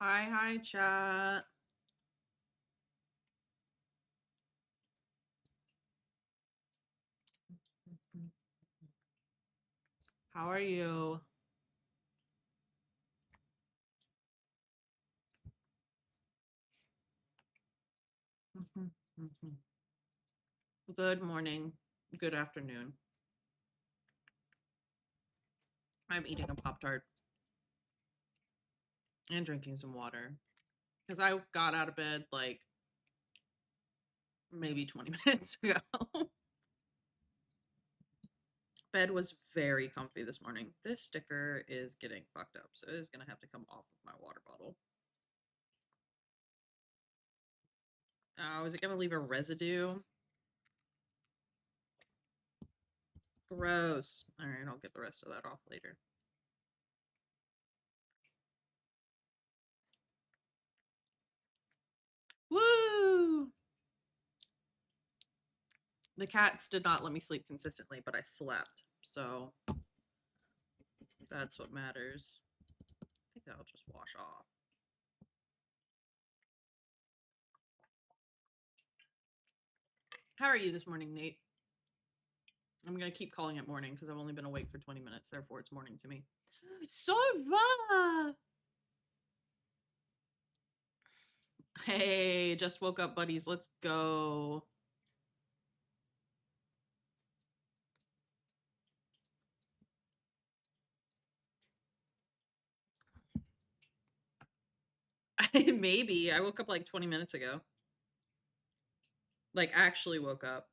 Hi, chat. How are you? Good morning. Good afternoon. I'm eating a Pop Tart and drinking some water because I got out of bed like maybe 20 minutes ago. Bed was very comfy this morning. This sticker is getting fucked up, so it is going to have to come off of my water bottle. Oh, is it going to leave a residue? Gross. All right, I'll get the rest of that off later. Woo! The cats did not let me sleep consistently, but I slept. So that's what matters. I think that'll just wash off. How are you this morning, Nate? I'm going to keep calling it morning because I've only been awake for 20 minutes. Therefore, it's morning to me. Sora! Hey, just woke up, buddies. Let's go. Maybe. I woke up like 20 minutes ago. Like, actually woke up.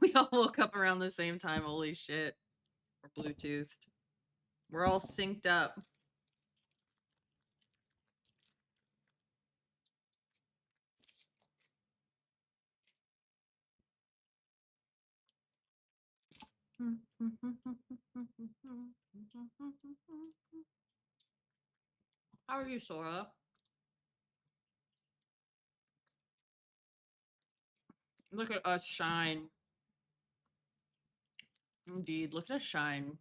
We all woke up around the same time. Holy shit. We're Bluetoothed. We're all synced up. How are you, Sora? Look at us shine. Indeed, look at us shine.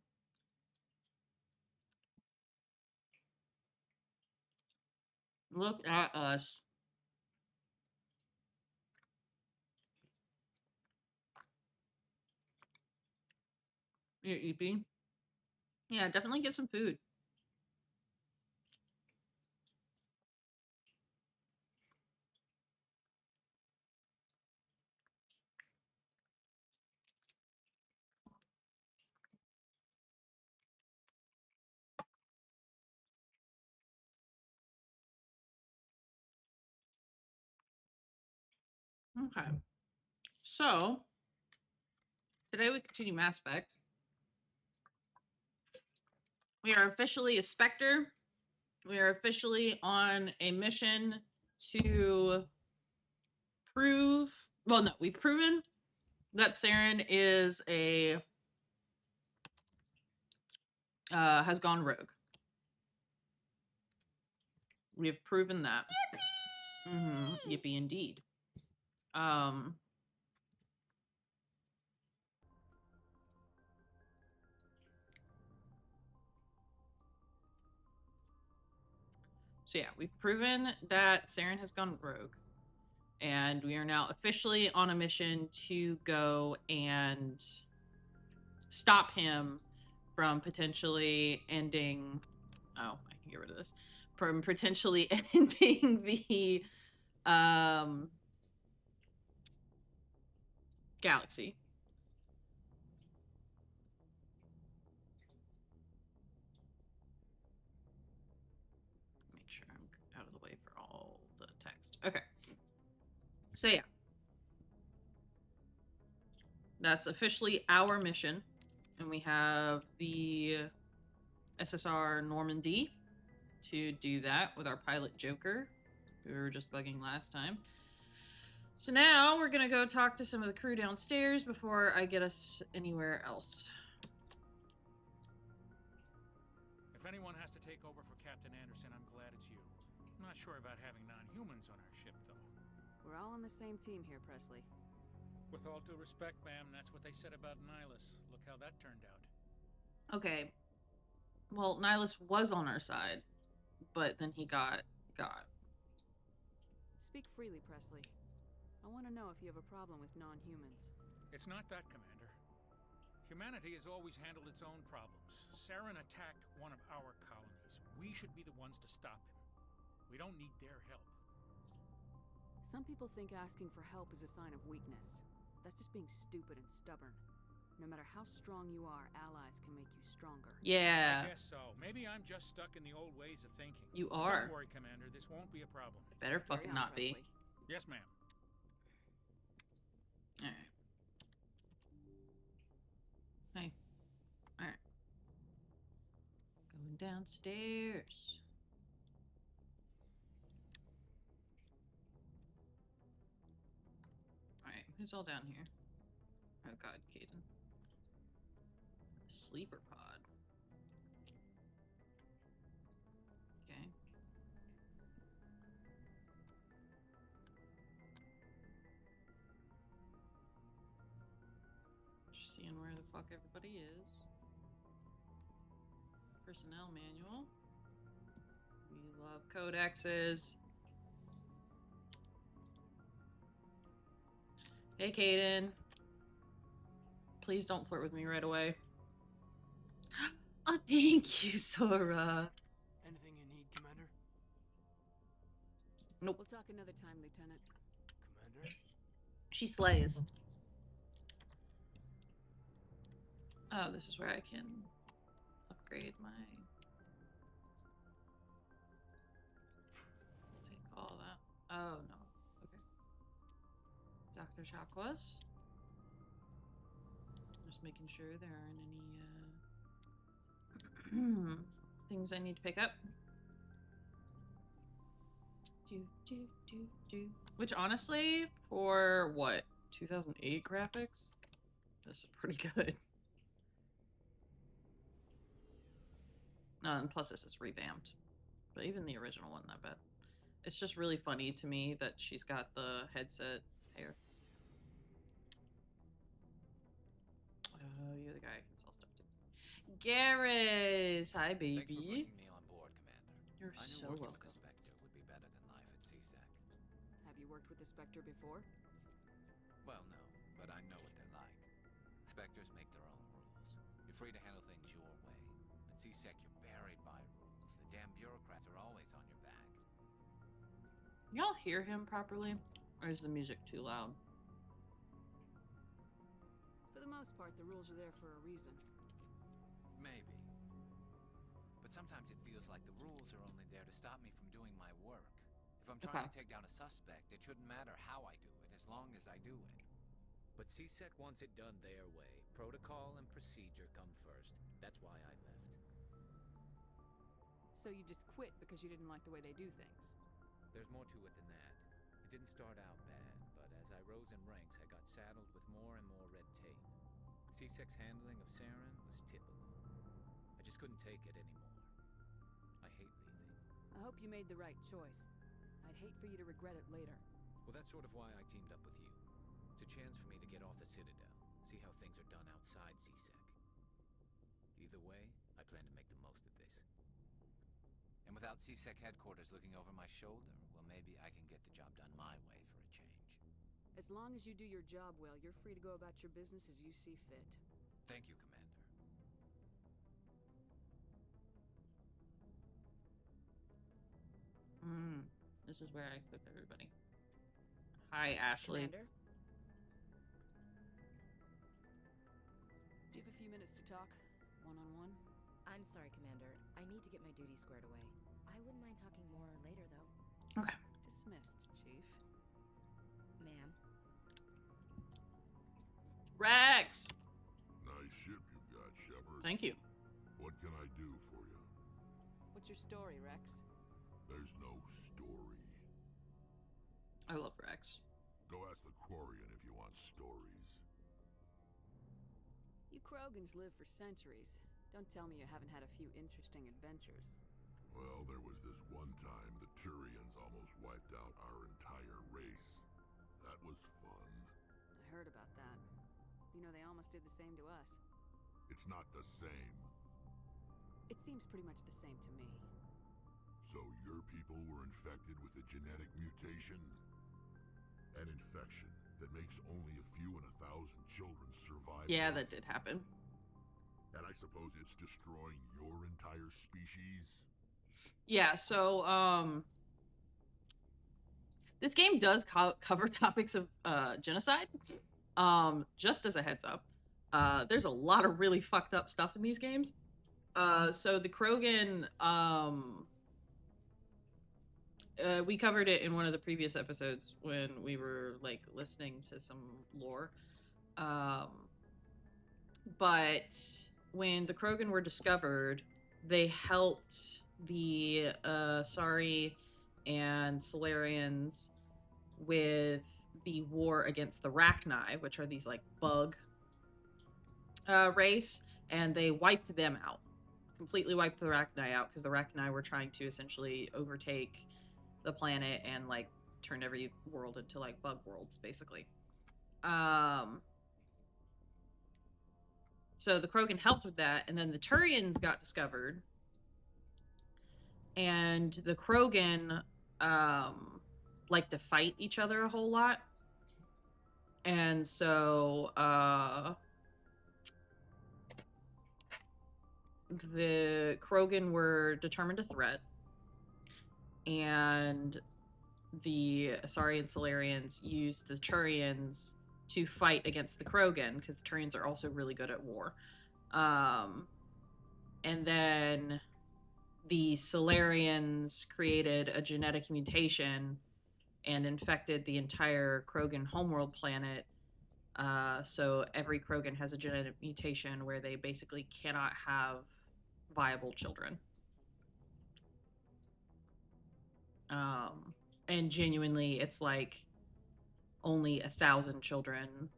Look at us. You're eating? Yeah, definitely get some food. Okay. So, today we continue Mass Effect. We are officially a Spectre. We are officially on a mission to prove. Well, no, we've proven that Saren is has gone rogue. We have proven that. Yippee! Yippee indeed. So yeah, we've proven that Saren has gone rogue. And we are now officially on a mission to go and stop him from potentially ending. Oh, I can get rid of this. From potentially ending the galaxy. Make sure I'm out of the way for all the text. Okay. So yeah. That's officially our mission. And we have the SSR Normandy to do that with our pilot Joker. We were just bugging last time. So now we're gonna go talk to some of the crew downstairs before I get us anywhere else. If anyone has to take over for Captain Anderson, I'm glad it's you. I'm not sure about having non-humans on our ship, though. We're all on the same team here, Presley. With all due respect, ma'am, that's what they said about Nihilus. Look how that turned out. Okay. Well, Nihilus was on our side, but then he got. Speak freely, Presley. I want to know if you have a problem with non-humans. It's not that, Commander. Humanity has always handled its own problems. Saren attacked one of our colonies. We should be the ones to stop him. We don't need their help. Some people think asking for help is a sign of weakness. That's just being stupid and stubborn. No matter how strong you are, allies can make you stronger. Yeah. I guess so. Maybe I'm just stuck in the old ways of thinking. You are. Don't worry, Commander. This won't be a problem. It better Carry fucking on, not be. Presley. Yes, ma'am. Alright. Hey. Alright. Going downstairs. Alright, who's all down here? Oh god, Caden. Sleeper pod. Okay. Just seeing where the fuck everybody is. Personnel manual. We love codexes. Hey, Caden. Please don't flirt with me right away. Oh, thank you, Sora. Anything you need, Commander? We'll talk another time, Lieutenant. Commander? She slays. Oh, this is where I can upgrade my... Take all that. Oh, no. Okay. Dr. Chakwas. Just making sure there aren't any, things I need to pick up. Which, honestly, for what, 2008 graphics? This is pretty good. And plus this is revamped. But even the original wasn't that bad. It's just really funny to me that she's got the headset hair. Oh, you're the guy I can sell stuff to. Garrus! Hi, baby. Thanks for bringing me on board, Commander. You're I knew so working welcome. with the Spectre would be better than life at CSEC. Have you worked with the Spectre before? Well, no, but I know what they're like. Spectres make their own rules. You're free to handle things your way. At CSEC, you're buried by rules. The damn bureaucrats are always on your back. Y'all hear him properly? Or is the music too loud? For the most part, the rules are there for a reason. Maybe. But sometimes it feels like the rules are only there to stop me from doing my work. If I'm trying to take down a suspect, it shouldn't matter how I do it, as long as I do it. But CSEC wants it done their way. Protocol and procedure come first. That's why I left. So you just quit because you didn't like the way they do things? There's more to it than that. It didn't start out bad, but as I rose in ranks, I got saddled with more and more red tape. CSEC's handling of Saren was typical. I just couldn't take it anymore. I hate leaving. I hope you made the right choice. I'd hate for you to regret it later. Well, that's sort of why I teamed up with you. It's a chance for me to get off the Citadel, see how things are done outside CSEC. Either way, I plan to make the most of this. And without CSEC headquarters looking over my shoulder, well, maybe I can get the job done my way for a change. As long as you do your job well, you're free to go about your business as you see fit. Thank you, Commander. This is where I equip everybody. Hi, Ashley. Commander? Do you have a few minutes to talk? One-on-one? I'm sorry, Commander. I need to get my duties squared away. I wouldn't mind talking more later, though. Okay. Dismissed, Chief. Ma'am. Rex! Nice ship you got, Shepard. Thank you. What can I do for you? What's your story, Rex? There's no story. I love Rex. Go ask the Quarian if you want stories. You Krogans live for centuries. Don't tell me you haven't had a few interesting adventures. Well, there was this one time the Turians almost wiped out our entire race. That was fun. I heard about that. You know, they almost did the same to us. It's not the same. It seems pretty much the same to me. So your people were infected with a genetic mutation? An infection that makes only a few in 1,000 children survive. Yeah, birth. that did happen. And I suppose it's destroying your entire species? Yeah, so this game does cover topics of genocide. Just as a heads up, there's a lot of really fucked up stuff in these games. So the Krogan, we covered it in one of the previous episodes when we were like listening to some lore. But when the Krogan were discovered, they helped the Asari and Solarians with the war against the Rachni, which are these like bug race, and they wiped them out. Completely wiped the Rachni out because the Rachni were trying to essentially overtake the planet and like turn every world into like bug worlds, basically. So the Krogan helped with that, and then the Turians got discovered, and the Krogan like to fight each other a whole lot, and so the Krogan were determined a threat, and the Asari and Solarians used the Turians to fight against the Krogan, because the Turians are also really good at war. And then the Solarians created a genetic mutation and infected the entire Krogan homeworld planet. So every Krogan has a genetic mutation where they basically cannot have viable children. And genuinely, it's like only 1,000 children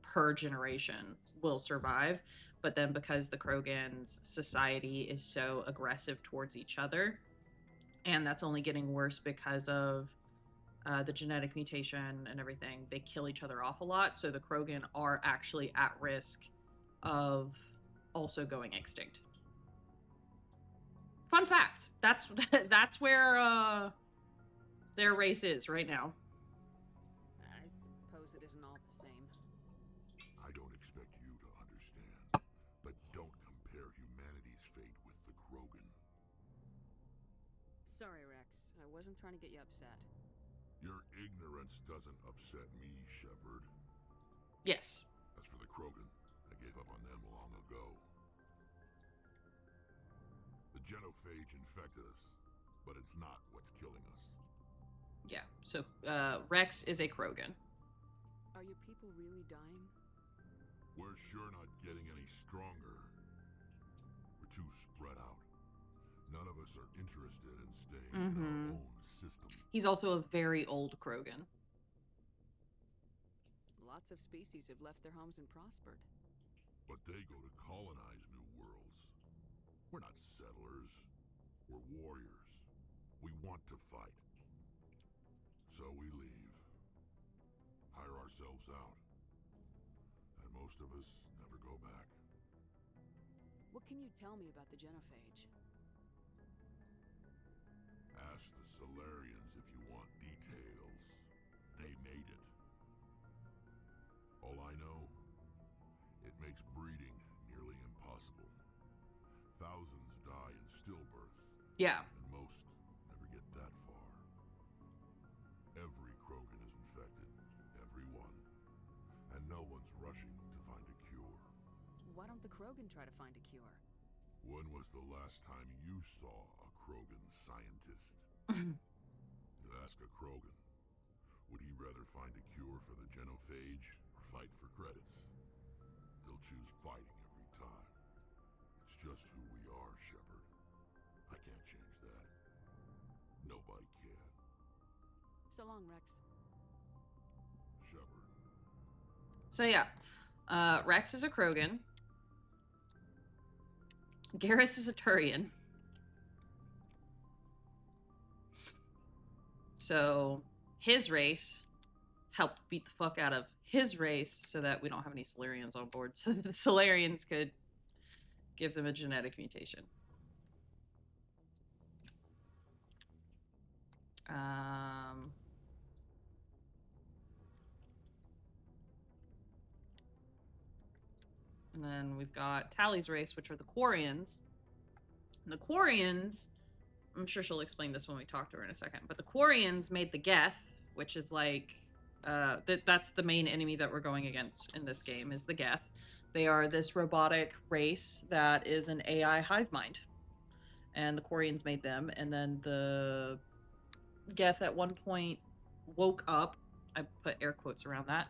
per generation will survive. But then because the Krogan's society is so aggressive towards each other, and that's only getting worse because of the genetic mutation and everything, they kill each other off a lot. So the Krogan are actually at risk of also going extinct. Fun fact. That's where their race is right now. I suppose it isn't all the same. I don't expect you to understand, but don't compare humanity's fate with the Krogan. Sorry, Rex. I wasn't trying to get you upset. Your ignorance doesn't upset me, Shepard. Yes. As for the Krogan, I gave up on them long ago. The genophage infected us, but it's not what's killing us. Yeah. So Rex is a Krogan. Are your people really dying? We're sure not getting any stronger. We're too spread out. None of us are interested in staying in our own system. He's also a very old Krogan. Lots of species have left their homes and prospered. But they go to colonize new worlds. We're not settlers. We're warriors. We want to fight. So we leave. Hire ourselves out. And most of us never go back. What can you tell me about the genophage? Ask the Solarians if you want details. They made it. All I know, it makes breeding nearly impossible. Thousands die in stillbirth. Yeah. And most never get that far. Every Krogan is infected. Every one. And no one's rushing to find a cure. Why don't the Krogan try to find a cure? When was the last time you saw a Krogan scientist? You ask a Krogan, would he rather find a cure for the genophage or fight for credits? He'll choose fighting every time. It's just who we are, Shepard. I can't change that. Nobody can. So long, Rex. So yeah, Rex is a Krogan. Garrus is a Turian. So his race helped beat the fuck out of his race so that we don't have any Solarians on board, so that the Solarians could give them a genetic mutation. And then we've got Tally's race, which are the Quarians. And the Quarians, I'm sure she'll explain this when we talk to her in a second, but the Quarians made the Geth, which is like, that's the main enemy that we're going against in this game, is the Geth. They are this robotic race that is an AI hive mind. And the Quarians made them, and then the Geth at one point woke up. I put air quotes around that.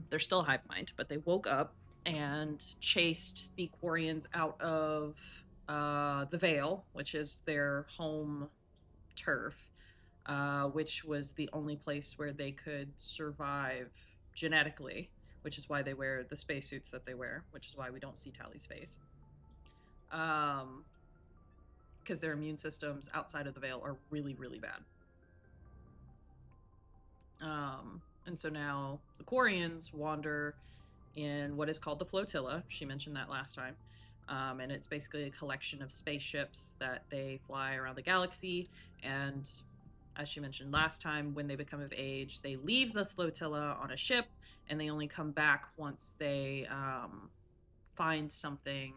They're still hive mind, but they woke up and chased the Quarians out of the Vale, which is their home turf, which was the only place where they could survive genetically, which is why they wear the spacesuits that they wear, which is why we don't see Tally's face. Because their immune systems outside of the Vale are really, really bad. And so now the Quarians wander in what is called the Flotilla. She mentioned that last time. And it's basically a collection of spaceships that they fly around the galaxy. And as she mentioned last time, when they become of age, they leave the Flotilla on a ship, and they only come back once they find something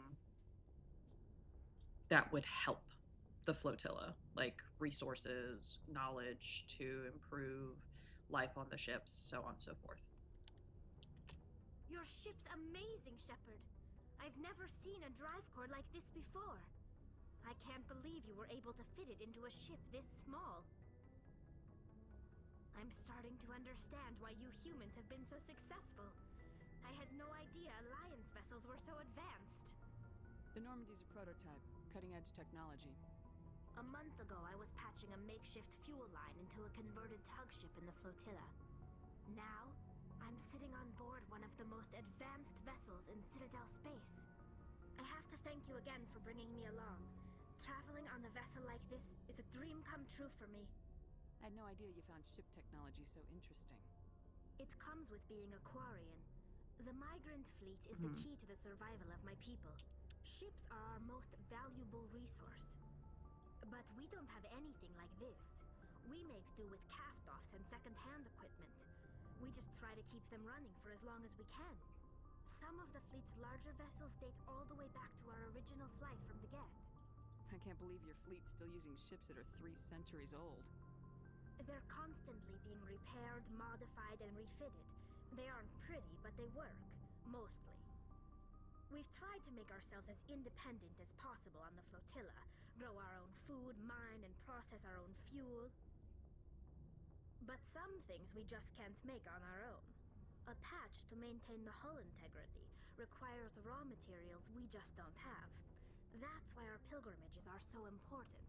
that would help the Flotilla, like resources, knowledge to improve life on the ships, so on and so forth. Your ship's amazing, Shepard. I've never seen a drive core like this before. I can't believe you were able to fit it into a ship this small. I'm starting to understand why you humans have been so successful. I had no idea Alliance vessels were so advanced. The Normandy's a prototype, cutting-edge technology. A month ago, I was patching a makeshift fuel line into a converted tug ship in the flotilla. Now, I'm sitting on board one of the most advanced vessels in Citadel space. I have to thank you again for bringing me along. Traveling on a vessel like this is a dream come true for me. I had no idea you found ship technology so interesting. It comes with being a Quarian. The migrant fleet is the key to the survival of my people. Ships are our most valuable resource. But we don't have anything like this. We make do with cast-offs and second-hand equipment. We just try to keep them running for as long as we can. Some of the fleet's larger vessels date all the way back to our original flight from the Geth. I can't believe your fleet's still using ships that are 3 centuries old. They're constantly being repaired, modified, and refitted. They aren't pretty, but they work. Mostly. We've tried to make ourselves as independent as possible on the flotilla. Grow our own food, mine, and process our own fuel. But some things we just can't make on our own. A patch to maintain the hull integrity requires raw materials we just don't have. That's why our pilgrimages are so important.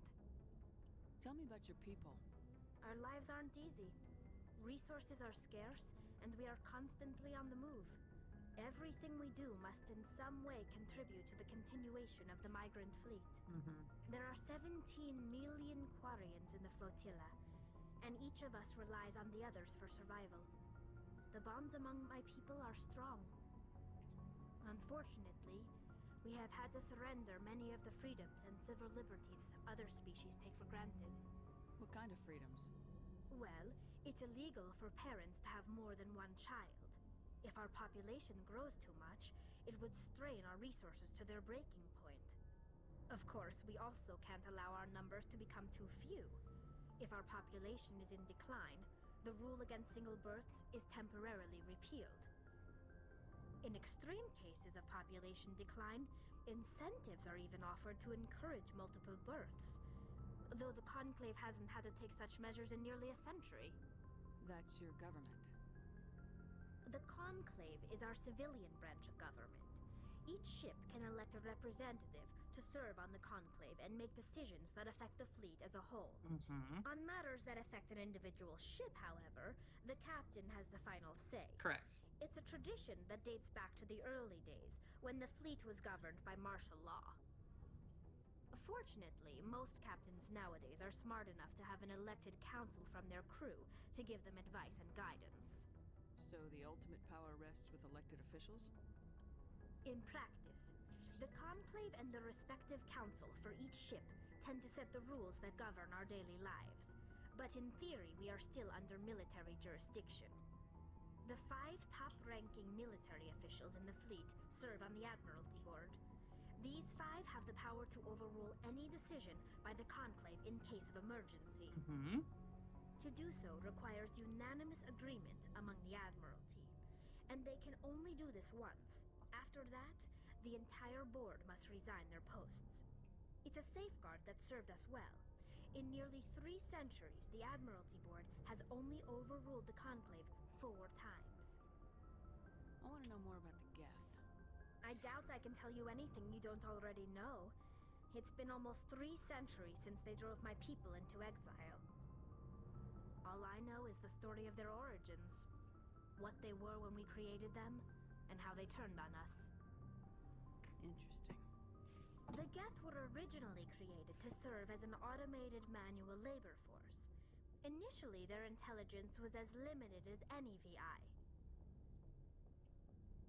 Tell me about your people. Our lives aren't easy. Resources are scarce, and we are constantly on the move. Everything we do must in some way contribute to the continuation of the migrant fleet. There are 17 million Quarians in the flotilla, and each of us relies on the others for survival. The bonds among my people are strong. Unfortunately, we have had to surrender many of the freedoms and civil liberties other species take for granted. What kind of freedoms? Well, it's illegal for parents to have more than one child. If our population grows too much, it would strain our resources to their breaking point. Of course, we also can't allow our numbers to become too few. If our population is in decline, the rule against single births is temporarily repealed. In extreme cases of population decline, incentives are even offered to encourage multiple births, though the Conclave hasn't had to take such measures in nearly a century. That's your government. The Conclave is our civilian branch of government. Each ship can elect a representative to serve on the Conclave and make decisions that affect the fleet as a whole. On matters that affect an individual ship, however, the captain has the final say. Correct. It's a tradition that dates back to the early days, when the fleet was governed by martial law. Fortunately, most captains nowadays are smart enough to have an elected council from their crew to give them advice and guidance. So the ultimate power rests with elected officials? In practice, the Conclave and the respective council for each ship tend to set the rules that govern our daily lives. But in theory, we are still under military jurisdiction. The 5 top-ranking military officials in the fleet serve on the Admiralty Board. These 5 have the power to overrule any decision by the Conclave in case of emergency. To do so requires unanimous agreement among the Admiralty, and they can only do this once. After that, the entire board must resign their posts. It's a safeguard that served us well. In nearly 3 centuries, the Admiralty Board has only overruled the Conclave 4 times. I want to know more about the Geth. I doubt I can tell you anything you don't already know. It's been almost 3 centuries since they drove my people into exile. All I know is the story of their origins. What they were when we created them, and how they turned on us. Interesting. The Geth were originally created to serve as an automated manual labor force. Initially, their intelligence was as limited as any VI.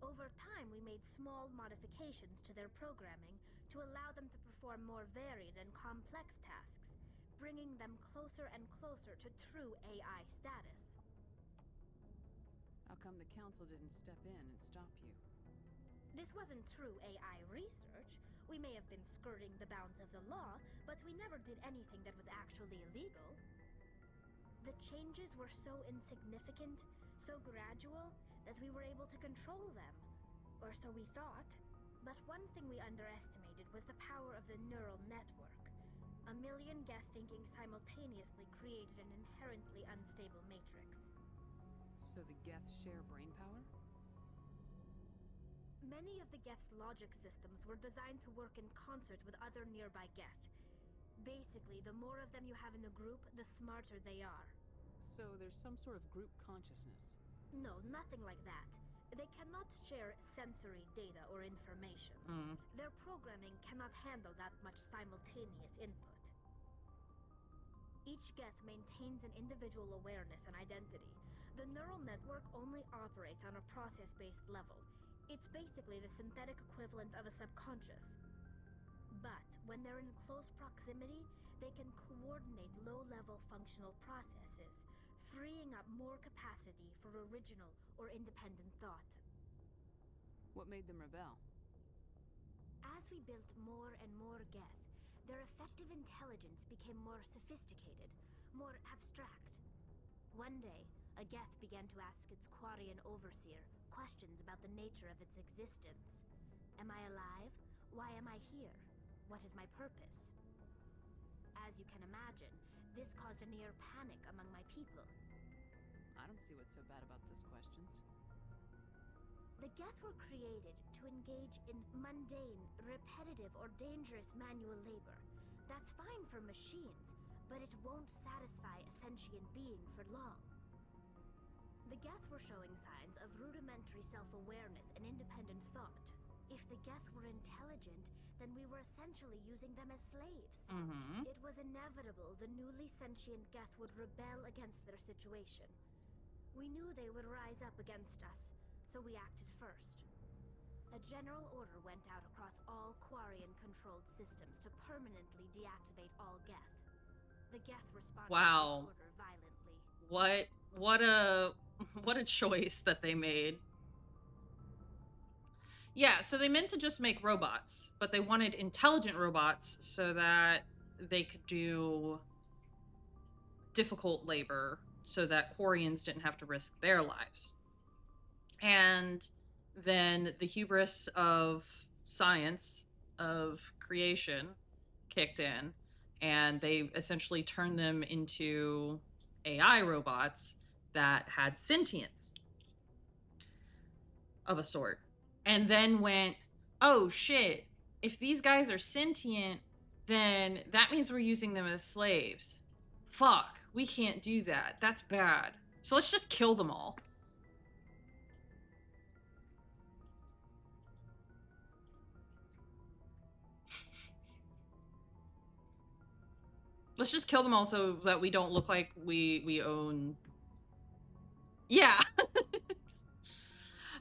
Over time, we made small modifications to their programming to allow them to perform more varied and complex tasks, bringing them closer and closer to true AI status. How come the council didn't step in and stop you? This wasn't true AI research. We may have been skirting the bounds of the law, but we never did anything that was actually illegal. The changes were so insignificant, so gradual, that we were able to control them. Or so we thought. But one thing we underestimated was the power of the neural network. A million Geth thinking simultaneously created an inherently unstable matrix. So the Geth share brain power? Many of the Geth's logic systems were designed to work in concert with other nearby Geth. Basically, the more of them you have in a group, the smarter they are. So there's some sort of group consciousness? No, nothing like that. They cannot share sensory data or information. Their programming cannot handle that much simultaneous input. Each Geth maintains an individual awareness and identity. The neural network only operates on a process-based level. It's basically the synthetic equivalent of a subconscious. But when they're in close proximity, they can coordinate low-level functional processes, freeing up more capacity for original or independent thought. What made them rebel? As we built more and more Geth, their effective intelligence became more sophisticated, more abstract. One day, a Geth began to ask its Quarian overseer questions about the nature of its existence. Am I alive? Why am I here? What is my purpose? As you can imagine, this caused a near panic among my people. I don't see what's so bad about those questions. The Geth were created to engage in mundane, repetitive, or dangerous manual labor. That's fine for machines, but it won't satisfy a sentient being for long. The Geth were showing signs of rudimentary self-awareness and independent thought. If the Geth were intelligent, then we were essentially using them as slaves. It was inevitable the newly sentient Geth would rebel against their situation. We knew they would rise up against us, so we acted first. A general order went out across all Quarian-controlled systems to permanently deactivate all Geth. The Geth responded to this order violently. What a choice that they made. Yeah, so they meant to just make robots, but they wanted intelligent robots so that they could do difficult labor so that Quarians didn't have to risk their lives. And then the hubris of science, of creation, kicked in, and they essentially turned them into AI robots that had sentience of a sort. And then went, oh shit, if these guys are sentient, then that means we're using them as slaves. Fuck, we can't do that. That's bad. So let's just kill them all. Let's just kill them all so that we don't look like we own... Yeah.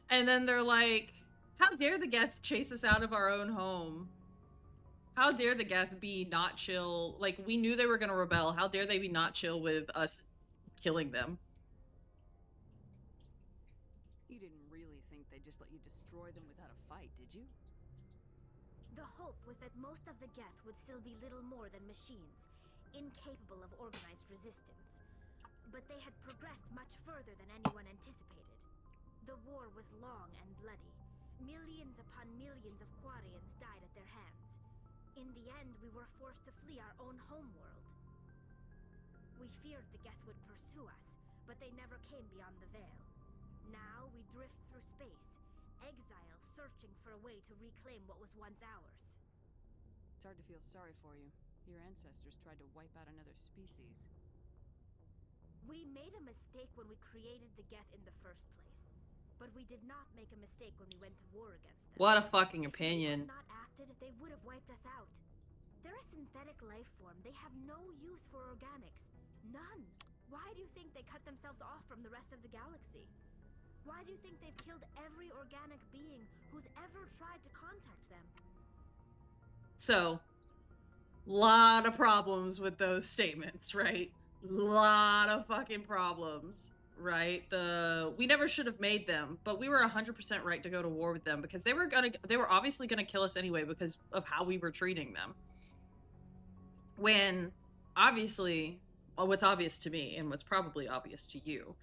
And then they're like, how dare the Geth chase us out of our own home? How dare the Geth be not chill? Like, we knew they were gonna rebel. How dare they be not chill with us killing them? You didn't really think they'd just let you destroy them without a fight, did you? The hope was that most of the Geth would still be little more than machines, incapable of organized resistance. But they had progressed much further than anyone anticipated. The war was long and bloody. Millions upon millions of Quarians died at their hands. In the end, we were forced to flee our own homeworld. We feared the Geth would pursue us, but they never came beyond the Veil. Now we drift through space, exile, searching for a way to reclaim what was once ours. It's hard to feel sorry for you. Your ancestors tried to wipe out another species. We made a mistake when we created the Geth in the first place. But we did not make a mistake when we went to war against them. What a fucking If opinion. they had not acted, they would have wiped us out. They're a synthetic life form. They have no use for organics. None. Why do you think they cut themselves off from the rest of the galaxy? Why do you think they've killed every organic being who's ever tried to contact them? So, lot of problems with those statements, right? Lot of fucking problems, right? We never should have made them, but we were 100% right to go to war with them because they were obviously gonna kill us anyway because of how we were treating them. When obviously, well, what's obvious to me and what's probably obvious to you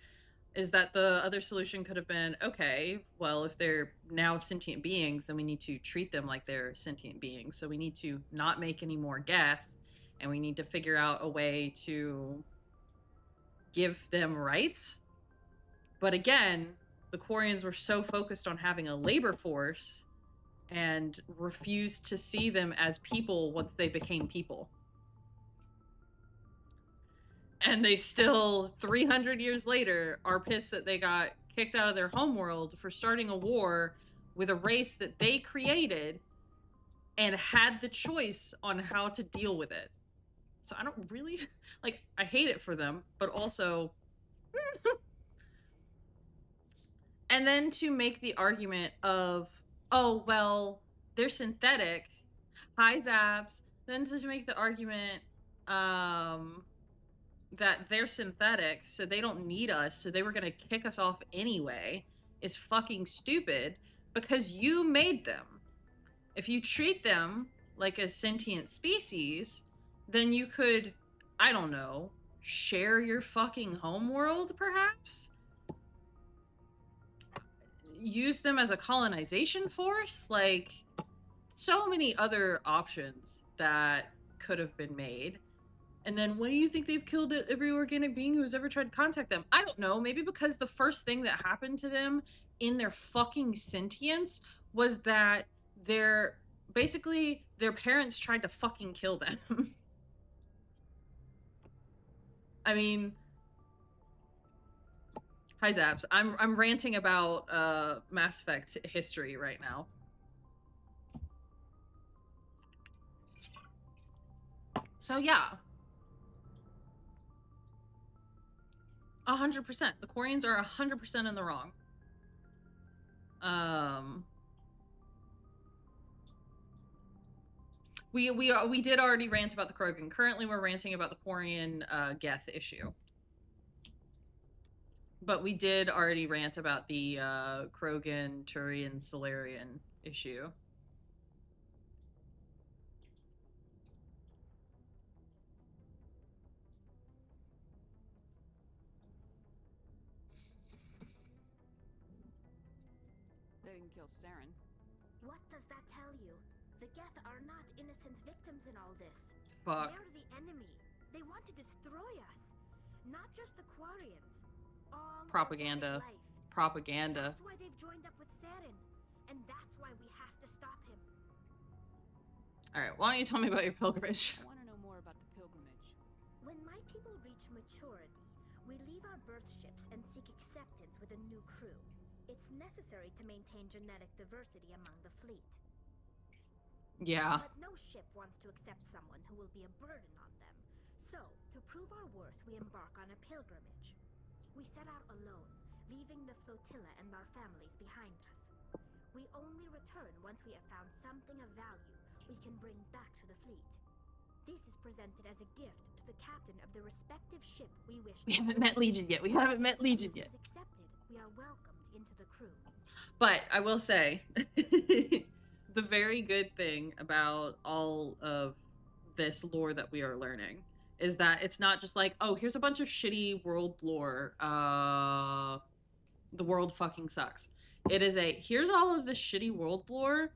is that the other solution could have been, okay, well, if they're now sentient beings, then we need to treat them like they're sentient beings. So we need to not make any more Geth, and we need to figure out a way to give them rights. But again, the Quarians were so focused on having a labor force and refused to see them as people once they became people. And they still, 300 years later, are pissed that they got kicked out of their homeworld for starting a war with a race that they created and had the choice on how to deal with it. So I don't really, like, I hate it for them, but also... And then to make the argument of, oh, well, they're synthetic. Hi, Zaps. Then to make the argument, that they're synthetic, so they don't need us, so they were gonna kick us off anyway, is fucking stupid, because you made them. If you treat them like a sentient species, then you could, I don't know, share your fucking homeworld, perhaps? Use them as a colonization force? Like, so many other options that could have been made. And then, what do you think they've killed every organic being who's ever tried to contact them? I don't know. Maybe because the first thing that happened to them in their fucking sentience was that basically their parents tried to fucking kill them. I mean, hi Zaps. I'm ranting about Mass Effect history right now. So yeah. 100%. The Quarians are 100% in the wrong. We did already rant about the Krogan. Currently, we're ranting about the Quarian Geth issue. But we did already rant about the Krogan, Turian, Solarian issue. They didn't kill Saren. What does that tell you? The Geth are not innocent victims in all this. Fuck. They're the enemy. They want to destroy us. Not just the Quarians. All Propaganda. organic life. Propaganda. That's why they've joined up with Saren. And that's why we have to stop him. Alright, why don't you tell me about your pilgrimage? I want to know more about the pilgrimage. When my people reach maturity, we leave our birth ships and seek acceptance with a new crew. It's necessary to maintain genetic diversity among the fleet. Yeah. But no ship wants to accept someone who will be a burden on them. So, to prove our worth, we embark on a pilgrimage. We set out alone, leaving the flotilla and our families behind us. We only return once we have found something of value we can bring back to the fleet. This is presented as a gift to the captain of the respective ship we wish to We haven't board. met Legion yet. We haven't met Legion If yet. it is accepted, we are welcomed into the crew. But I will say, the very good thing about all of this lore that we are learning is that it's not just like, oh, here's a bunch of shitty world lore. The world fucking sucks. It is a, here's all of this shitty world lore.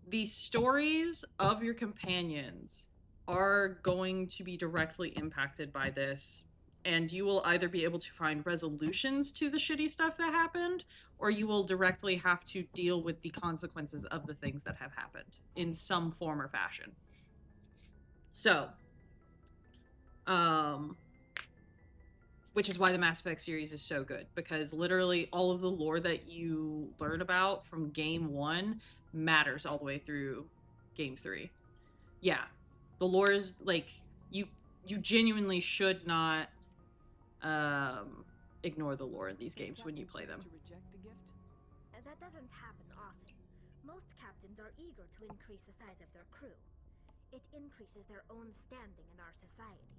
The stories of your companions are going to be directly impacted by this, and you will either be able to find resolutions to the shitty stuff that happened, or you will directly have to deal with the consequences of the things that have happened in some form or fashion. So, which is why the Mass Effect series is so good, because literally all of the lore that you learn about from game 1 matters all the way through game 3. Yeah, the lore is like, you genuinely should not ignore the lore in these games when you play them. To reject the gift? That doesn't happen often. Most captains are eager to increase the size of their crew. It increases their own standing in our society.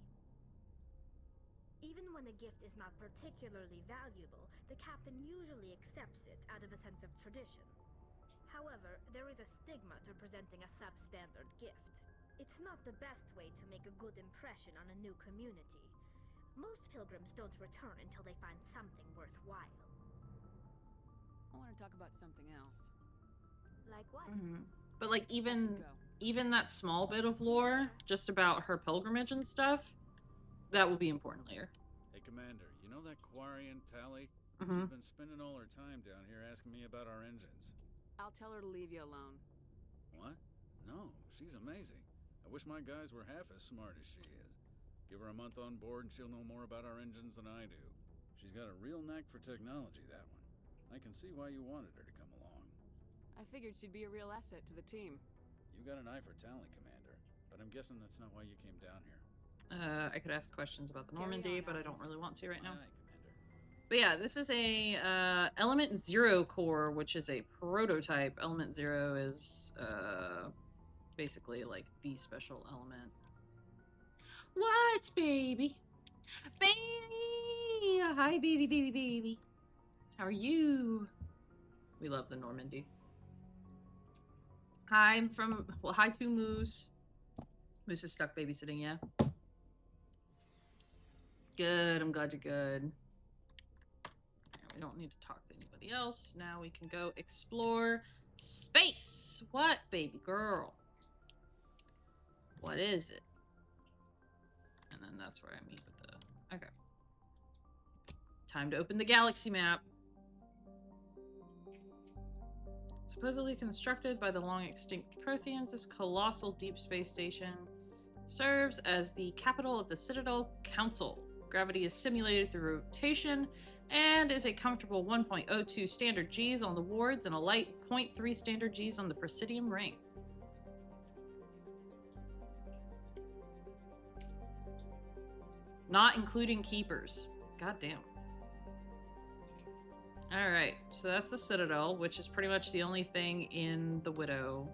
Even when a gift is not particularly valuable, the captain usually accepts it out of a sense of tradition. However, there is a stigma to presenting a substandard gift. It's not the best way to make a good impression on a new community. Most pilgrims don't return until they find something worthwhile. I want to talk about something else. Like what? But like I should go. even that small bit of lore just about her pilgrimage and stuff, that will be important later. Hey, Commander, you know that Quarian Tally? Mhm. She's been spending all her time down here asking me about our engines. I'll tell her to leave you alone. What? No, she's amazing. I wish my guys were half as smart as she is. Give her a month on board and she'll know more about our engines than I do. She's got a real knack for technology, that one. I can see why you wanted her to come along. I figured she'd be a real asset to the team. You got an eye for talent, Commander, but I'm guessing that's not why you came down here. I could ask questions about the Carry Normandy, on, but I don't Adams. really want to right now. Aye, Commander. But yeah, this is a Element Zero core, which is a prototype. Element Zero is basically like the special element. What, baby? Baby! Hi, baby. How are you? We love the Normandy. Hi, I'm from, well, hi to Moose. Moose is stuck babysitting, yeah? Good, I'm glad you're good. We don't need to talk to anybody else. Now we can go explore space. What, baby girl? What is it? And then that's where I meet with the... Okay. Time to open the galaxy map. Supposedly constructed by the long-extinct Protheans, this colossal deep space station serves as the capital of the Citadel Council. Gravity is simulated through rotation and is a comfortable 1.02 standard Gs on the wards and a light 0.3 standard Gs on the Presidium ring. Not including keepers. God damn. Alright, so that's the Citadel, which is pretty much the only thing in the Widow.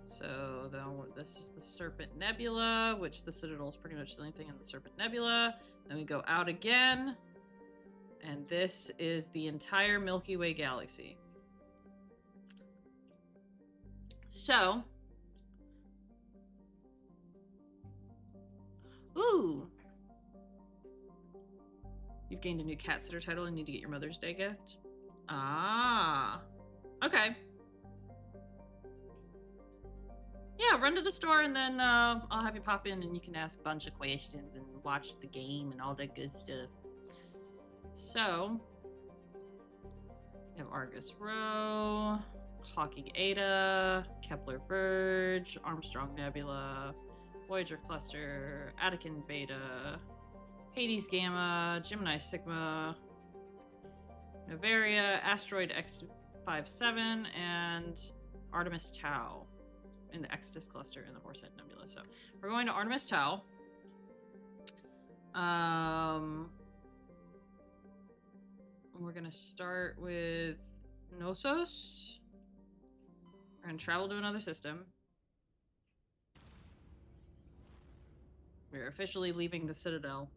So then this is the Serpent Nebula, which the Citadel is pretty much the only thing in the Serpent Nebula. Then we go out again, and this is the entire Milky Way galaxy. So, ooh, you've gained a new cat sitter title and need to get your Mother's Day gift. Ah, okay. Yeah, run to the store and then I'll have you pop in and you can ask a bunch of questions and watch the game and all that good stuff. So, we have Argus Row, Hawking Eta, Kepler Verge, Armstrong Nebula, Voyager Cluster, Attican Beta, Hades Gamma, Gemini Sigma, Novaria, Asteroid X57, and Artemis Tau. in the Extus cluster in the Horsehead Nebula. So we're going to Artemis Tau. We're gonna start with Knossos. We're gonna travel to another system. We're officially leaving the Citadel.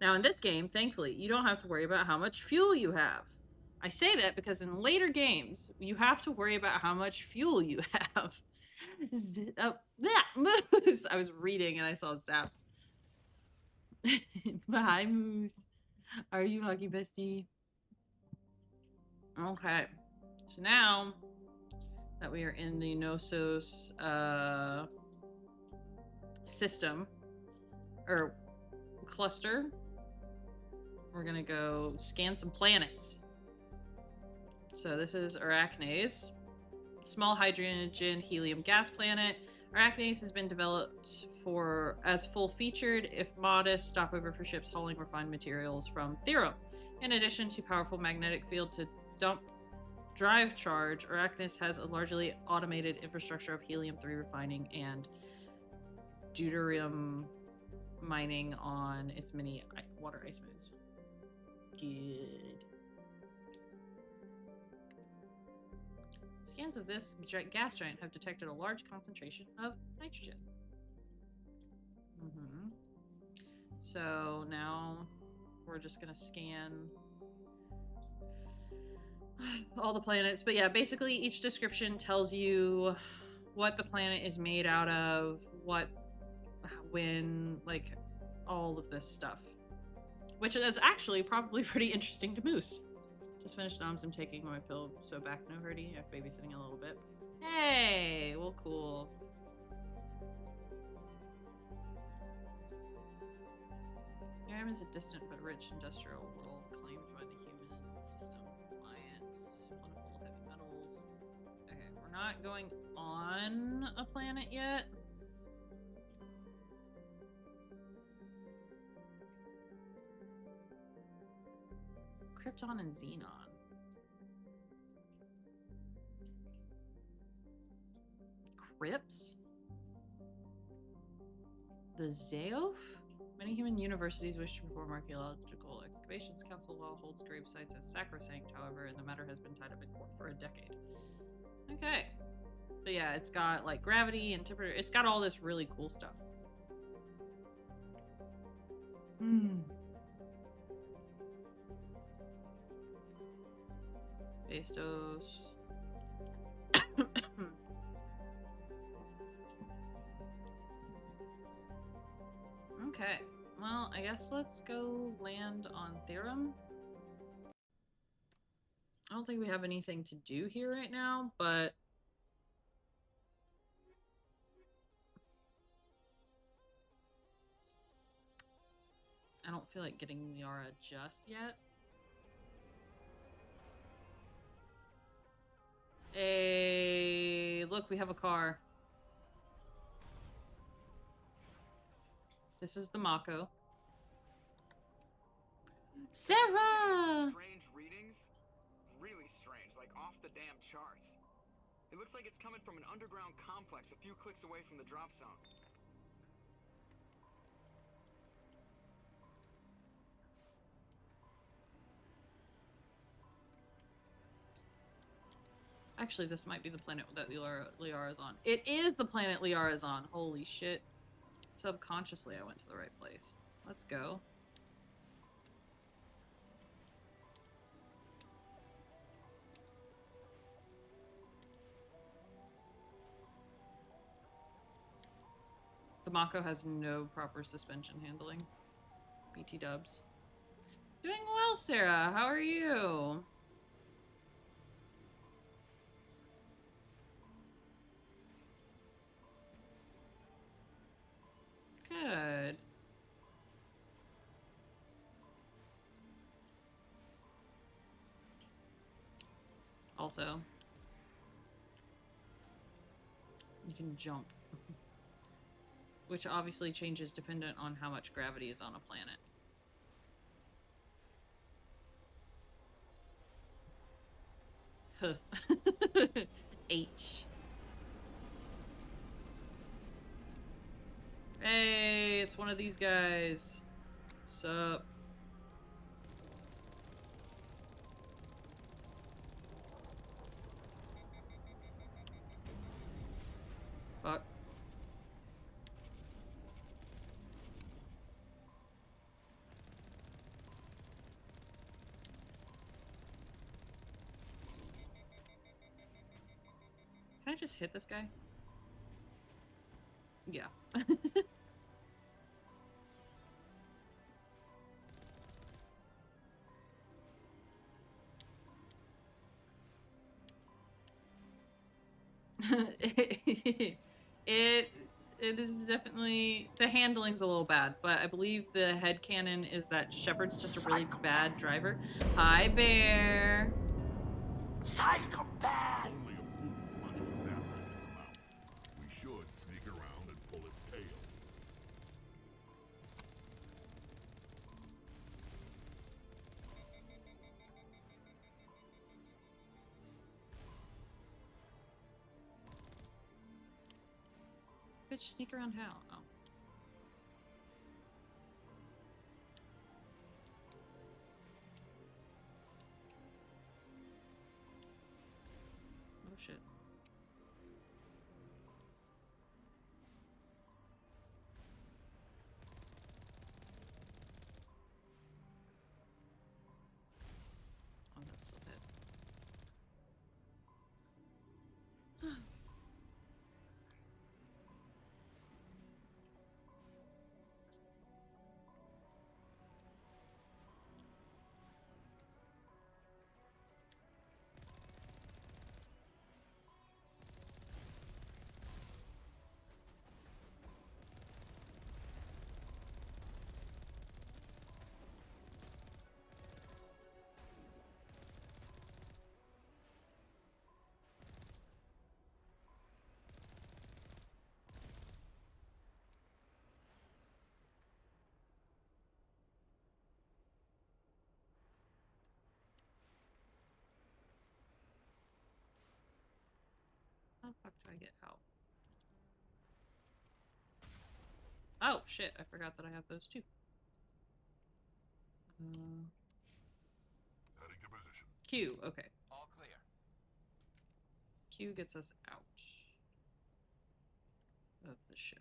Now in this game, thankfully, you don't have to worry about how much fuel you have. I say that because in later games, you have to worry about how much fuel you have. Moose! I was reading and I saw Zaps. Hi, Moose. Are you Hockey Bestie? Okay. So now that we are in the Knossos system, or cluster, we're gonna go scan some planets. So this is Arachnes, small hydrogen helium gas planet. Arachnes has been developed as full-featured, if modest, stopover for ships hauling refined materials from Therum. In addition to powerful magnetic field to dump drive charge, Arachnes has a largely automated infrastructure of helium-3 refining and deuterium mining on its many water ice moons. Good. Scans of this gas giant have detected a large concentration of nitrogen. So now we're just gonna scan all the planets. But yeah, basically each description tells you what the planet is made out of, when, like, all of this stuff. Which is actually probably pretty interesting to Moose. Just finished noms, I'm taking my pill, so back no hurty. I'm babysitting a little bit. Hey, well, cool. Therum is a distant but rich industrial world claimed by the Human Systems Alliance. Plentiful of heavy metals. Okay, we're not going on a planet yet. Krypton and Xenon. Crypts? The Zeof? Many human universities wish to perform archaeological excavations. Council law holds grave sites as sacrosanct, however, and the matter has been tied up in court for a decade. Okay. So yeah, it's got like gravity and temperature. It's got all this really cool stuff. Bastos. Okay. Well, I guess let's go land on Therum. I don't think we have anything to do here right now, but I don't feel like getting Liara just yet. Hey, look, we have a car. This is the Mako. Sarah! Strange readings? Really strange, like off the damn charts. It looks like it's coming from an underground complex a few clicks away from the drop zone. Actually, this might be the planet that Liara is on. It is the planet Liara is on. Holy shit. Subconsciously, I went to the right place. Let's go. The Mako has no proper suspension handling. BT dubs. Doing well, Sarah. How are you? Good. Also, you can jump, which obviously changes dependent on how much gravity is on a planet. H. Hey, it's one of these guys. Sup? Fuck. Can I just hit this guy? Yeah. it is definitely, the handling's a little bad, but I believe the headcanon is that Shepard's just a really bad driver. Hi, Bear. Psychopath! Only a fool punches a bathroom in the mouth. We should sneak around and pull its tail. Bitch, sneak around how? Oh. Oh shit. Oh, that's still dead. How the fuck do I get help? Oh shit, I forgot that I have those too. Heading to position. Q, okay. All clear. Q gets us out of the ship.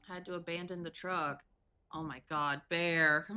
Had to abandon the truck. Oh my god, Bear.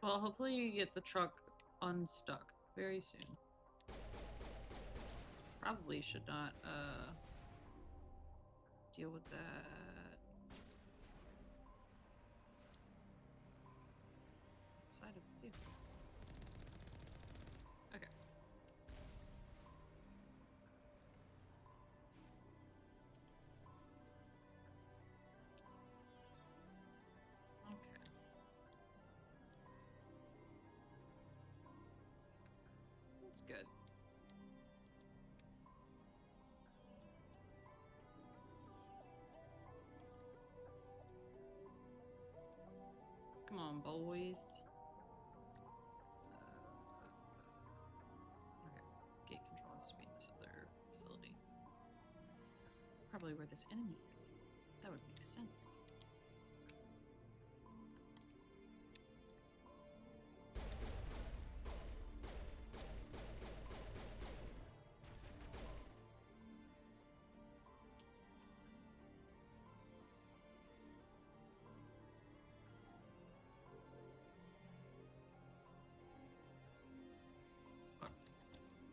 Well, hopefully you get the truck unstuck very soon. Probably should not deal with that. Side of the vehicle. Okay. Okay. That's good. Come on, boys. Okay. Gate control has to be in this other facility. Probably where this enemy is. That would make sense.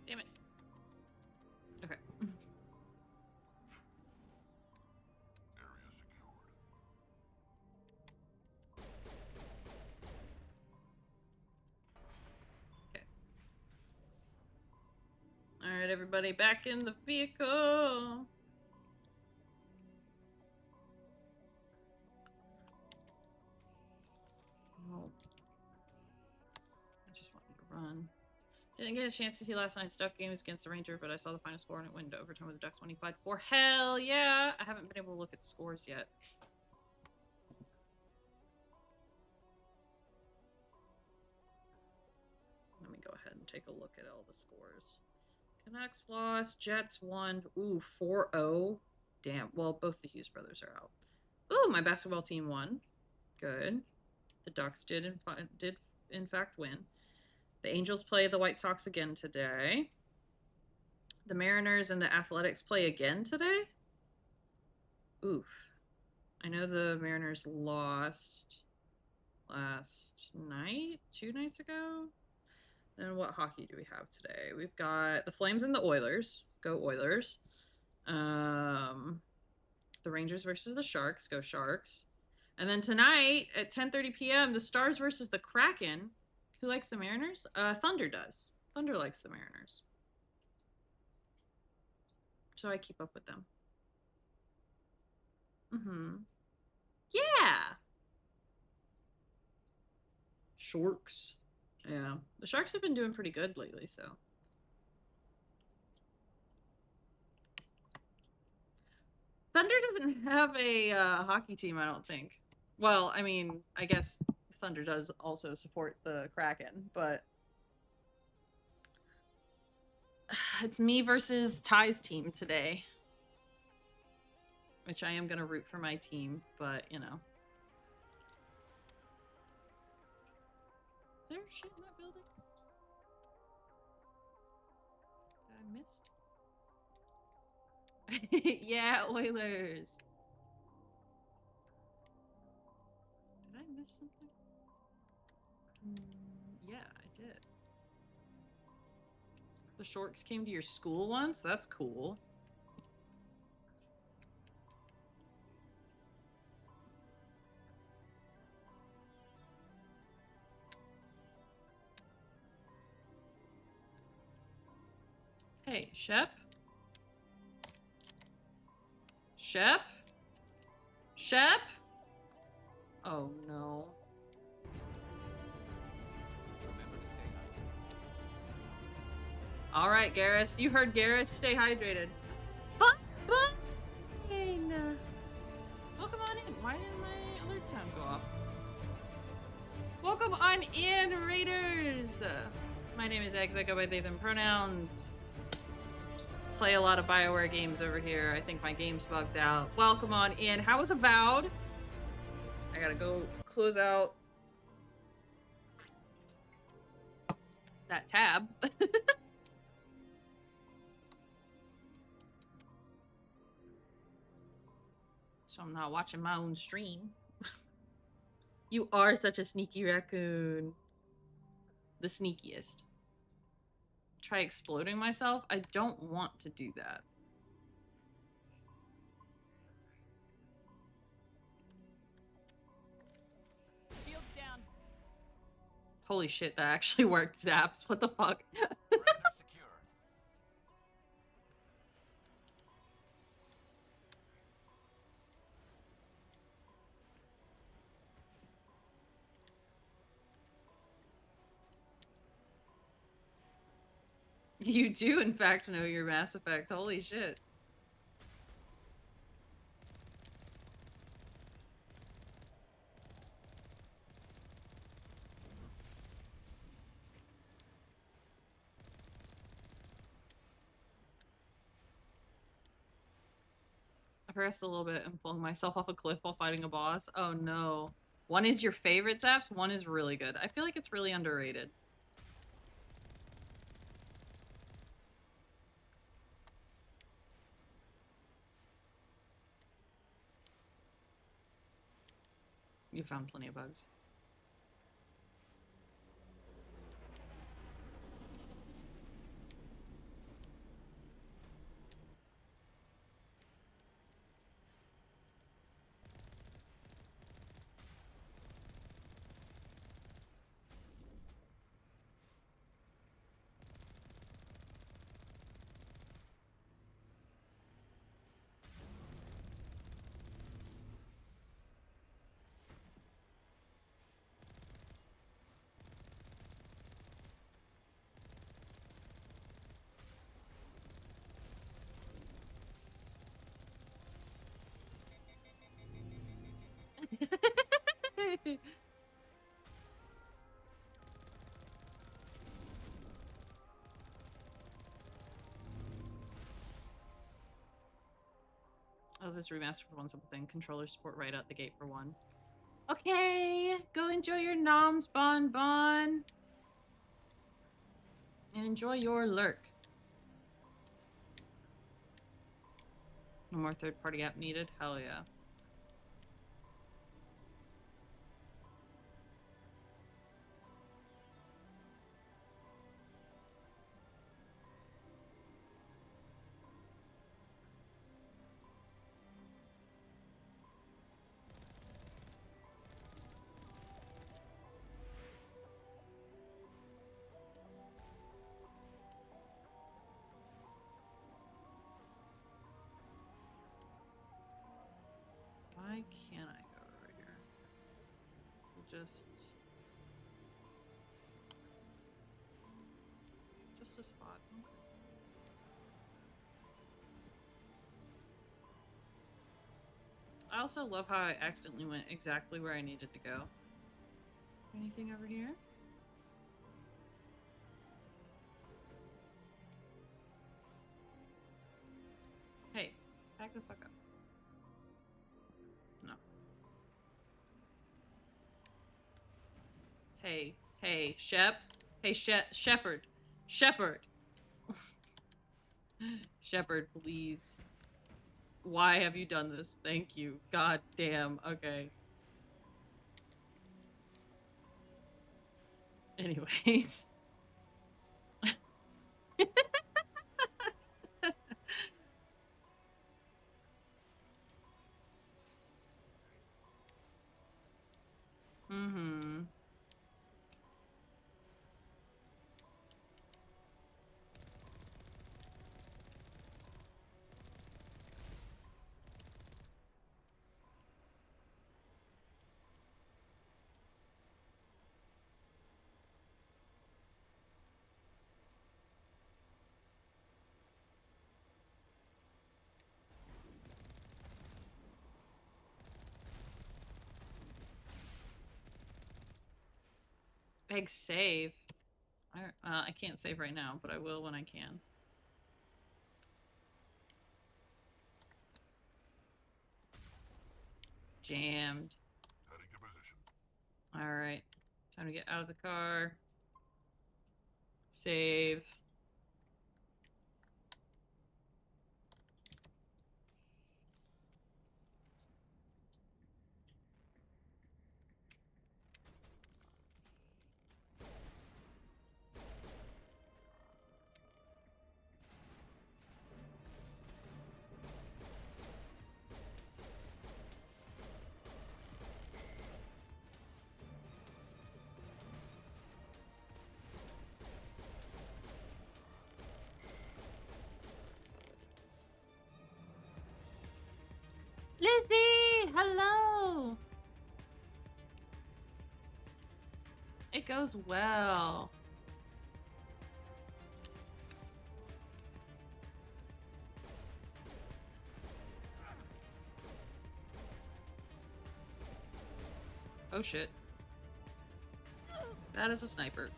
Damn it. Okay. Everybody back in the vehicle. Oh. I just want you to run. Didn't get a chance to see last night's Duck games against the Ranger, but I saw the final score and it went to overtime with the Ducks 25-4. Hell yeah! I haven't been able to look at scores yet. Let me go ahead and take a look at all the scores. Canucks lost, Jets won. Ooh, 4-0. Damn. Well, both the Hughes brothers are out. Ooh, my basketball team won. Good. The Ducks did in fact win. The Angels play the White Sox again today. The Mariners and the Athletics play again today? Oof. I know the Mariners lost last night? 2 nights ago? And what hockey do we have today? We've got the Flames and the Oilers. Go Oilers. The Rangers versus the Sharks. Go Sharks. And then tonight at 10:30 p.m., the Stars versus the Kraken. Who likes the Mariners? Thunder does. Thunder likes the Mariners. So I keep up with them. Yeah! Sharks. Yeah. The Sharks have been doing pretty good lately, so. Thunder doesn't have a hockey team, I don't think. Well, I mean, I guess Thunder does also support the Kraken, but it's me versus Ty's team today. Which I am going to root for my team, but, you know. Is there shit in that building? That I missed? Yeah, Oilers. Did I miss something? Yeah, I did. The Sharks came to your school once? That's cool. Hey, Shep? Shep? Shep? Oh no. Alright, Garrus. You heard Garrus. Stay hydrated. Fine. Welcome on in. Why didn't my alert sound go off? Welcome on in, Raiders! My name is Eggs. I go by they, them pronouns. Play a lot of BioWare games over here. I think my game's bugged out. Welcome on in. How was Avowed? I gotta go close out that tab. So I'm not watching my own stream. You are such a sneaky raccoon. The sneakiest. Try exploding myself? I don't want to do that. Shields down. Holy shit, that actually worked, Zaps. What the fuck? You do, in fact, know your Mass Effect. Holy shit. I progressed a little bit and flung myself off a cliff while fighting a boss. Oh no. One is your favorite, Zaps? One is really good. I feel like it's really underrated. You found plenty of bugs. Oh, this remaster for one simple thing. Controller support right out the gate for one. Okay, go enjoy your noms, Bon Bon. And enjoy your lurk. No more third-party app needed? Hell yeah. Why can't I go over here? Just a spot. Okay. I also love how I accidentally went exactly where I needed to go. Anything over here? Hey, back the fuck up. No. Hey, Shep. Hey, Shepherd. Shepherd. Shepherd, please. Why have you done this? Thank you. God damn. Okay. Anyways. Mm-hmm. Big save. I can't save right now, but I will when I can. Jammed. Heading to position. Alright. Time to get out of the car. Save. Lizzie! Hello! It goes well. Oh shit. That is a sniper.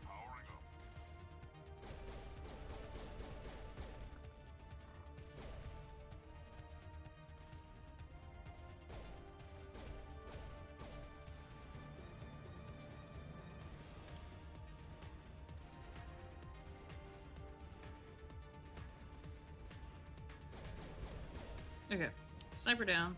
Powering up. Okay. Sniper down.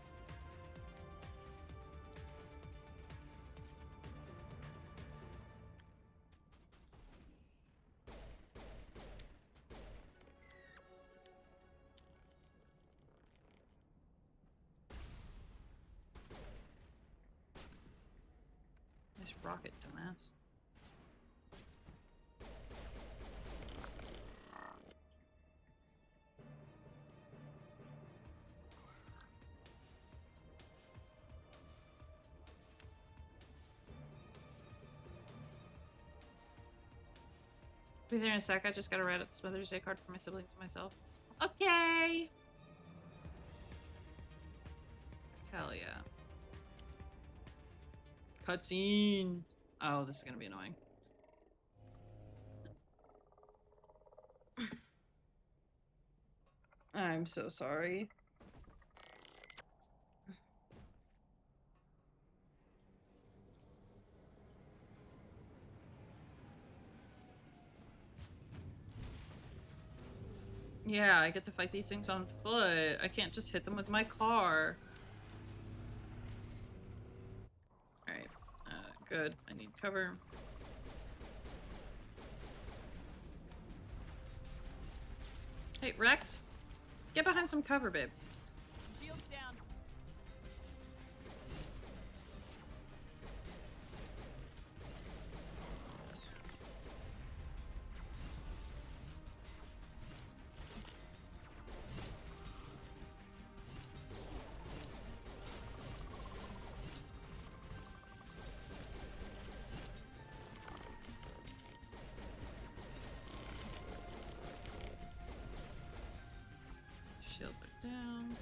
Nice rocket, dumbass. Be there in a sec. I just gotta write up this Mother's Day card for my siblings and myself. Okay. Hell yeah. Cutscene. Oh, this is gonna be annoying. I'm so sorry. Yeah, I get to fight these things on foot. I can't just hit them with my car. Alright. Good. I need cover. Hey, Rex. Get behind some cover, babe. Shields down. Shields are down.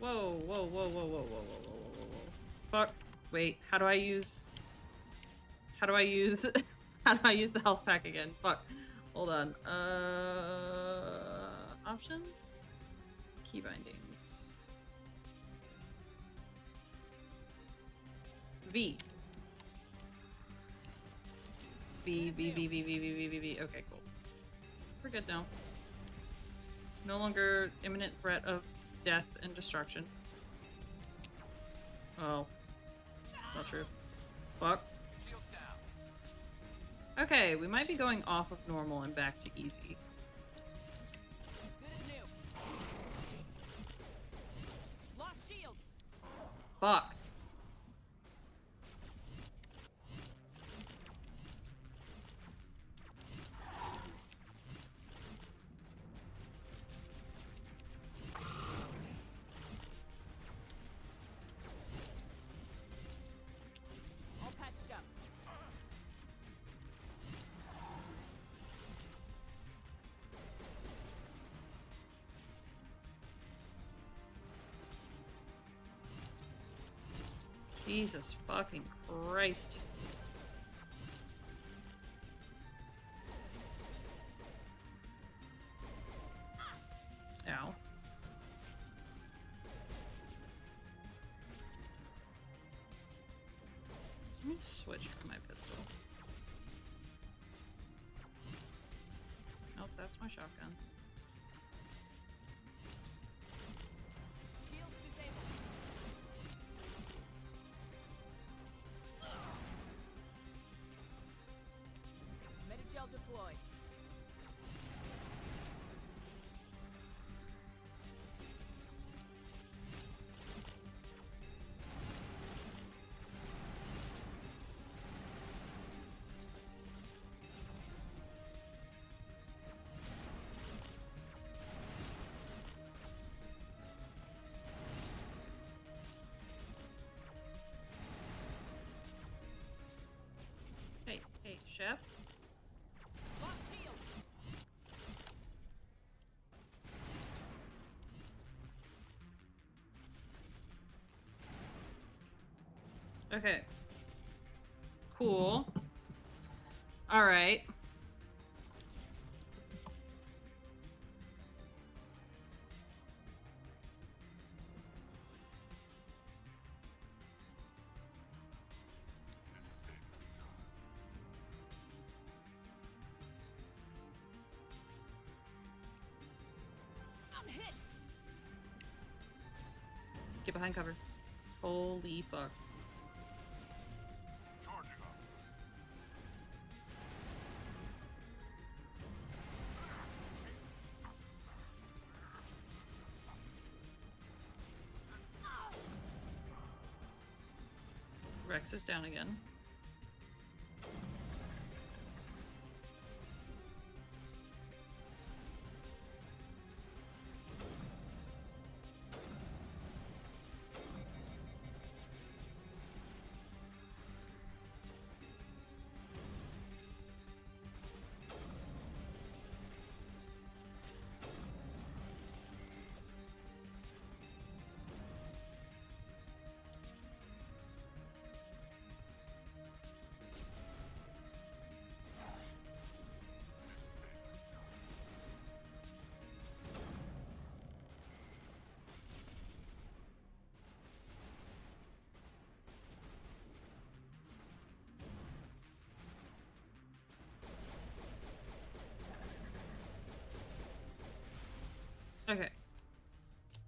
Whoa, whoa, whoa, whoa, whoa, whoa, whoa, whoa, whoa, whoa. Fuck. Wait, how do I use how do I use the health pack again? Fuck. Hold on. Options? Key bindings. V. V. Okay, cool. We're good now. No longer imminent threat of death and destruction. Oh. That's not true. Fuck. Okay, we might be going off of normal and back to easy. Good as new. Lost shields. Fuck. All patched up. Jesus fucking Christ. Ow. Let me switch for my pistol. Nope, that's my shotgun. Shields disabled. Metagel deployed. Hey, chef? Lost shields. Okay. Cool. Alright. I'm hit. Get behind cover. Holy fuck. Charging up. Rex is down again.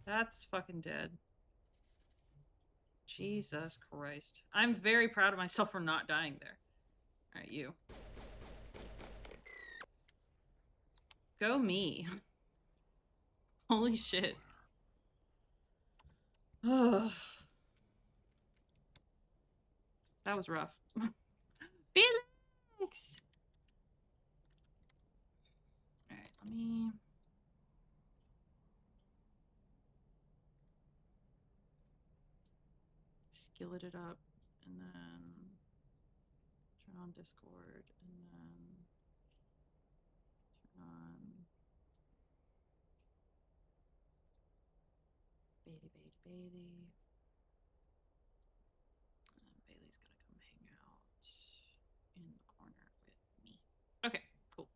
That's fucking dead. Jesus Christ. I'm very proud of myself for not dying there. Alright, you. Go me. Holy shit. Ugh. That was rough. Felix! Alright, let me... skillet it up, and then turn on Discord, and then turn on Bailey. And Bailey's gonna come hang out in the corner with me. Okay, cool.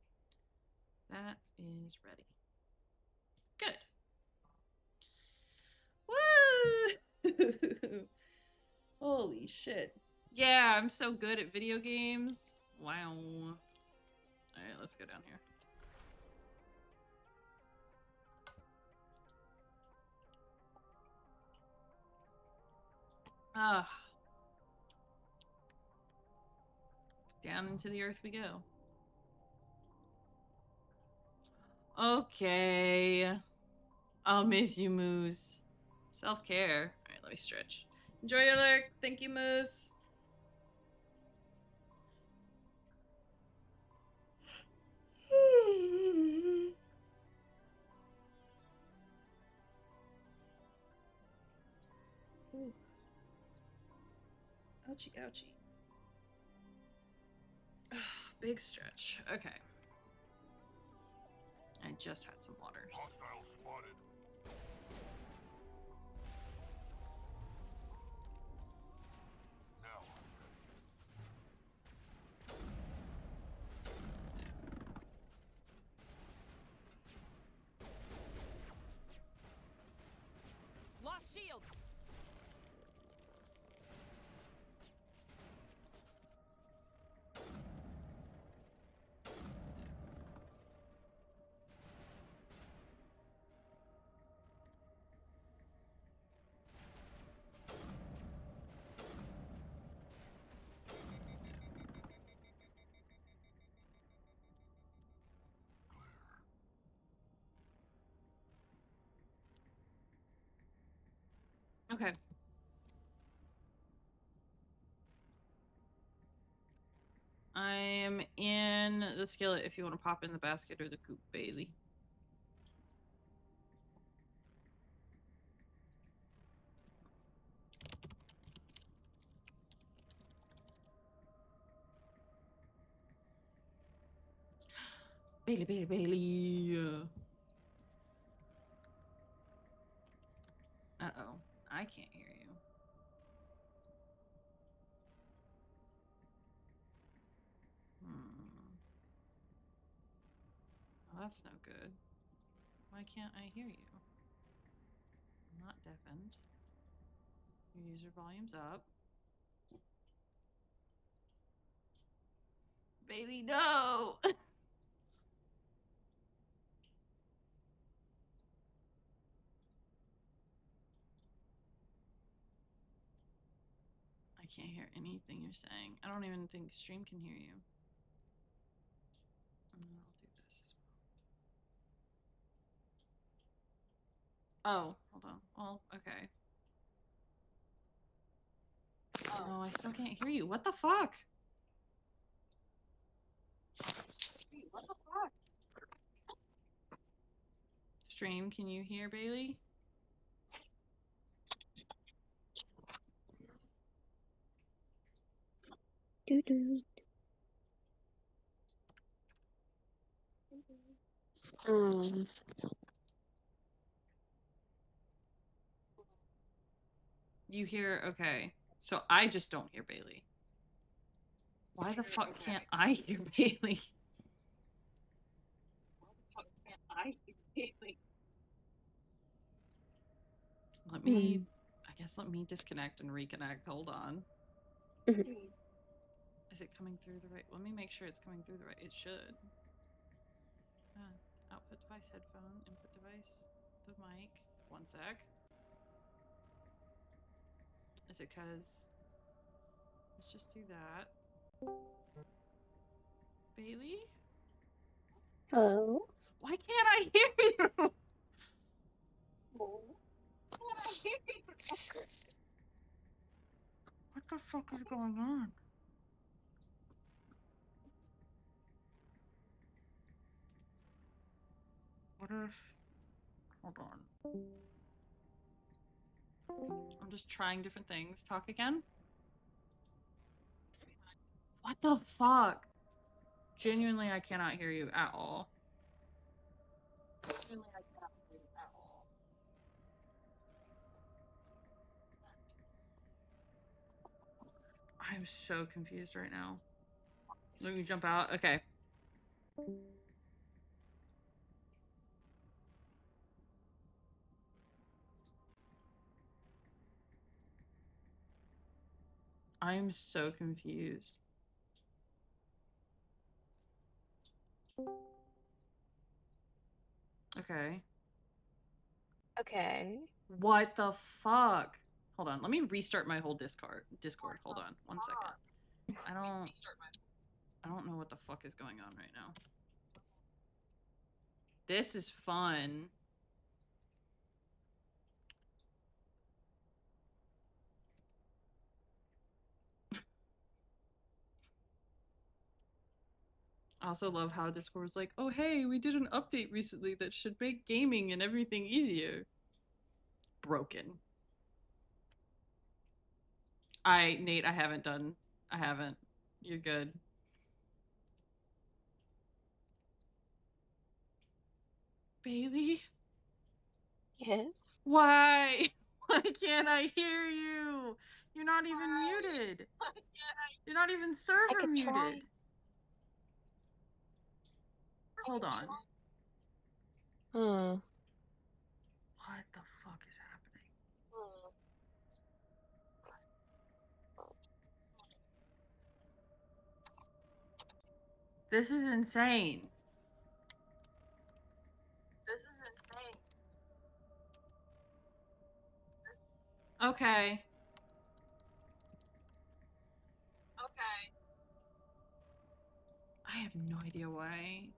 That is ready. Good. Woo! Holy shit. Yeah, I'm so good at video games. Wow. Alright, let's go down here. Ah. Down into the earth we go. Okay. I'll miss you, Moose. Self-care. Alright, let me stretch. Enjoy your lurk. Thank you, Moose. Ooh. Ouchie, ouchie. Big stretch. Okay. I just had some water. Hostile spotted. Now I'm ready. Lost shields. Okay. I am in the skillet if you want to pop in the basket or the coop, Bailey. Bailey. Uh-oh. I can't hear you. Well, that's no good. Why can't I hear you? I'm not deafened. Your user volume's up. Bailey, no! I can't hear anything you're saying. I don't even think stream can hear you. And then I'll do this as well. Oh, hold on. Well, okay. Oh, no, I still can't hear you. What the fuck? What the fuck? Stream, can you hear Bailey? Doo-doo. You hear? Okay. So I just don't hear Bailey. Why the fuck can't I hear Bailey? Why the fuck can't I hear Bailey? Let me, I guess let me disconnect and reconnect. Hold on. Is it coming through the right? Let me make sure it's coming through the right. It should. Output device, headphone, input device, the mic. One sec. Is it because... Let's just do that. Bailey? Hello? Why can't I hear you? What the fuck is going on? What if... Hold on. I'm just trying different things. Talk again? What the fuck? Genuinely, I cannot hear you at all. I'm so confused right now. Let me jump out. Okay. I'm so confused. Okay. Okay. What the fuck? Hold on. Let me restart my whole Discord. Hold on. 1 second. I don't know what the fuck is going on right now. This is fun. I also love how Discord was like, oh hey, we did an update recently that should make gaming and everything easier. Broken. Nate, I haven't. You're good. Bailey? Yes? Why? Why can't I hear you? You're not even muted. You're not even server muted. Try. Hold on. Hmm. What the fuck is happening? This is insane. Okay. I have no idea why.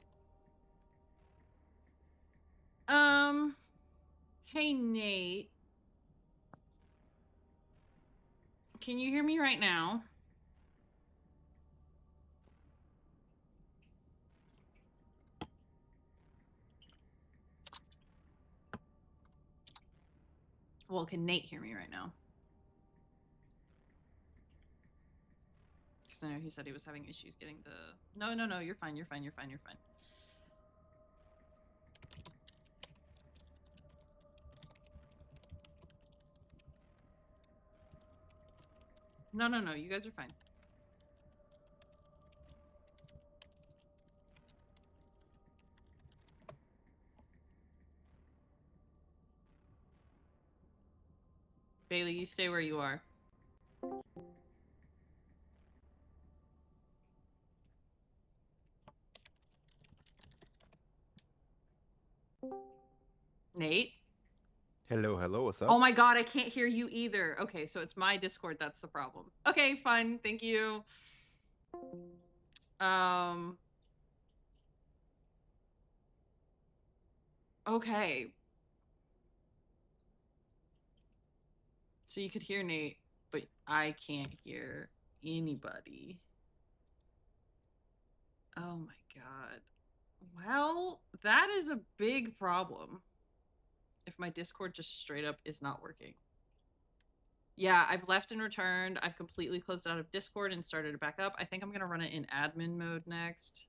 Hey Nate. Can you hear me right now? Well, can Nate hear me right now? Because I know he said he was having issues getting the... No, you're fine. No, you guys are fine. Bailey, you stay where you are. Nate? Hello, what's up? Oh my god, I can't hear you either. Okay, so it's my Discord that's the problem. Okay, fine, thank you. Okay. So you could hear Nate, but I can't hear anybody. Oh my god. Well, that is a big problem. If my Discord just straight up is not working. Yeah, I've left and returned. I've completely closed out of Discord and started it back up. I think I'm gonna run it in admin mode next.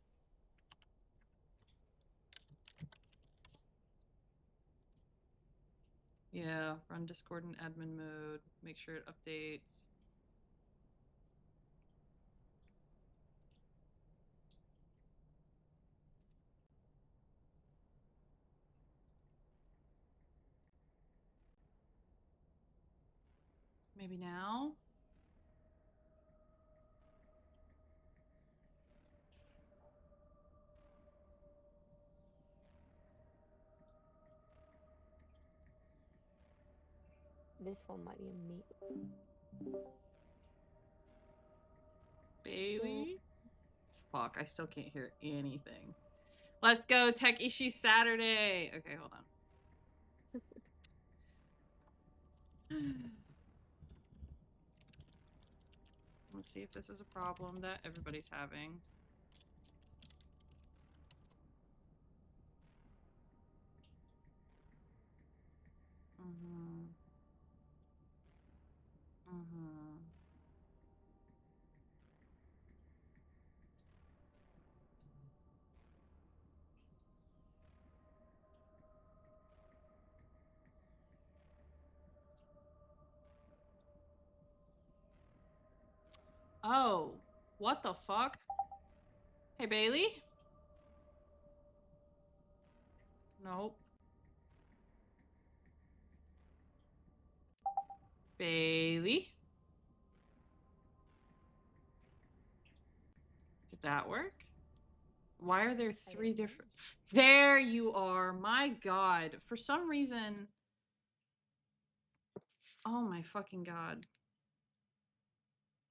Yeah, run Discord in admin mode. Make sure it updates. Maybe now? This one might be amazing. Bailey? Fuck, I still can't hear anything. Let's go, Tech Issue Saturday. Okay, hold on. Let's see if this is a problem that everybody's having. Mm-hmm. Mm-hmm. Oh, what the fuck? Hey, Bailey? Nope. Bailey? Did that work? Why are there three different... There you are. My God. For some reason... Oh my fucking God.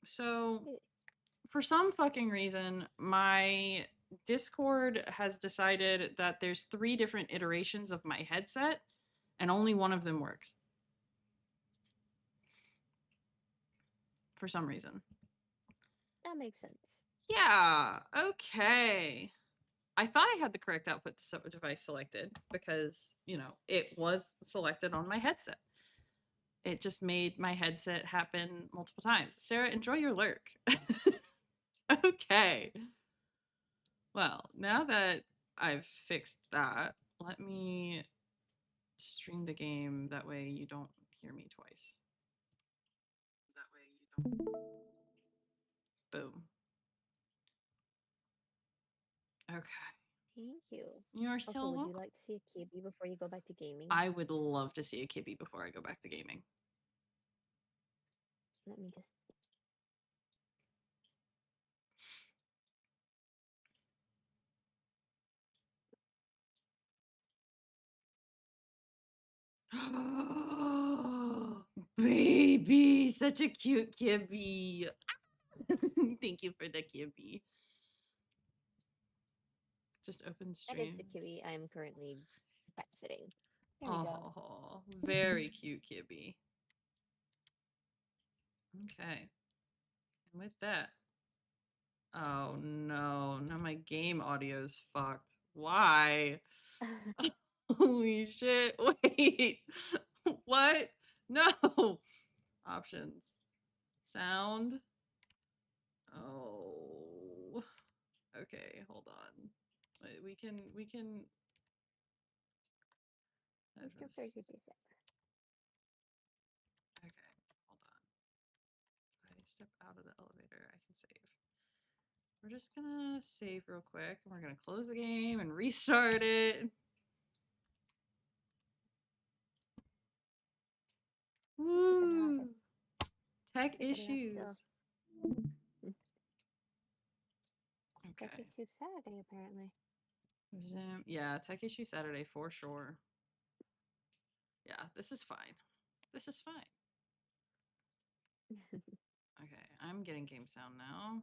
So, for some fucking reason, my Discord has decided that there's 3 different iterations of my headset, and only one of them works. For some reason. That makes sense. Yeah, okay. I thought I had the correct output device selected because, you know, it was selected on my headset. It just made my headset happen multiple times. Sarah, enjoy your lurk. Okay. Well, now that I've fixed that, let me stream the game. That way you don't hear me twice. That way you don't... Boom. Okay. Thank you. You're still also, would welcome. you like to see a Kibby before you go back to gaming? I would love to see a Kibby before I go back to gaming. Let me just... Baby, such a cute Kibby. Thank you for the Kibby. Just open stream. That is the Kibby I am currently pet sitting. There we go. Oh, very cute Kibby. Okay. And with that. Oh no, now my game audio's fucked. Why? Holy shit. Wait. What? No. Options. Sound. Oh. Okay, hold on. Wait, we can Let's go for a good reset. Okay, hold on. If I step out of the elevator, I can save. We're just gonna save real quick, and we're gonna close the game and restart it. Woo! Tech issues. Okay. Tech Issue Saturday, apparently. Resume. Yeah, Tech Issue Saturday for sure. Yeah, this is fine. This is fine. Okay, I'm getting game sound now.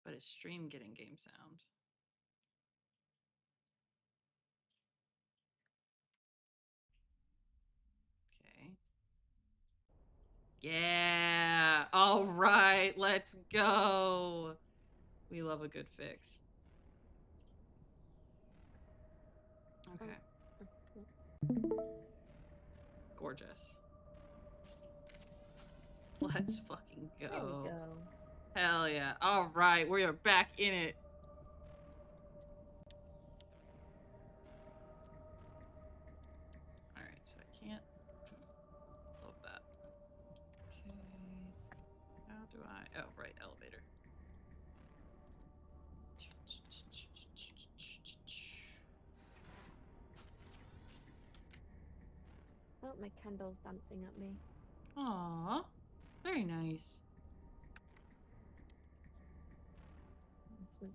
But is stream getting game sound? Okay. Yeah. All right, let's go. We love a good fix. Okay. Gorgeous. Let's fucking go. There we go. Hell yeah. All right, we are back in it. All right, so I can't load that. Okay. How do I? Oh, right, elevator. Oh, my candle's dancing at me. Aww. Very nice. Some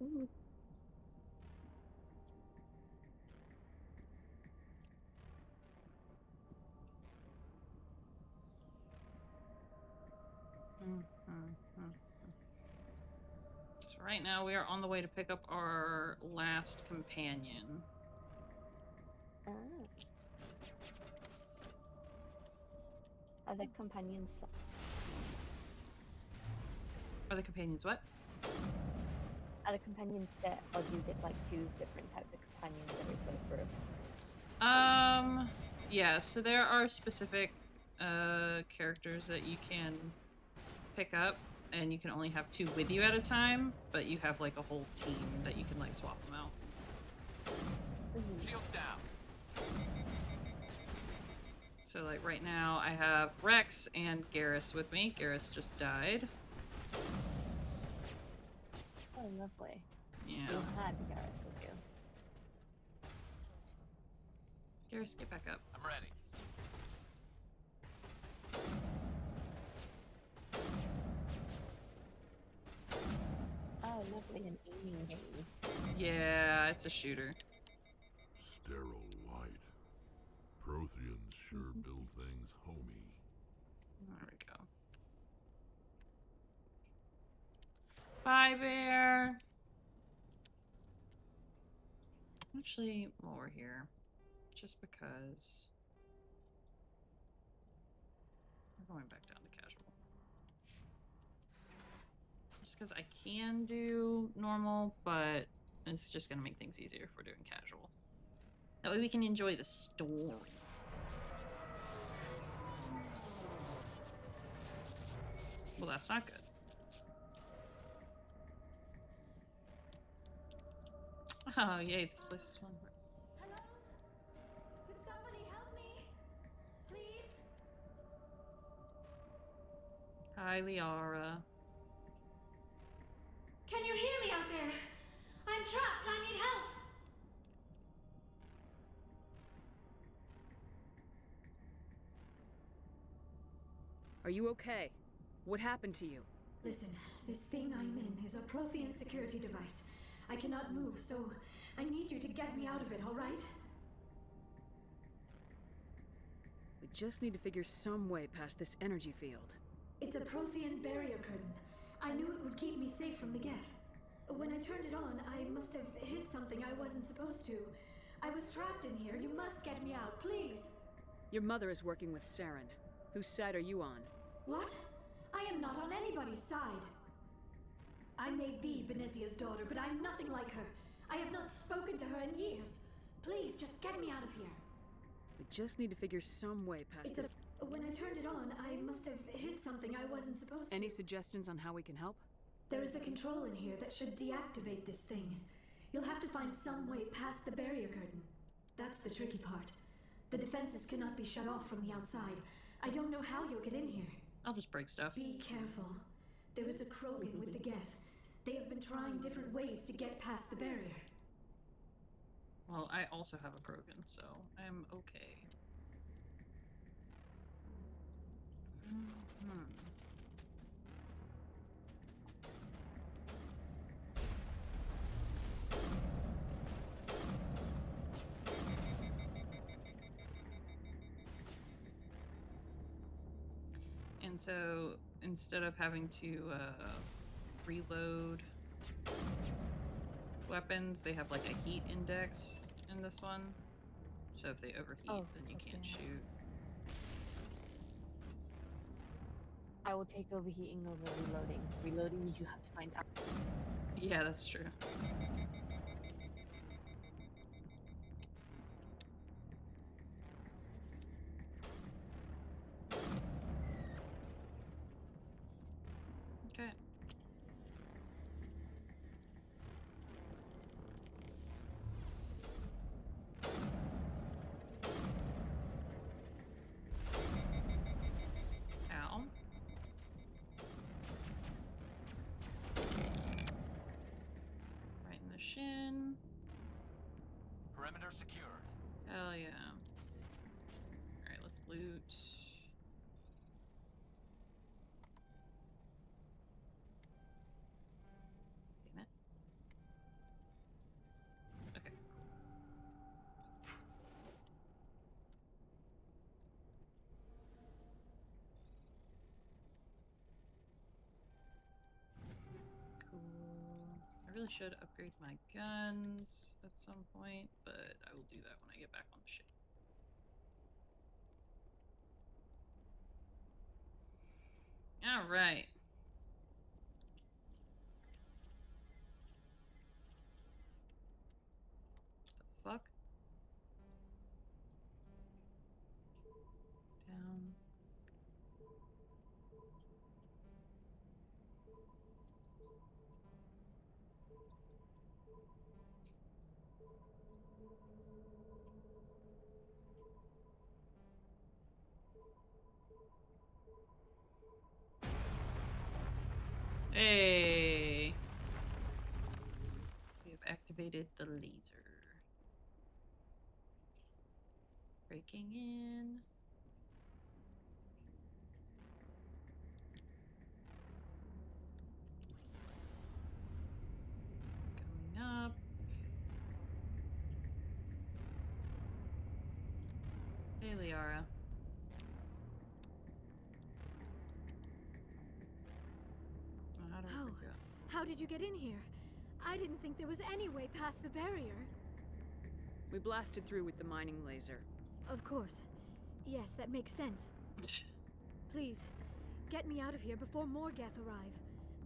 Ooh. So right now we are on the way to pick up our last companion. Ah. Are the companions? Are the companions what? Are the companions set, or do you get like 2 different types of companions every sort of group? Yeah, so there are specific characters that you can pick up, and you can only have 2 with you at a time, but you have like a whole team that you can like swap them out. Shields down. So like right now I have Rex and Garrus with me. Garrus just died. Oh, lovely. Yeah. You had Garrus with you. Garrus, get back up. I'm ready. Oh, lovely, an aiming game. Yeah, it's a shooter. Sterile light. Protheans sure build things homey. There we go. Bye, Bear. Actually, while we're here, just because we're going back down to casual. Just because I can do normal, but it's just gonna make things easier if we're doing casual. That way we can enjoy the story. Well, that's not good. Oh, yay, this place is fun. Hello? Could somebody help me? Please? Hi, Liara. Can you hear me out there? I'm trapped. I need help. Are you okay? What happened to you? Listen, this thing I'm in is a Prothean security device. I cannot move, so I need you to get me out of it, all right? We just need to figure some way past this energy field. It's a Prothean barrier curtain. I knew it would keep me safe from the Geth. When I turned it on, I must have hit something I wasn't supposed to. I was trapped in here. You must get me out, please. Your mother is working with Saren. Whose side are you on? What? I am not on anybody's side. I may be Benezia's daughter, but I'm nothing like her. I have not spoken to her in years. Please, just get me out of here. We just need to figure some way past this. When I turned it on, I must have hit something I wasn't supposed to. Any suggestions on how we can help? There is a control in here that should deactivate this thing. You'll have to find some way past the barrier curtain. That's the tricky part. The defenses cannot be shut off from the outside. I don't know how you'll get in here. I'll just break stuff. Be careful. There is a Krogan with the Geth. They have been trying different ways to get past the barrier. Well, I also have a Krogan, so I'm okay. And so instead of having to reload weapons, they have like a heat index in this one. So if they overheat, then you can't shoot. I will take overheating over reloading. Reloading means you have to find out. Yeah, that's true. Okay. Ow. Right in the shin. Perimeter secured. Hell yeah. Alright, let's loot. Damn it. really should upgrade my guns at some point, but I will do that when I get back on the ship. All right. The fuck? Down. Hey! We have activated the laser. Breaking in. Going up. Hey, Liara. How did you get in here? I didn't think there was any way past the barrier. We blasted through with the mining laser. Of course. Yes, that makes sense. Please, get me out of here before more Geth arrive.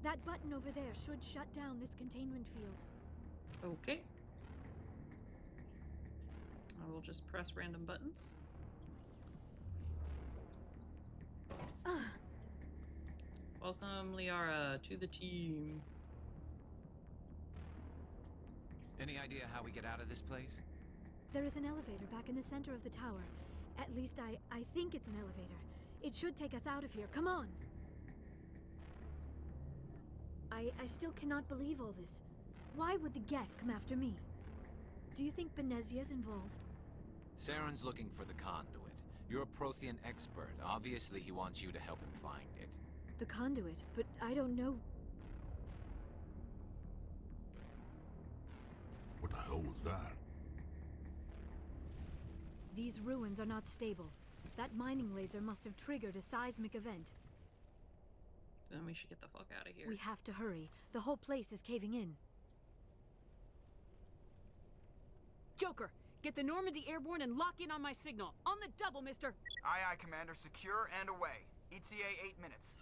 That button over there should shut down this containment field. Okay. I will just press random buttons. Welcome, Liara, to the team. Any idea how we get out of this place? There is an elevator back in the center of the tower. At least I think it's an elevator. It should take us out of here. Come on! I still cannot believe all this. Why would the Geth come after me? Do you think Benezia's involved? Saren's looking for the conduit. You're a Prothean expert. Obviously, he wants you to help him find it. The conduit, but I don't know. What the hell was that? These ruins are not stable. That mining laser must have triggered a seismic event. Then we should get the fuck out of here. We have to hurry. The whole place is caving in. Joker, get the Normandy airborne and lock in on my signal. On the double, mister! Aye, aye, Commander. Secure and away. ETA 8 minutes.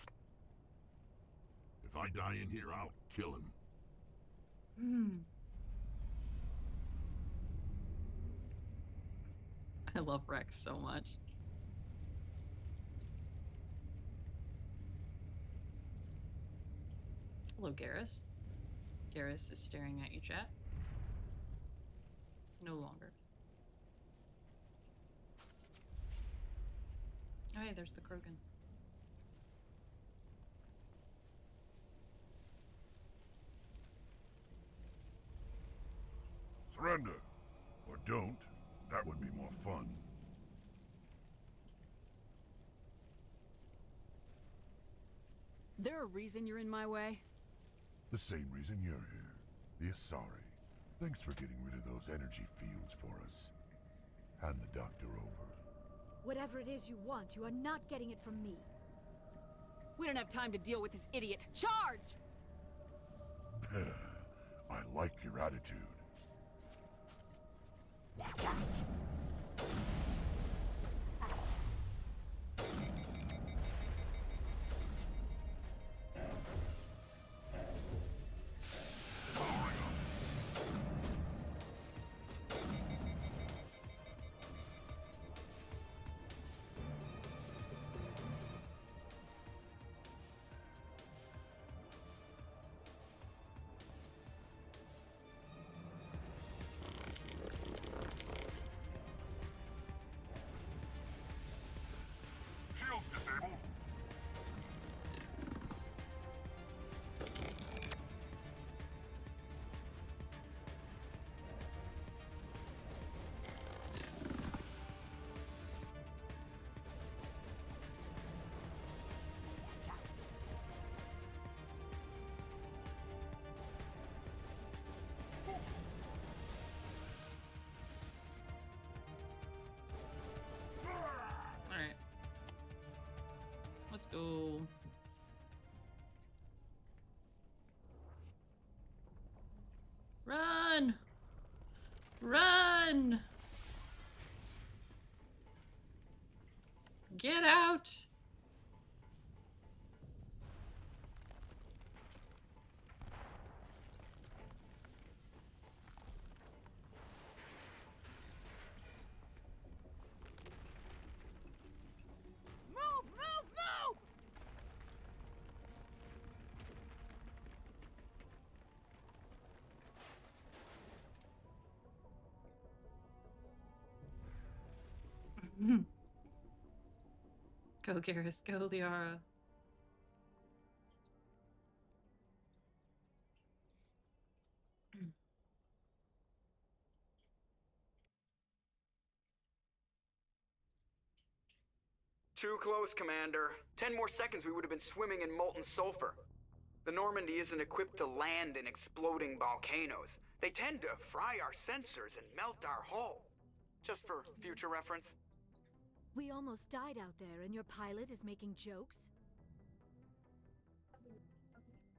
If I die in here, I'll kill him. I love Rex so much. Hello, Garrus. Garrus is staring at you, chat. No longer. Oh, hey, there's the Krogan. Surrender. Or don't. That would be more fun. There a reason you're in my way? The same reason you're here. The Asari. Thanks for getting rid of those energy fields for us. Hand the doctor over. Whatever it is you want, you are not getting it from me. We don't have time to deal with this idiot. Charge! I like your attitude. Watch out! Shields disabled. Alright. Let's go. Run! Get out! Move! Move! Move! Go, Garrus. Go, Liara. Too close, Commander. 10 more seconds we would have been swimming in molten sulfur. The Normandy isn't equipped to land in exploding volcanoes. They tend to fry our sensors and melt our hull. Just for future reference. We almost died out there, and your pilot is making jokes?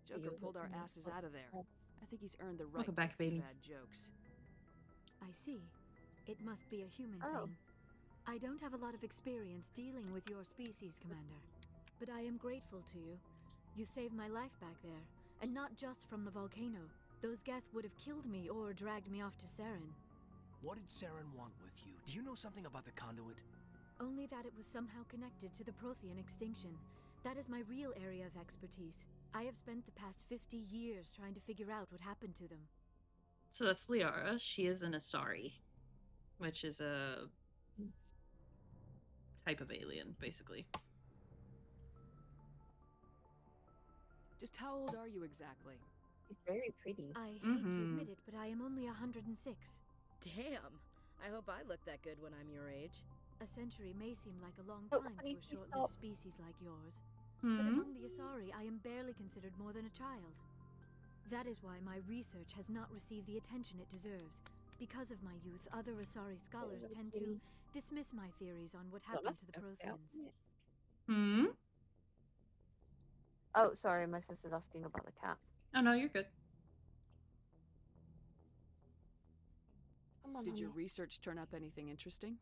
Joker pulled our asses out of there. I think he's earned the right Welcome back, to a few Bailey. bad jokes. I see. It must be a human thing. I don't have a lot of experience dealing with your species, Commander. But I am grateful to you. You saved my life back there, and not just from the volcano. Those Geth would have killed me or dragged me off to Saren. What did Saren want with you? Do you know something about the conduit? Only that it was somehow connected to the Prothean extinction. That is my real area of expertise. I have spent the past 50 years trying to figure out what happened to them. So that's Liara. She is an Asari, which is a type of alien, basically. Just how old are you exactly? She's very pretty. I hate to admit it, but I am only 106. Damn! I hope I look that good when I'm your age. A century may seem like a long Oh, time to honey, a please short-lived stop. species like yours. Hmm? But among the Asari, I am barely considered more than a child. That is why my research has not received the attention it deserves. Because of my youth, other Asari scholars tend to dismiss my theories on what happened to the Protheans. Hmm? Oh, sorry, my sister's asking about the cat. Oh, no, you're good. Come on, Did your honey. research turn up anything interesting?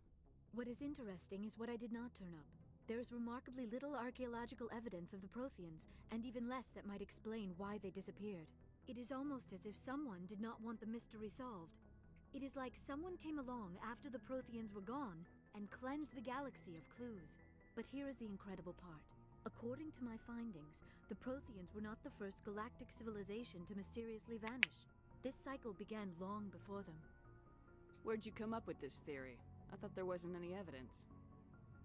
What is interesting is what I did not turn up. There is remarkably little archaeological evidence of the Protheans, and even less that might explain why they disappeared. It is almost as if someone did not want the mystery solved. It is like someone came along after the Protheans were gone and cleansed the galaxy of clues. But here is the incredible part. According to my findings, the Protheans were not the first galactic civilization to mysteriously vanish. This cycle began long before them. Where'd you come up with this theory? I thought there wasn't any evidence.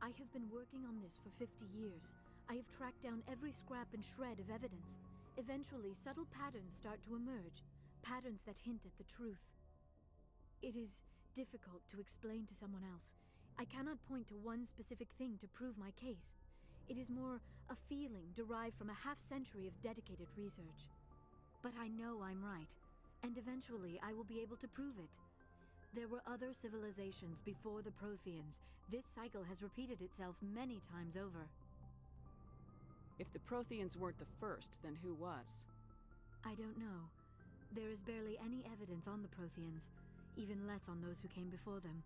I have been working on this for 50 years. I have tracked down every scrap and shred of evidence. Eventually, subtle patterns start to emerge, patterns that hint at the truth. It is difficult to explain to someone else. I cannot point to one specific thing to prove my case. It is more a feeling derived from a half-century of dedicated research. But I know I'm right, and eventually I will be able to prove it. There were other civilizations before the Protheans. This cycle has repeated itself many times over. If the Protheans weren't the first, then who was? I don't know. There is barely any evidence on the Protheans, even less on those who came before them.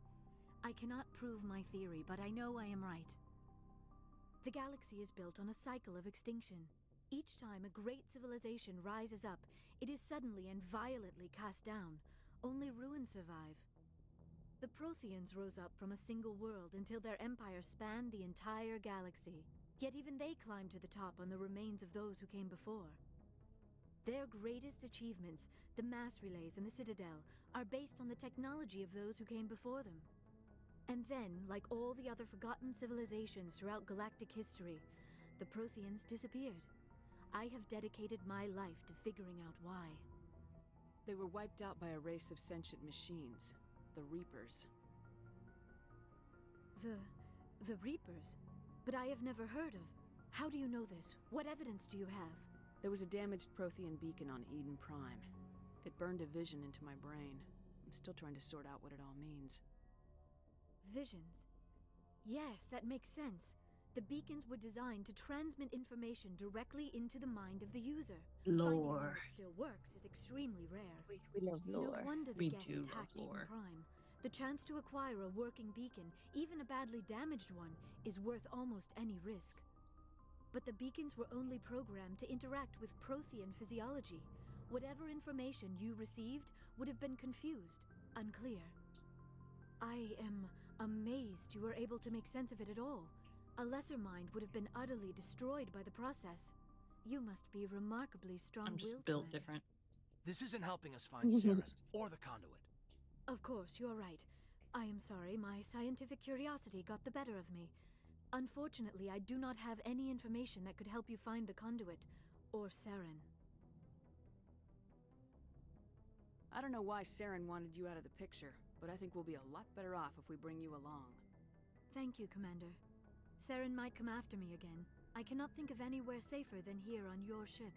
I cannot prove my theory, but I know I am right. The galaxy is built on a cycle of extinction. Each time a great civilization rises up, it is suddenly and violently cast down. Only ruins survive. The Protheans rose up from a single world until their empire spanned the entire galaxy. Yet even they climbed to the top on the remains of those who came before. Their greatest achievements, the mass relays and the Citadel, are based on the technology of those who came before them. And then, like all the other forgotten civilizations throughout galactic history, the Protheans disappeared. I have dedicated my life to figuring out why. They were wiped out by a race of sentient machines, the Reapers. The Reapers? But I have never heard of. How do you know this? What evidence do you have? There was a damaged Prothean beacon on Eden Prime. It burned a vision into my brain. I'm still trying to sort out what it all means. Visions. Yes, that makes sense. The beacons were designed to transmit information directly into the mind of the user. Lore. Finding one that still works is extremely rare. We love lore. No wonder the We Geth do love attacked lore. Eden Prime. The chance to acquire a working beacon, even a badly damaged one, is worth almost any risk. But the beacons were only programmed to interact with Prothean physiology. Whatever information you received would have been confused, unclear. I am amazed you were able to make sense of it at all. A lesser mind would have been utterly destroyed by the process. You must be remarkably strong-willed. I'm just built Commander. different. This isn't helping us find Saren or the conduit. Of course, you're right. I am sorry, my scientific curiosity got the better of me. Unfortunately, I do not have any information that could help you find the conduit, or Saren. I don't know why Saren wanted you out of the picture, but I think we'll be a lot better off if we bring you along. Thank you, Commander. Saren might come after me again. I cannot think of anywhere safer than here on your ship.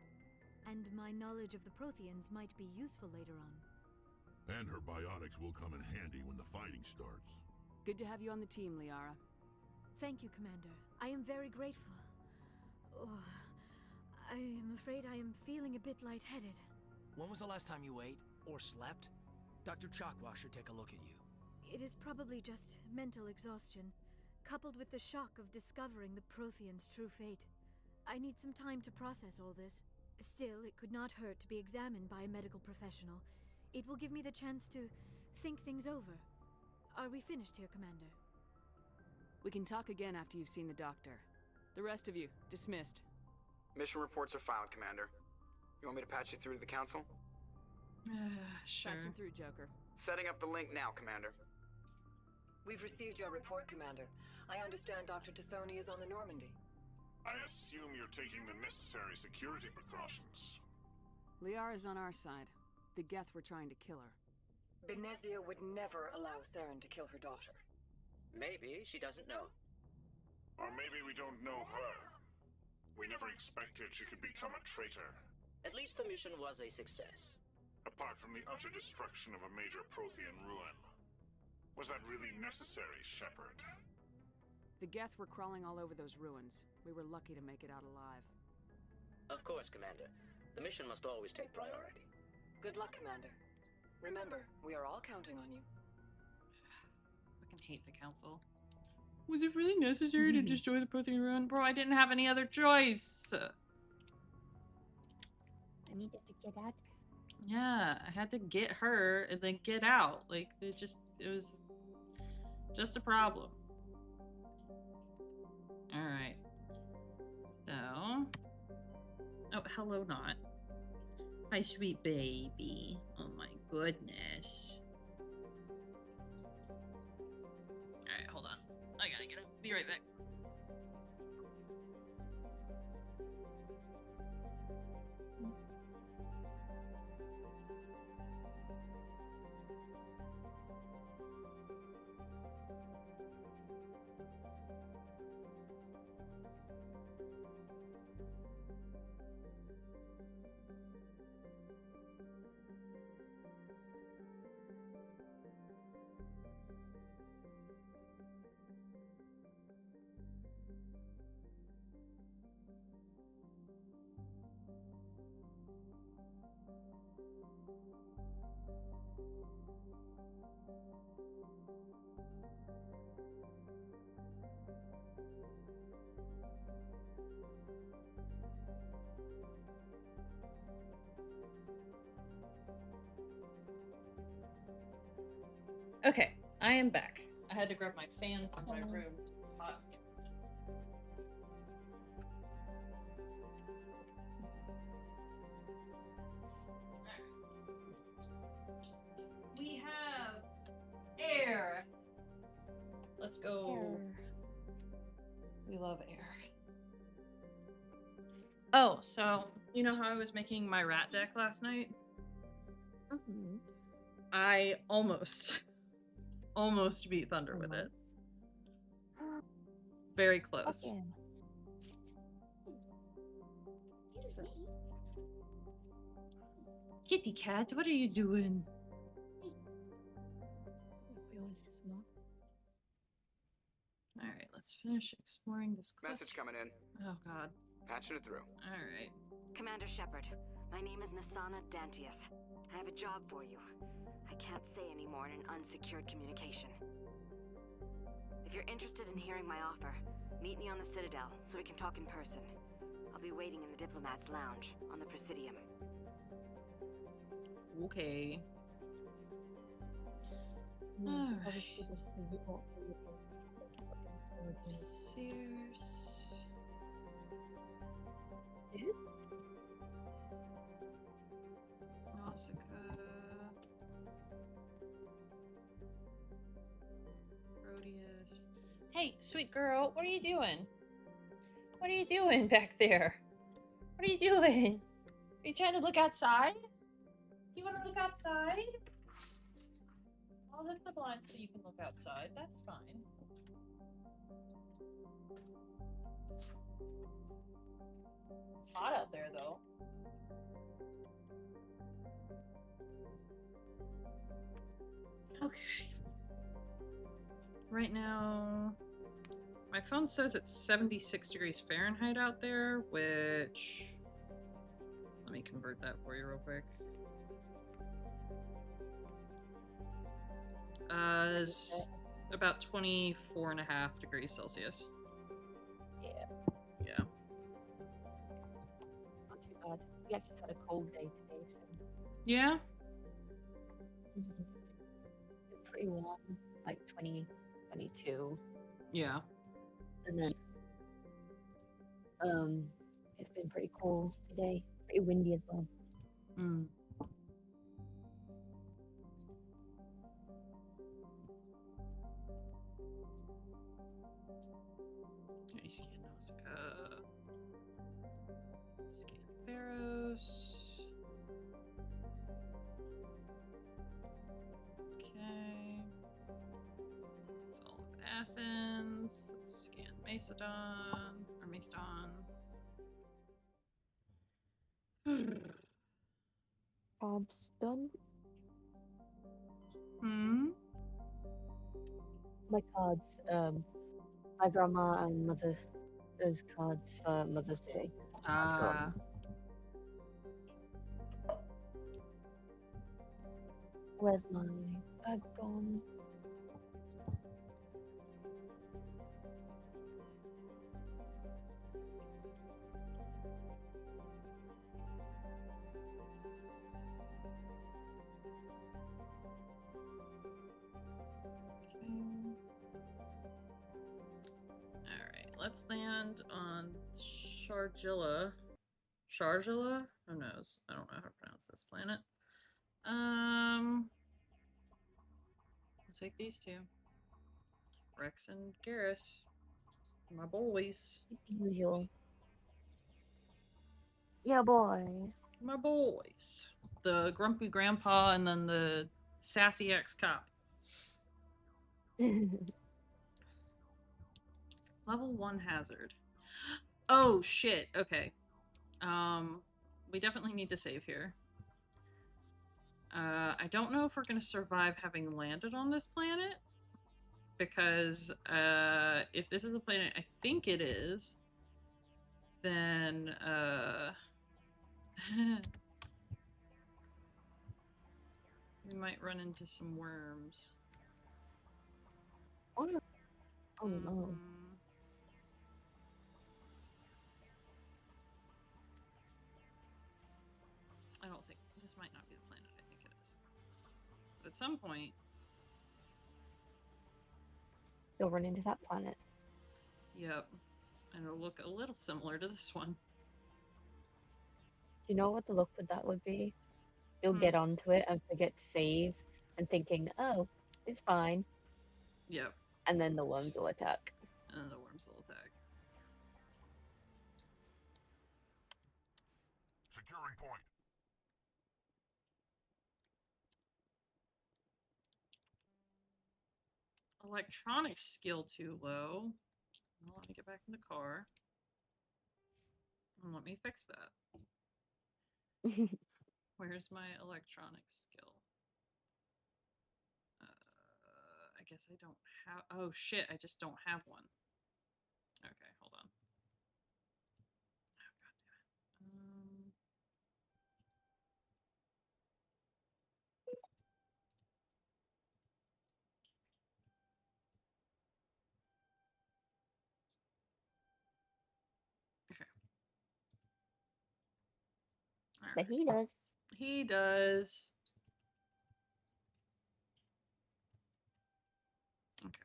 And my knowledge of the Protheans might be useful later on. And her biotics will come in handy when the fighting starts. Good to have you on the team, Liara. Thank you, Commander. I am very grateful. Oh, I am afraid I am feeling a bit lightheaded. When was the last time you ate or slept? Dr. Chakwa should take a look at you. It is probably just mental exhaustion, coupled with the shock of discovering the Protheans' true fate. I need some time to process all this. Still, it could not hurt to be examined by a medical professional. It will give me the chance to think things over. Are we finished here, Commander? We can talk again after you've seen the doctor. The rest of you, dismissed. Mission reports are filed, Commander. You want me to patch you through to the Council? Sure. Patch him through, Joker. Setting up the link now, Commander. We've received your report, Commander. I understand Dr. Tassoni is on the Normandy. I assume you're taking the necessary security precautions. Liara's on our side. The Geth were trying to kill her. Benezia would never allow Saren to kill her daughter. Maybe she doesn't know. Or maybe we don't know her. We never expected she could become a traitor. At least the mission was a success. Apart from the utter destruction of a major Prothean ruin. Was that really necessary, Shepard? The Geth were crawling all over those ruins. We were lucky to make it out alive. Of course, Commander. The mission must always take priority. Good luck, Commander. Remember, we are all counting on you. Fucking hate the Council. Was it really necessary to destroy the Prothean ruin? Bro, I didn't have any other choice. I needed to get out. Yeah, I had to get her and then get out. Like, it was just a problem. Alright. So. Oh, hello, not. Hi, sweet baby. Oh my goodness. Alright, hold on. I gotta get up. Be right back. Okay, I am back. I had to grab my fan from my room. It's hot. We have air. Let's go. Air. We love air. Oh, so you know how I was making my rat deck last night? Mm-hmm. I almost beat Thunder with it. Very close. Okay. Kitty cat, what are you doing? Alright, Let's finish exploring this cluster. Message coming in. Oh god. Patching it through. Alright. Commander Shepard, my name is Nasana Dantius. I have a job for you. I can't say any more in an unsecured communication. If you're interested in hearing my offer, meet me on the Citadel so we can talk in person. I'll be waiting in the Diplomat's Lounge on the Presidium. Okay. Sears. Nausicaa. Rhodius. Hey, sweet girl, what are you doing? What are you doing back there? What are you doing? Are you trying to look outside? Do you want to look outside? I'll lift the blind so you can look outside. That's fine. It's hot out there, though. Okay. Right now, my phone says it's 76 degrees Fahrenheit out there, which... Let me convert that for you real quick. Is about 24.5 degrees Celsius. Yeah. Yeah. Not too bad. We actually had a cold day today, so. Yeah? It's pretty warm, like 20, 22. Yeah. And then, it's been pretty cool today. Pretty windy as well. Mm. Scan Nausicaa. Scan Pharos. Okay. It's all of Athens. Let's scan Macedon. Or Macedon. Job's done. Hmm? My cards, my grandma and mother's cards for Mother's Day. Ah. Where's my bag gone? Let's land on Shargilla. Shargilla? Who knows? I don't know how to pronounce this planet. We'll take these two. Rex and Garrus. My boys. Usual. Yeah, boys. My boys. The grumpy grandpa and then the sassy ex-cop. Level 1 hazard. Oh, shit. Okay. We definitely need to save here. I don't know if we're going to survive having landed on this planet. Because, if this is a planet I think it is, then, we might run into some worms. Oh no. I don't think this might not be the planet I think it is. But at some point, you'll run into that planet. Yep. And it'll look a little similar to this one. Do you know what the look with that would be? You'll get onto it and forget to save and thinking, oh, it's fine. Yep. And then the worms will attack. And then the worms will attack. Securing point. Electronics skill too low. Well, let me get back in the car. And let me fix that. Where's my electronics skill? I guess I don't have... Oh, shit, I just don't have one. But he does. He does. Okay.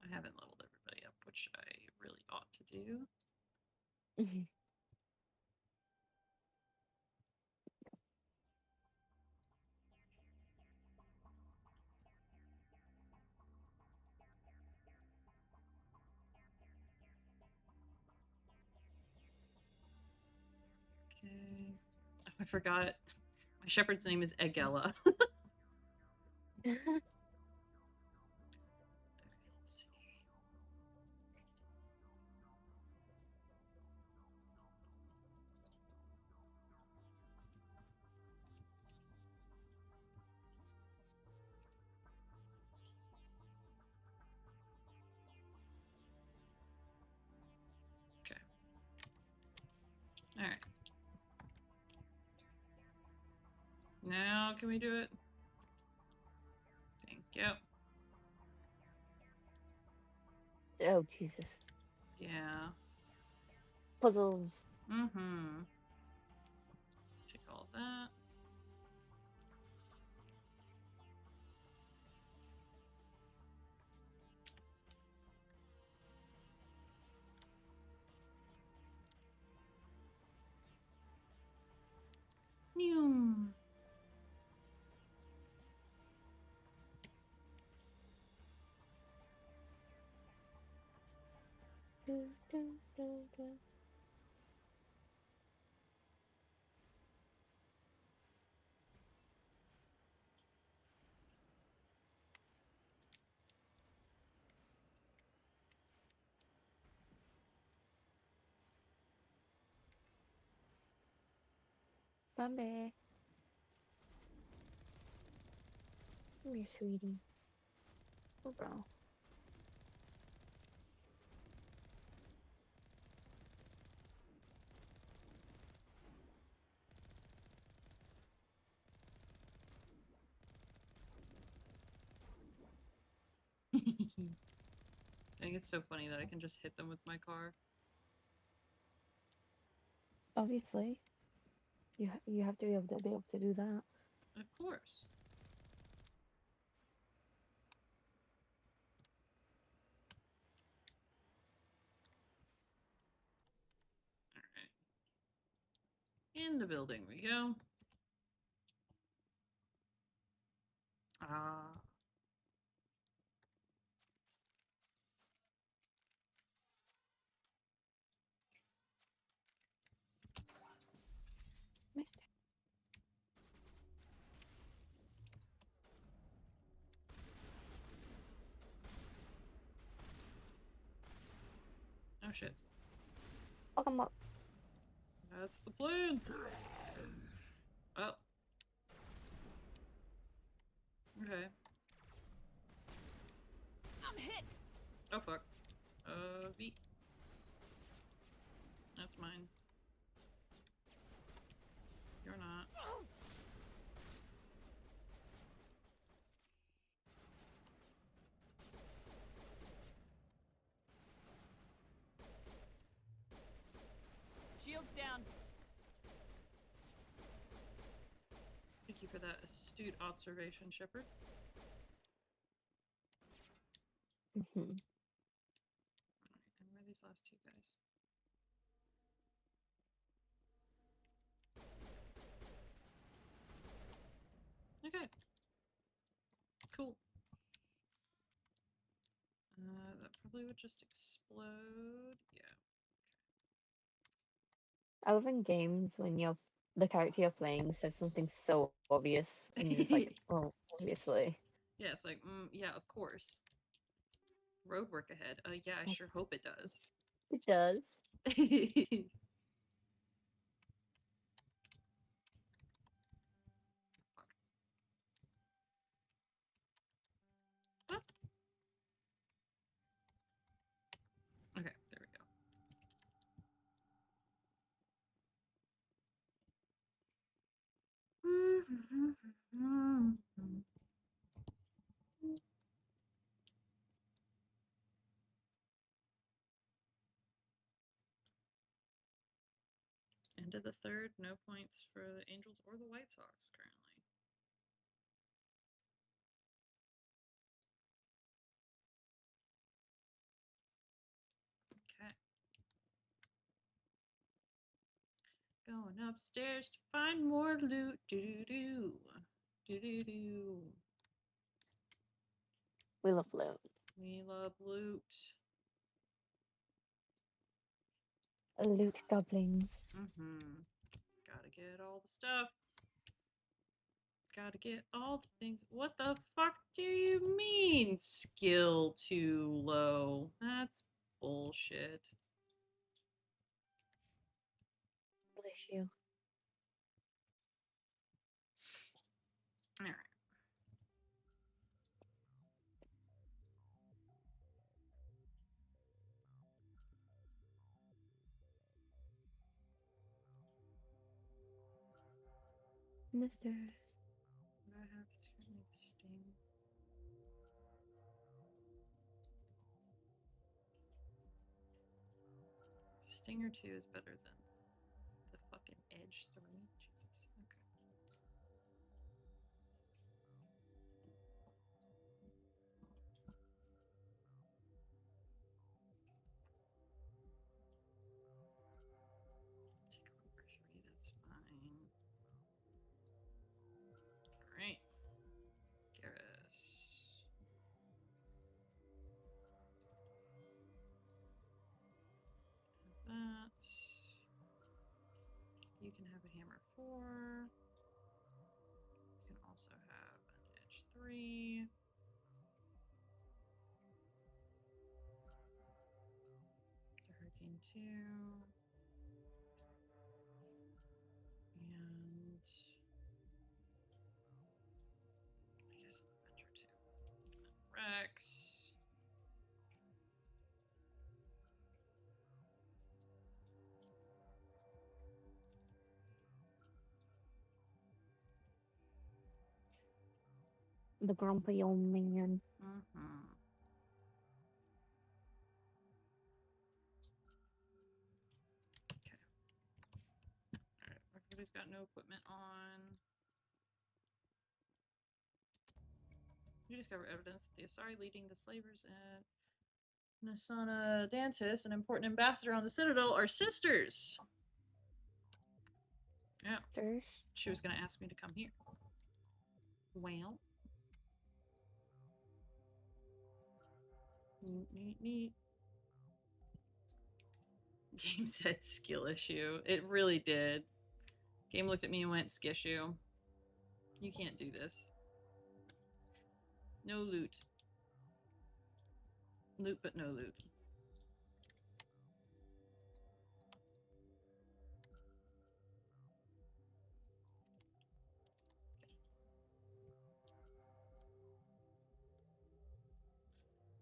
I haven't leveled everybody up, which I really ought to do. Okay. Oh, I forgot. My shepherd's name is Egella. Let's see. Okay. All right. Now can we do it? Thank you. Oh, Jesus. Yeah. Puzzles. Mm-hmm. Take all of that. Mew. Bambi. Come here, sweetie. Oh, bro. I think it's so funny that I can just hit them with my car. Obviously. You have to be able to do that. Of course. Alright. In the building we go. Ah. Missed it. Oh shit. Fuck 'em up. That's the plan. Oh. Okay. I'm hit. Oh fuck. V. That's mine. You're not. Shields down. Thank you for that astute observation, Shepard. Mm-hmm. Alright, and where are these last two guys? Okay. Cool. That probably would just explode. Yeah. I love in games when the character you're playing says something so obvious and you're just like, oh, obviously. Yeah, it's like, yeah, of course. Road work ahead. Yeah, I sure hope it does. It does. What? Okay, there we go. Into the third, no points for the Angels or the White Sox currently. Okay. Going upstairs to find more loot. Do-do-do. Do-do-do. We love loot. We love loot. Loot goblins. Gotta get all the stuff. Gotta get all the things. What the fuck do you mean skill too low? That's bullshit. Bless you. Alright. Mister. I have certainly the sting. Stinger 2 is better than the fucking Edge 3. Jesus. Okay. Take over 3, that's fine. Alright. Garrus. That. You can have a hammer 4. You can also have an edge 3. A hurricane 2. And I guess an adventure 2. Rex. The grumpy old man. Okay. Alright, everybody's got no equipment on. You discover evidence that the Asari leading the slavers and Nasana Dantis, an important ambassador on the Citadel, are sisters. Yeah. Sisters? She was going to ask me to come here. Well. Neat. Game said skill issue. It really did. Game looked at me and went, skissue. You can't do this. No loot. Loot, but no loot.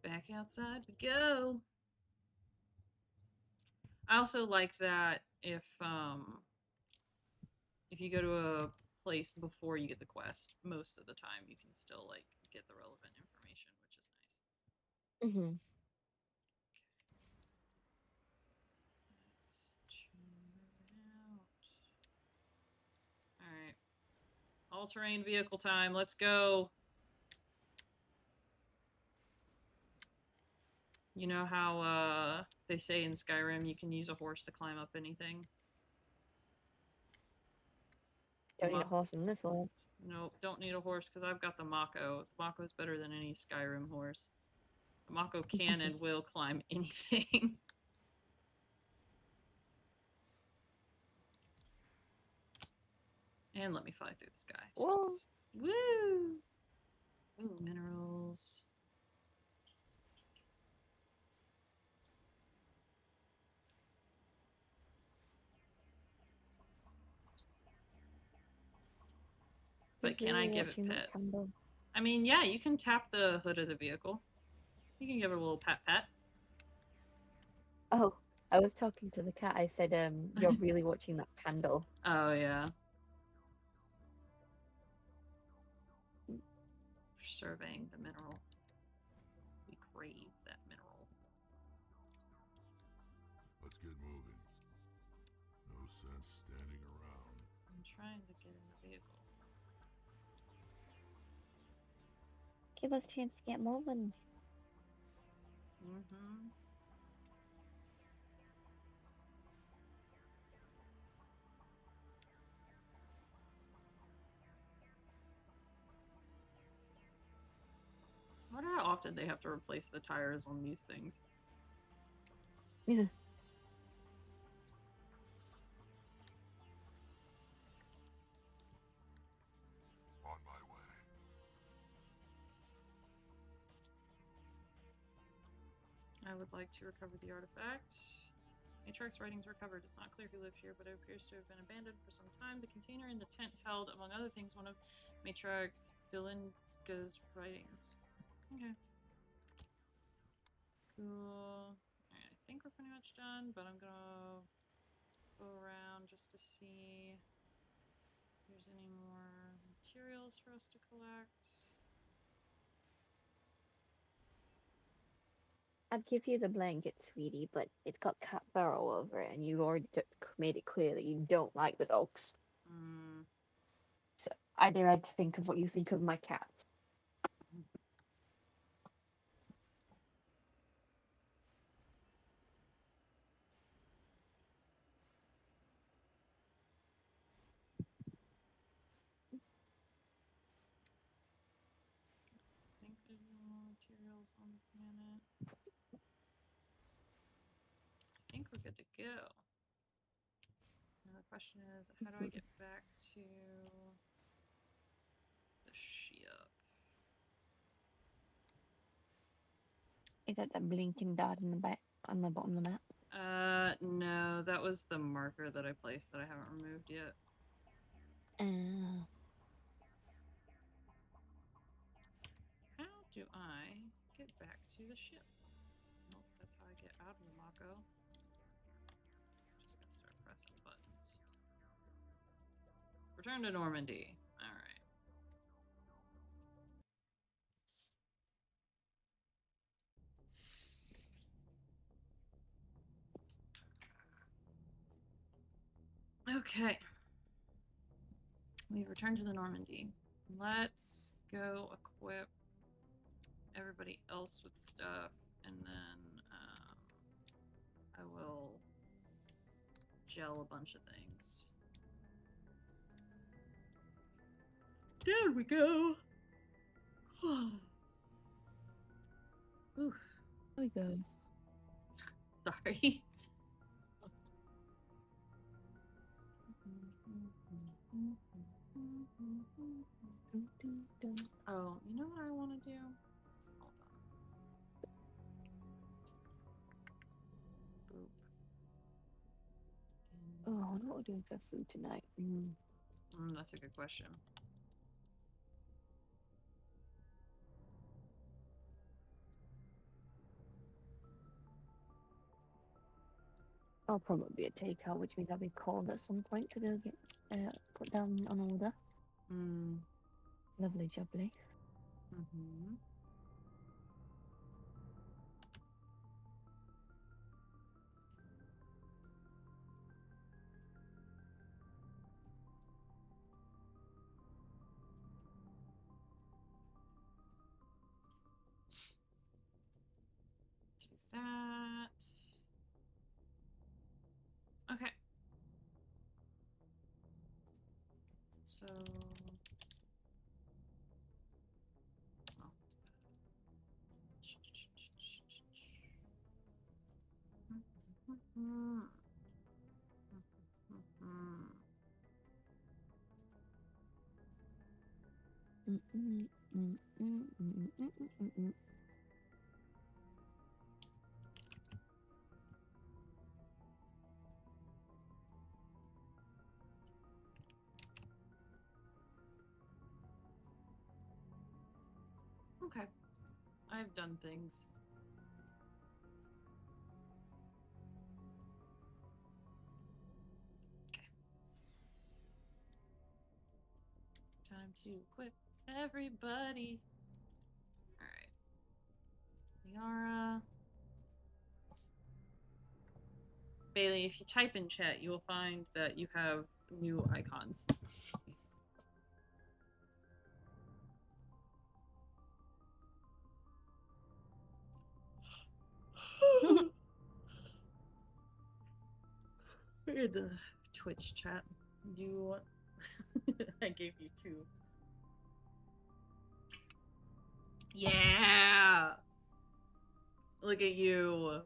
Back outside we go. I also like that if you go to a place before you get the quest, most of the time you can still like get the relevant information, which is nice. Mm-hmm. Let's tune out. Alright. All-terrain vehicle time, let's go. You know how they say in Skyrim you can use a horse to climb up anything? Don't need a horse in this one. Nope, don't need a horse because I've got the Mako. The Mako is better than any Skyrim horse. The Mako can and will climb anything. And let me fly through the sky. Whoa! Woo! Ooh, minerals. But can I give it pets? I mean, yeah, you can tap the hood of the vehicle. You can give it a little pat. Oh, I was talking to the cat. I said, you're really watching that candle. Oh, yeah. Surveying the mineral. We crave that mineral. Let's get moving. No sense standing around. I'm trying to get in the vehicle. Give us a chance to get moving. Mm-hmm. I wonder how often they have to replace the tires on these things. Yeah. On my way. I would like to recover the artifact. Matriarch's writings recovered. It's not clear who lived here, but it appears to have been abandoned for some time. The container in the tent held, among other things, one of Matriarch Dilinga's writings. Okay. Cool. Alright, I think we're pretty much done, but I'm gonna go around just to see if there's any more materials for us to collect. I'd give you the blanket, sweetie, but it's got cat burrow over it, and you already made it clear that you don't like the dogs. Mm. So I dare to think of what you think of my cats. I think there's more materials on the planet. I think we're good to go. Now the question is, how do I get back to the ship? Is that the blinking dot in the back on the bottom of the map? No, that was the marker that I placed that I haven't removed yet. How do I get back to the ship? Nope, that's how I get out of the Mako. Just gonna start pressing buttons. Return to Normandy. Alright. Okay. We've returned to the Normandy. Let's go equip everybody else with stuff, and then I will gel a bunch of things. There we go. Oof. There we go. Sorry. Oh, you know what I want to do? Hold on. Boop. Oh, what are we doing for food tonight? That's a good question. I'll probably be a takeout, which means I'll be called at some point to go get put down on order. Lovely jubbly. Mm-hmm. Do that. Okay. So. Okay. I've done things. Okay. Time to equip everybody. Alright. Liara. Bailey, if you type in chat, you will find that you have new icons. In the Twitch chat, you I gave you 2. Yeah. Look at you.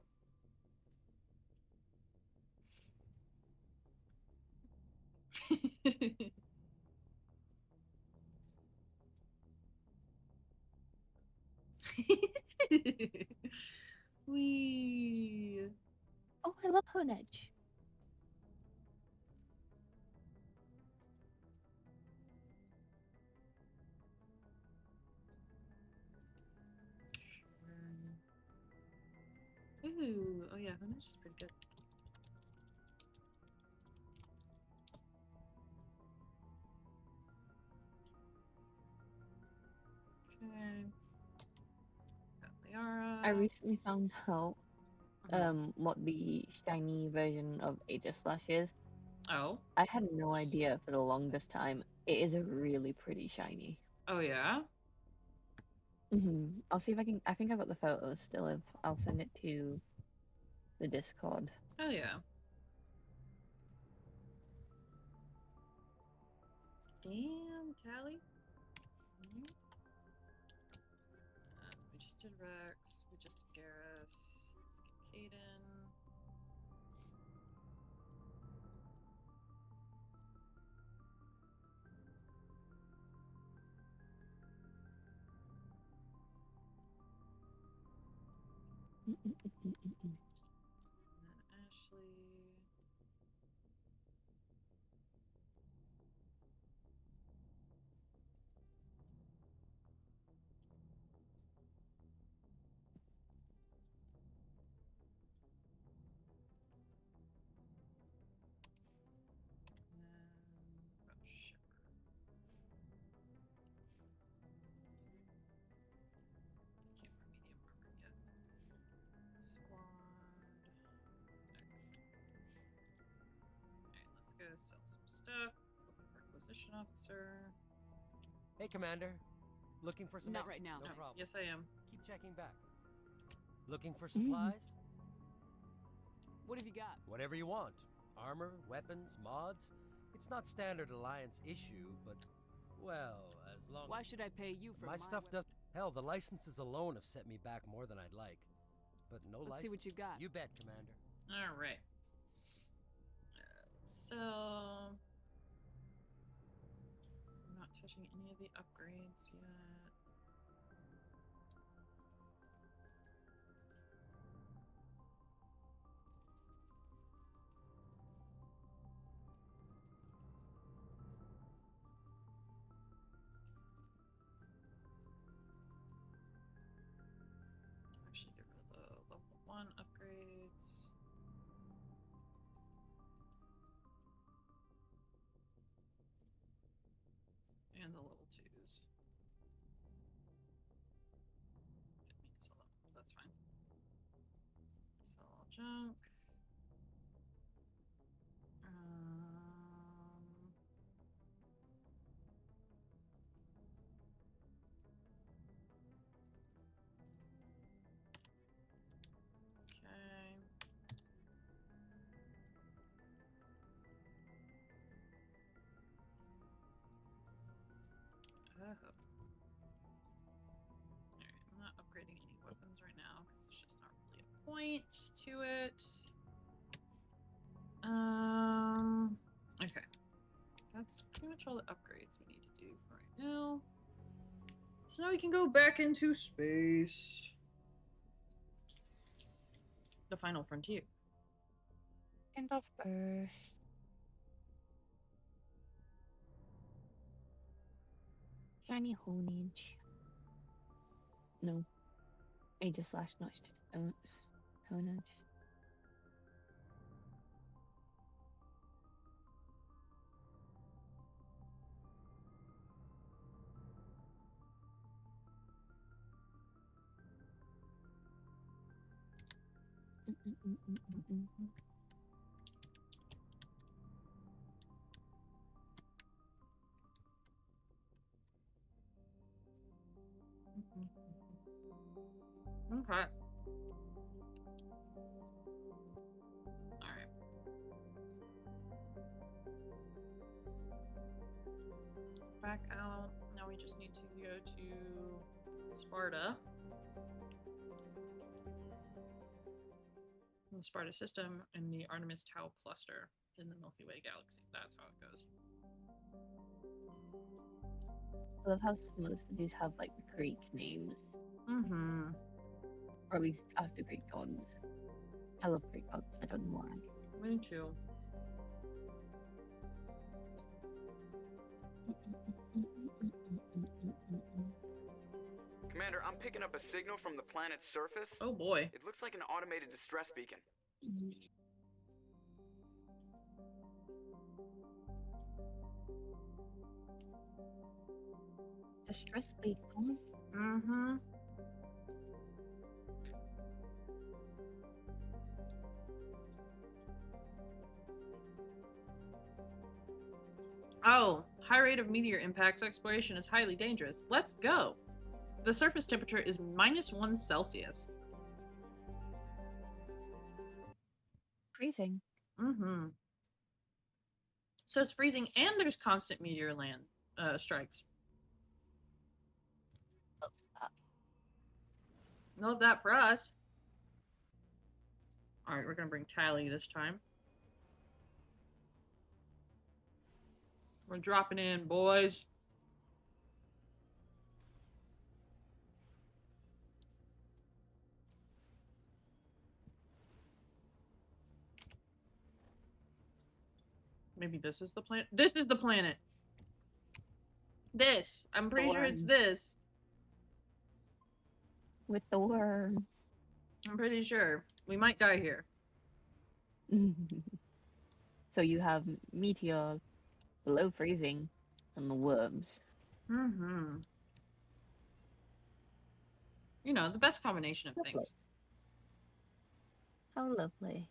Wee. Oh, I love Honedge. Ooh, oh yeah, Honedge is pretty good. Okay. Got Liara. I recently found out what the shiny version of Aegislash is. Oh. I had no idea for the longest time. It is a really pretty shiny. Oh yeah? I'll see if I can. I think I got the photos still. If I'll send it to the Discord. Oh yeah. Damn, Tally. We just did Rex. We just did Garrus. Let's get Caden. And then Ashley. Go sell some stuff. Looking for acquisition officer. Hey, Commander. Looking for some... Not right now. No problem. Yes, I am. Keep checking back. Looking for supplies? What have you got? Whatever you want. Armor, weapons, mods. It's not standard Alliance issue, but... Well, as long Why should I pay you for my stuff does... Hell, the licenses alone have set me back more than I'd like. But no license... Let's see what you got. You bet, Commander. Alright. So, I'm not touching any of the upgrades yet. Actually, get rid of the level 1 upgrades. And the level 2s. Didn't mean to sell them, but that's fine. Sell all junk. Okay. Alright, I'm not upgrading any weapons right now because there's just not really a point to it. Okay. That's pretty much all the upgrades we need to do for right now. So now we can go back into space. The final frontier. End of Earth. Shiny Honedge. No. Aegislash, not Honedge. Okay. Alright. Back out. Now we just need to go to Sparta. The Sparta system and the Artemis Tau cluster in the Milky Way galaxy. That's how it goes. I love how most of these have like Greek names. Mm-hmm. Or at least after Greek gods. I love Greek gods, I don't know why. Me too. Commander, I'm picking up a signal from the planet's surface. Oh boy. It looks like an automated distress beacon. Distress beacon? Mm-hmm. Oh, high rate of meteor impacts. Exploration is highly dangerous. Let's go. The surface temperature is -1 Celsius. Freezing. Mm-hmm. So it's freezing and there's constant meteor land strikes. Love that for us. Alright, we're gonna bring Tally this time. We're dropping in, boys. Maybe this is the planet. This is the planet. This. I'm pretty sure it's this. With the worms. I'm pretty sure. We might die here. So you have meteors, below freezing, and the worms. Mm-hmm. You know, the best combination of Lovely. things. How lovely.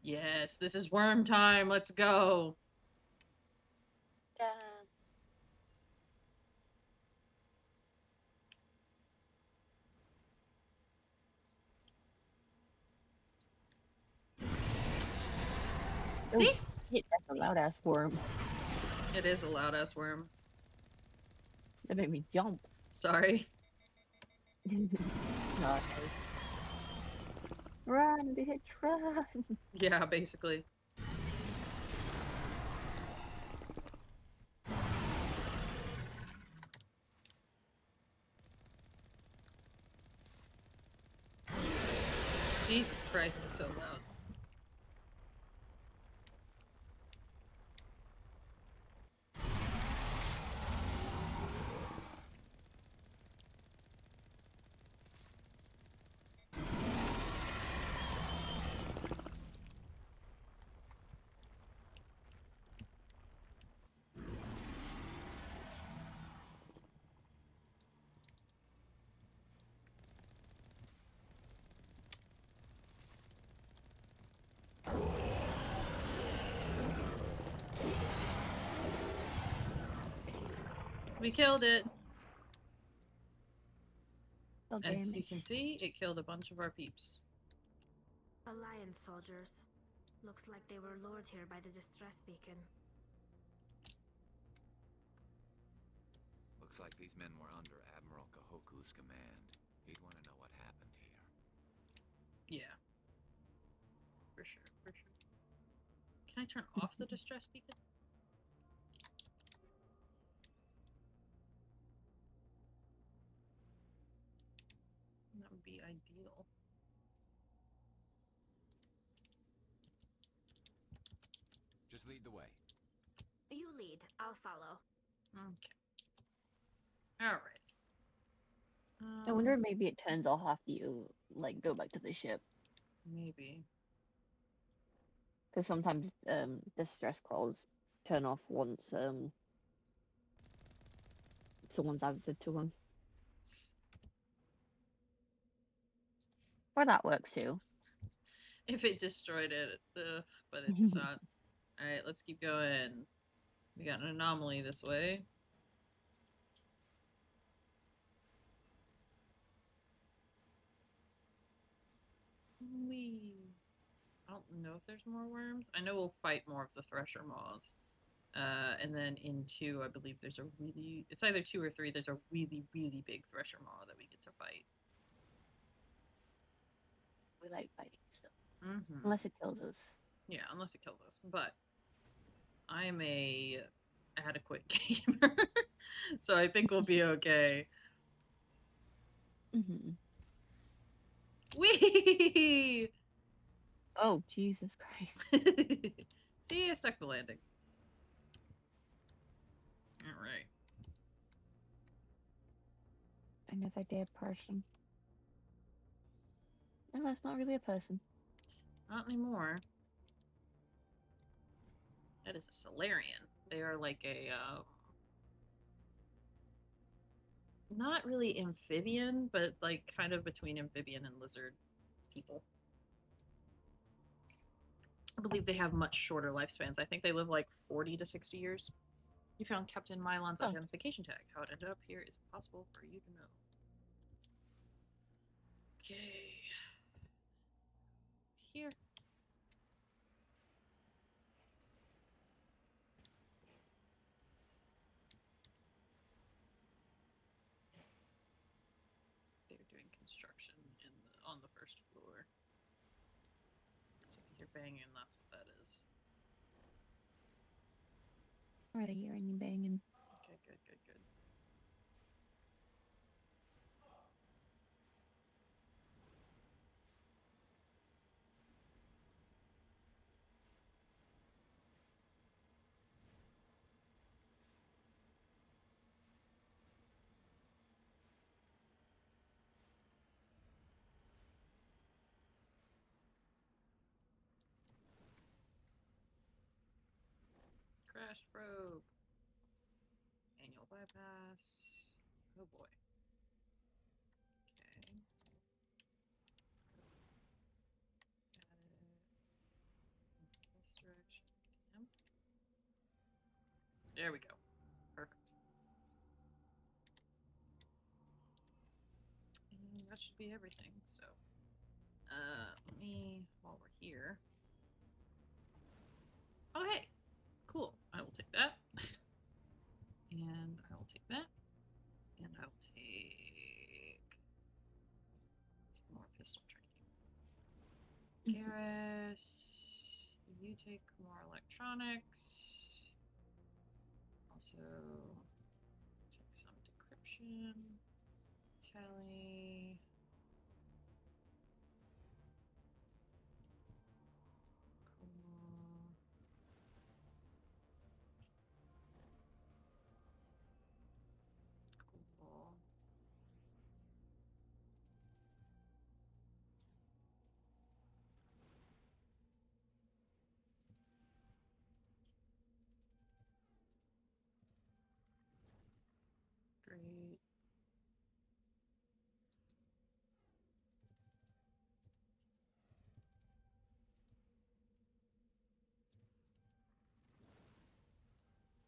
Yes, this is worm time. Let's go. See? That's a loud ass worm. It is a loud ass worm. That made me jump. Sorry. No. Run, bitch, run! Yeah, basically. Jesus Christ, it's so loud. We killed it. As you can see, it killed a bunch of our peeps. Alliance soldiers. Looks like they were lured here by the distress beacon. Looks like these men were under Admiral Kahoku's command. He'd want to know what happened here. Yeah. For sure, for sure. Can I turn off the distress beacon? That would be ideal. Just lead the way. You lead, I'll follow. Okay. Alright. I wonder if maybe it turns off after you, like, go back to the ship. Maybe. Because sometimes, distress calls turn off once, someone's answered to them. Or that works too. If it destroyed it, but it's not. Alright, let's keep going. We got an anomaly this way. I don't know if there's more worms. I know we'll fight more of the Thresher Maws. And then in 2, I believe there's a really... It's either 2 or 3. There's a really, really big Thresher Maw that we get to fight. We like fighting stuff. Mm-hmm. Unless it kills us. Yeah, unless it kills us. But I am a adequate gamer. So I think we'll be okay. Mm-hmm. Whee! Oh, Jesus Christ. See, I stuck the landing. Alright. Another dead person. No, that's not really a person. Not anymore. That is a Solarian. They are like a, not really amphibian, but like kind of between amphibian and lizard people. I believe they have much shorter lifespans. I think they live like 40 to 60 years. You found Captain Mylon's identification tag. How it ended up here is impossible for you to know. Okay. Here. They're doing construction on the first floor. So if you hear banging, that's what that is. Right, I hear any banging. Okay, good, good, good. Crashed probe. Annual bypass. Oh boy. Okay. Got it. This direction. Damn. There we go. Perfect. And that should be everything. So, let me, while we're here. Oh, hey. Cool. I will take that. And I will take that. And I will take some more pistol training. Garrus, you take more electronics. Also take some decryption. Tally. Cool. Great.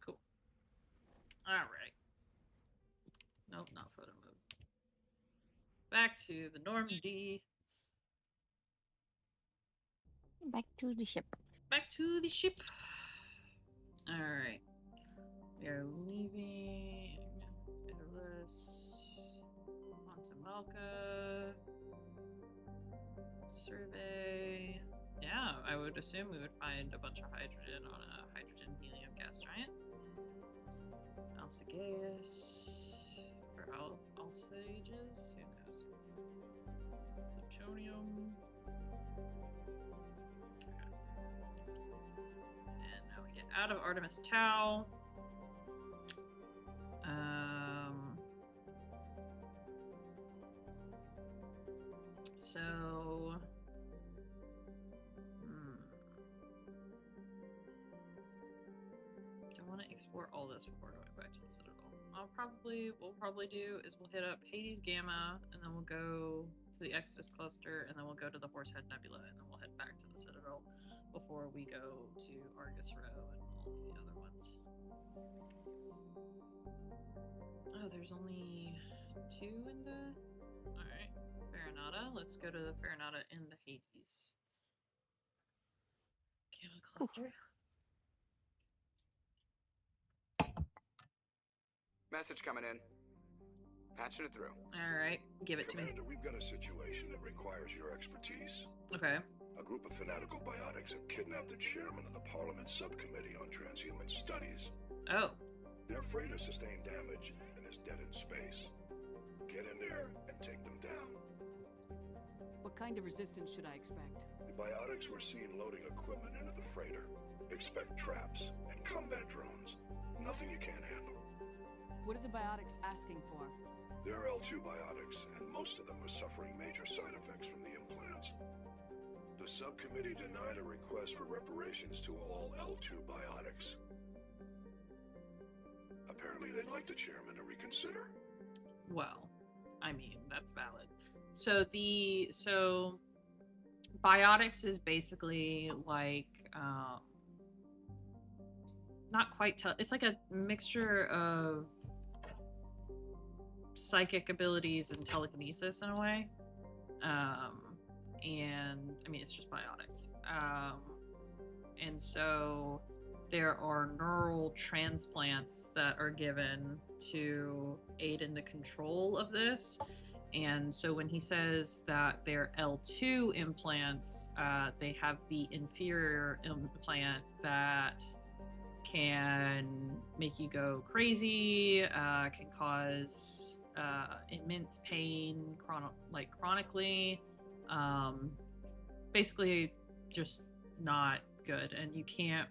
Cool. All right. Nope, not photo mode. Back to the Normandy. Back to the ship. Back to the ship. All right. We are leaving Airless. Onto Malka. Survey. Yeah, I would assume we would find a bunch of hydrogen on a hydrogen helium gas giant. Alcigeus. Or Alsages? Who knows? Plutonium. Okay. And now we get out of Artemis Tau. So I want to explore all this before going back to the Citadel. We'll probably do is we'll hit up Hades Gamma, and then we'll go to the Exodus Cluster, and then we'll go to the Horsehead Nebula, and then we'll head back to the Citadel before we go to Argus Row and all the other ones. Oh, there's only 2 in the... Alright, Farinata. Let's go to the Farinata in the Hades. Gamma cluster. Message coming in. Patching it through. Alright, give it to me. Commander, we've got a situation that requires your expertise. Okay. A group of fanatical biotics have kidnapped the chairman of the Parliament Subcommittee on Transhuman Studies. Oh. Their freighter sustained damage and is dead in space. Get in there and take them down. What kind of resistance should I expect? The biotics were seen loading equipment into the freighter. Expect traps and combat drones. Nothing you can't handle. What are the biotics asking for? They're L2 biotics, and most of them are suffering major side effects from the implants. The subcommittee denied a request for reparations to all L2 biotics. Apparently they'd like the chairman to reconsider. Well, I mean, that's valid. So biotics is basically like not quite it's like a mixture of psychic abilities and telekinesis in a way. And I mean, it's just biotics. And so there are neural transplants that are given to aid in the control of this. And so when he says that they're L2 implants, they have the inferior implant that can make you go crazy, can cause immense pain chronically, basically just not good. And you can't,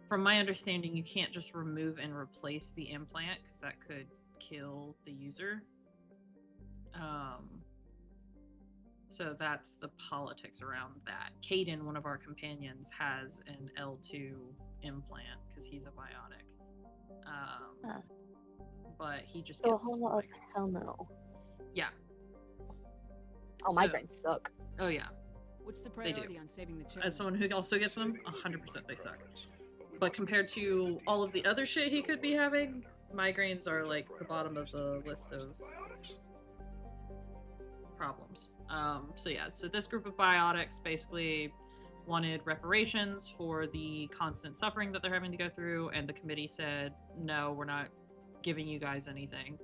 from my understanding, you can't just remove and replace the implant because that could kill the user. So that's the politics around that. Caden, one of our companions, has an L2 implant because he's a biotic. But he just So gets a whole lot of migraines. hell no. Yeah. Oh, migraines suck. Oh yeah. What's the They do. priority on saving the chairman? As someone who also gets them, 100% they suck. But compared to all of the other shit he could be having, migraines are like the bottom of the list of problems. So yeah, so this group of biotics basically wanted reparations for the constant suffering that they're having to go through, and the committee said, no, we're not giving you guys anything.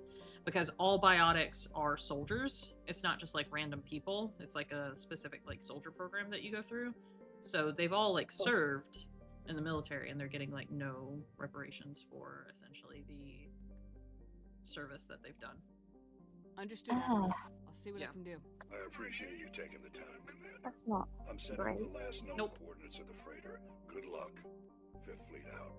Because all biotics are soldiers. It's not just like random people. It's like a specific like soldier program that you go through. So they've all like served in the military, and they're getting like no reparations for essentially the service that they've done. Understood. Admiral. I'll see what I can do. I appreciate you taking the time, Commander. That's not I'm sending great. the last known coordinates of the freighter. Good luck. Fifth Fleet out.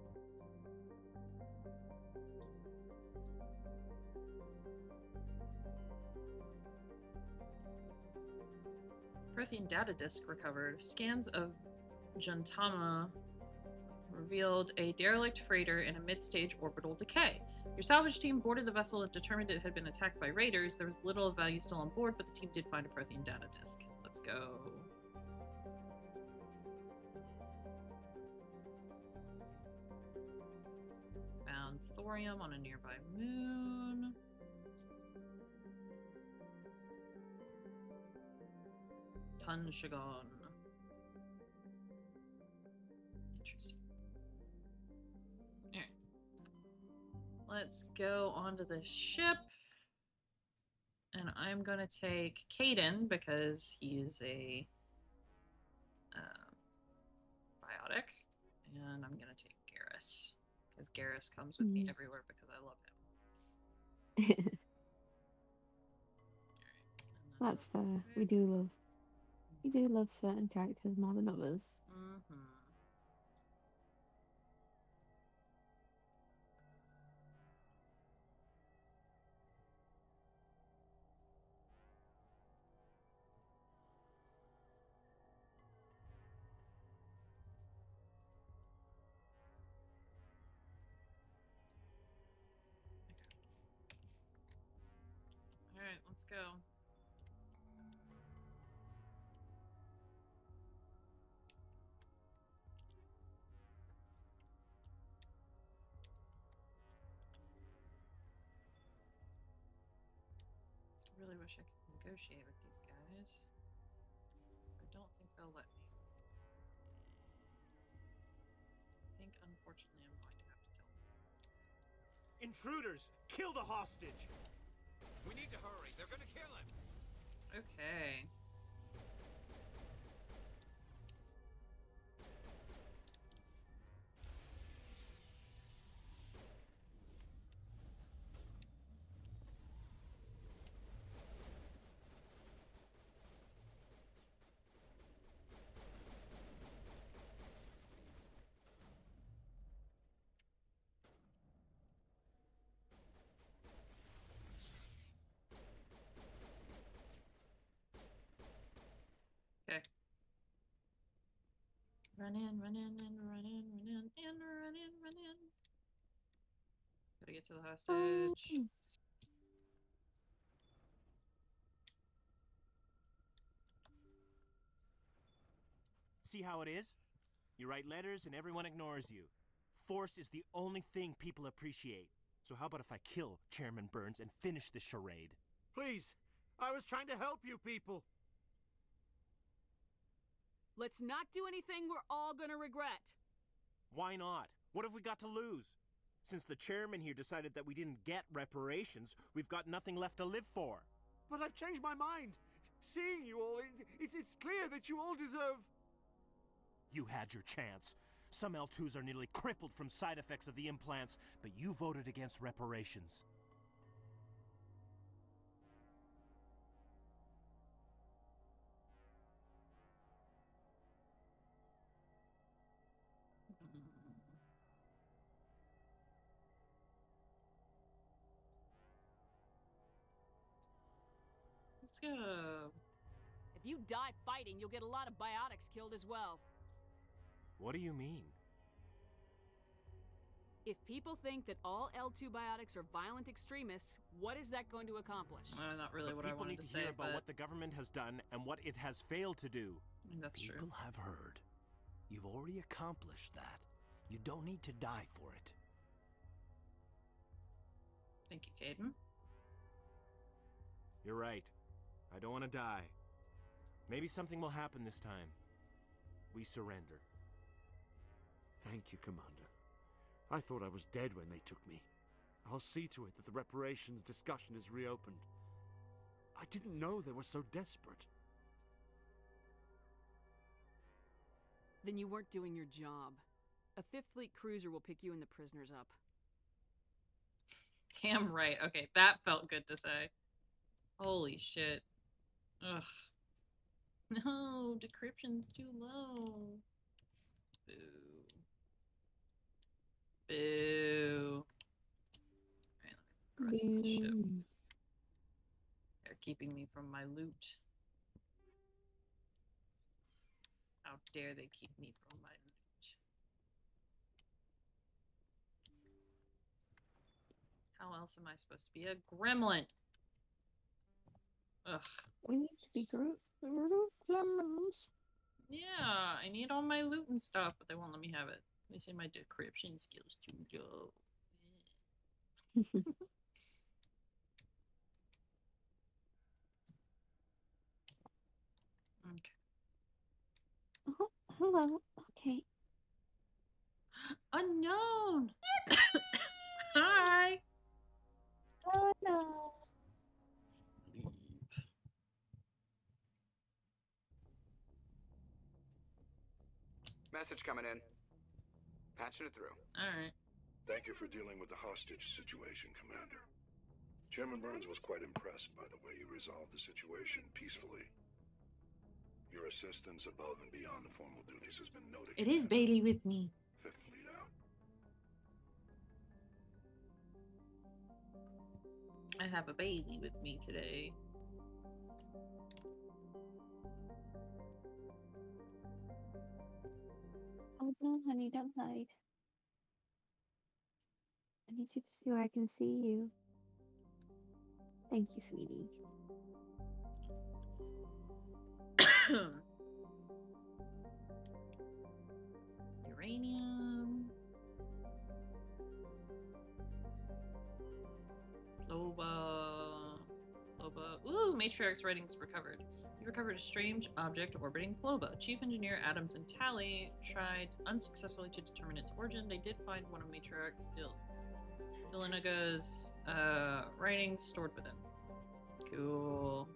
Prothean data disk recovered. Scans of Juntama revealed a derelict freighter in a mid-stage orbital decay. Your salvage team boarded the vessel and determined it had been attacked by raiders. There was little of value still on board, but the team did find a Prothean data disk. Let's go. Found thorium on a nearby moon. Tanshagon. Interesting. Alright. Let's go onto the ship. And I'm gonna take Caden because he's a biotic. And I'm gonna take Garrus. Because Garrus comes with me everywhere because I love him. That's fair. We do love certain characters more than others. Mm-hmm. Alright, let's go. Really wish I could negotiate with these guys. I don't think they'll let me. I think, unfortunately, I'm going to have to kill them. Intruders! Kill the hostage! We need to hurry. They're gonna kill him. Okay. Okay. Run in, run in, and run in, run in, and run in, run in. Gotta get to the hostage. See how it is? You write letters and everyone ignores you. Force is the only thing people appreciate. So how about if I kill Chairman Burns and finish this charade? Please, I was trying to help you people. Let's not do anything we're all gonna regret. Why not? What have we got to lose? Since the chairman here decided that we didn't get reparations, we've got nothing left to live for. But I've changed my mind. Seeing you all, it's clear that you all deserve... You had your chance. Some L2s are nearly crippled from side effects of the implants, but you voted against reparations. Let's go. If you die fighting, you'll get a lot of biotics killed as well. What do you mean? If people think that all L2 biotics are violent extremists, what is that going to accomplish? Not really But what I people wanted need to to say, hear about but what the government has done and what it has failed to do. I mean, that's true. People have heard. You've already accomplished that. You don't need to die for it. Thank you, Caden. You're right. I don't want to die. Maybe something will happen this time. We surrender. Thank you, Commander. I thought I was dead when they took me. I'll see to it that the reparations discussion is reopened. I didn't know they were so desperate. Then you weren't doing your job. A 5th Fleet cruiser will pick you and the prisoners up. Damn right. Okay, that felt good to say. Holy shit. Ugh. No, decryption's too low. Boo. Boo. Alright, let me put the rest of this shit. They're keeping me from my loot. How dare they keep me from my loot? How else am I supposed to be a gremlin? Ugh. We need to be group gremlins. Yeah, I need all my loot and stuff, but they won't let me have it. They say my decryption skills too low. Okay. Oh, hello. Okay. Unknown! Hi! Oh no. Message coming in. Patching it through. Alright. Thank you for dealing with the hostage situation, Commander. Chairman Burns was quite impressed by the way you resolved the situation peacefully. Your assistance above and beyond the formal duties has been noted. It is Bailey with me. 5th Fleet out. I have a Bailey with me today. Oh no, honey, don't hide. I need you to see where I can see you. Thank you, sweetie. Uranium. Loba Ploba. Ooh, Matriarch's writings recovered. You recovered a strange object orbiting Ploba. Chief Engineer Adams and Tally tried unsuccessfully to determine its origin. They did find one of Matriarch's Dilinaga's writings stored within. Cool.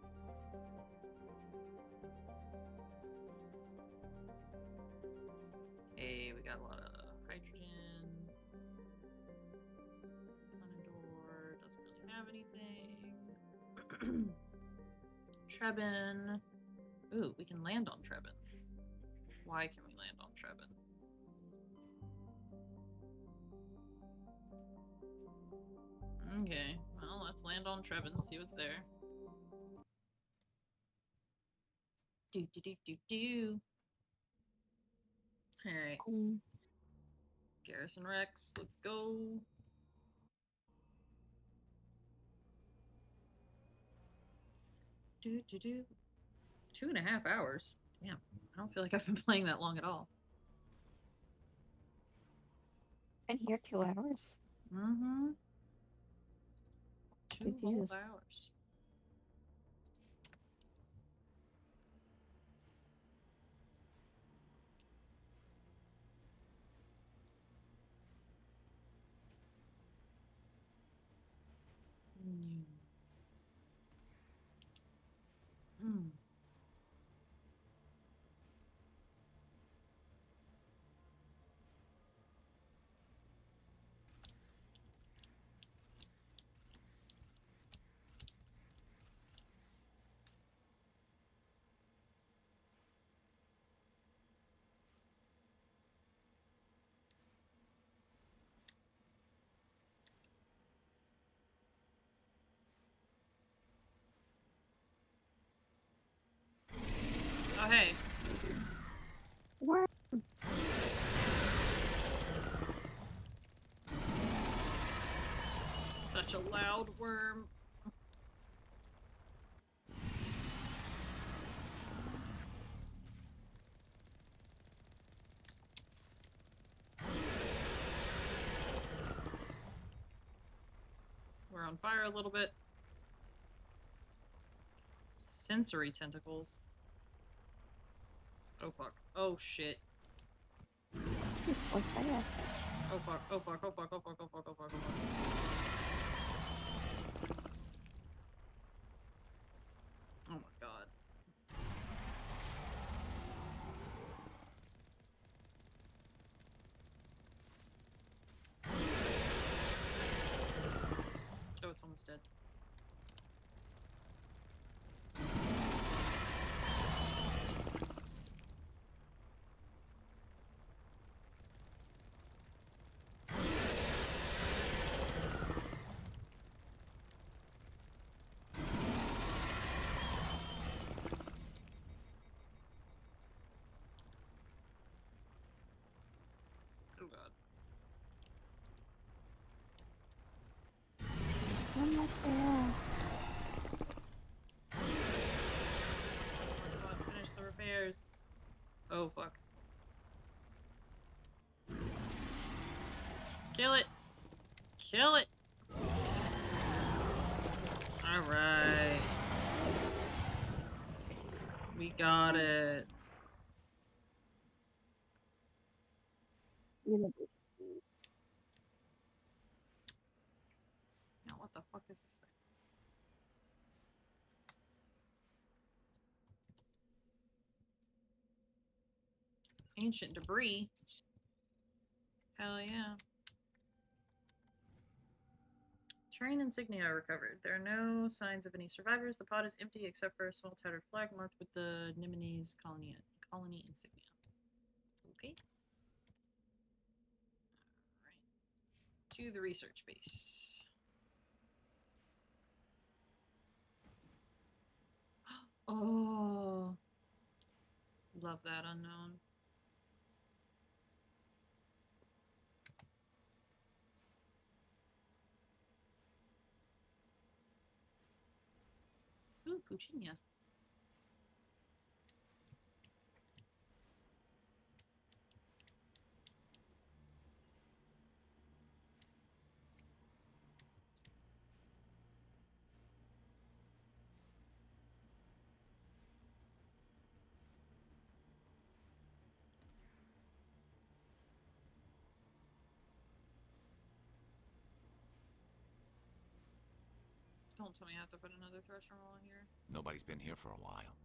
Hey, we got a lot of hydrogen. Unador doesn't really have anything. Trebin. Ooh, we can land on Trebin. Why can we land on Trebin? Okay, well, let's land on Trebin and see what's there. Do do do do do. Alright. Garrison Rex, let's go. Do do do. 2.5 hours. Damn, I don't feel like I've been playing that long at all. Been here 2 hours. Mm-hmm. 2 whole Jesus. hours. Hmm. Oh, hey. Worm. Such a loud worm. We're on fire a little bit. Sensory tentacles. Oh fuck. Oh shit. What's that? Oh fuck. Oh fuck. Oh fuck. Oh fuck. Oh fuck. Oh fuck. Oh fuck. Oh my god. Oh, it's almost dead. Oh god. One more there. Come on, finish the repairs. Oh fuck. Kill it! Kill it! Alright. We got it. Now what the fuck is this thing? Ancient debris? Hell yeah. Terrain insignia recovered. There are no signs of any survivors. The pod is empty except for a small tattered flag marked with the Nemesis colony insignia. Okay. Alright. To the research base. Oh. Love that unknown. Ooh, Puccinia. Don't tell me I have to put another thresher roll in here. Nobody's been here for a while.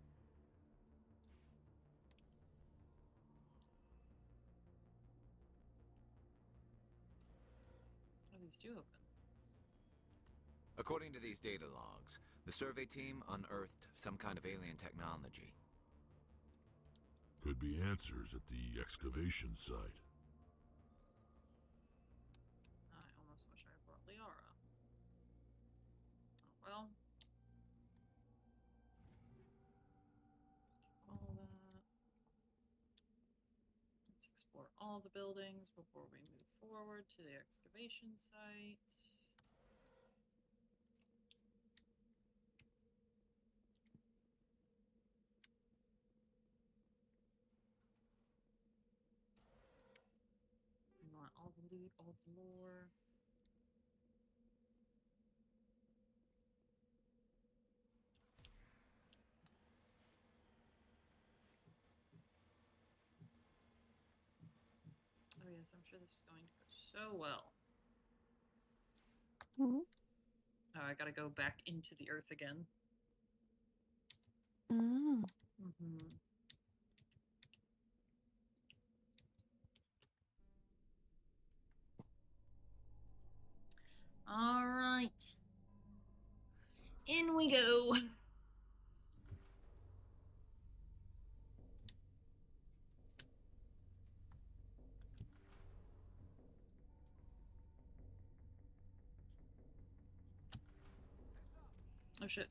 Oh, these do open. According to these data logs, the survey team unearthed some kind of alien technology. Could be answers at the excavation site. I almost wish I brought Liara. Oh well. All that. Let's explore all the buildings before we move forward to the excavation site. We want all the loot, all the lore. Oh yes, I'm sure this is going to go so well. Mhm. Oh, I gotta go back into the earth again. Ah. Mm-hmm. All right. In we go. Oh shit.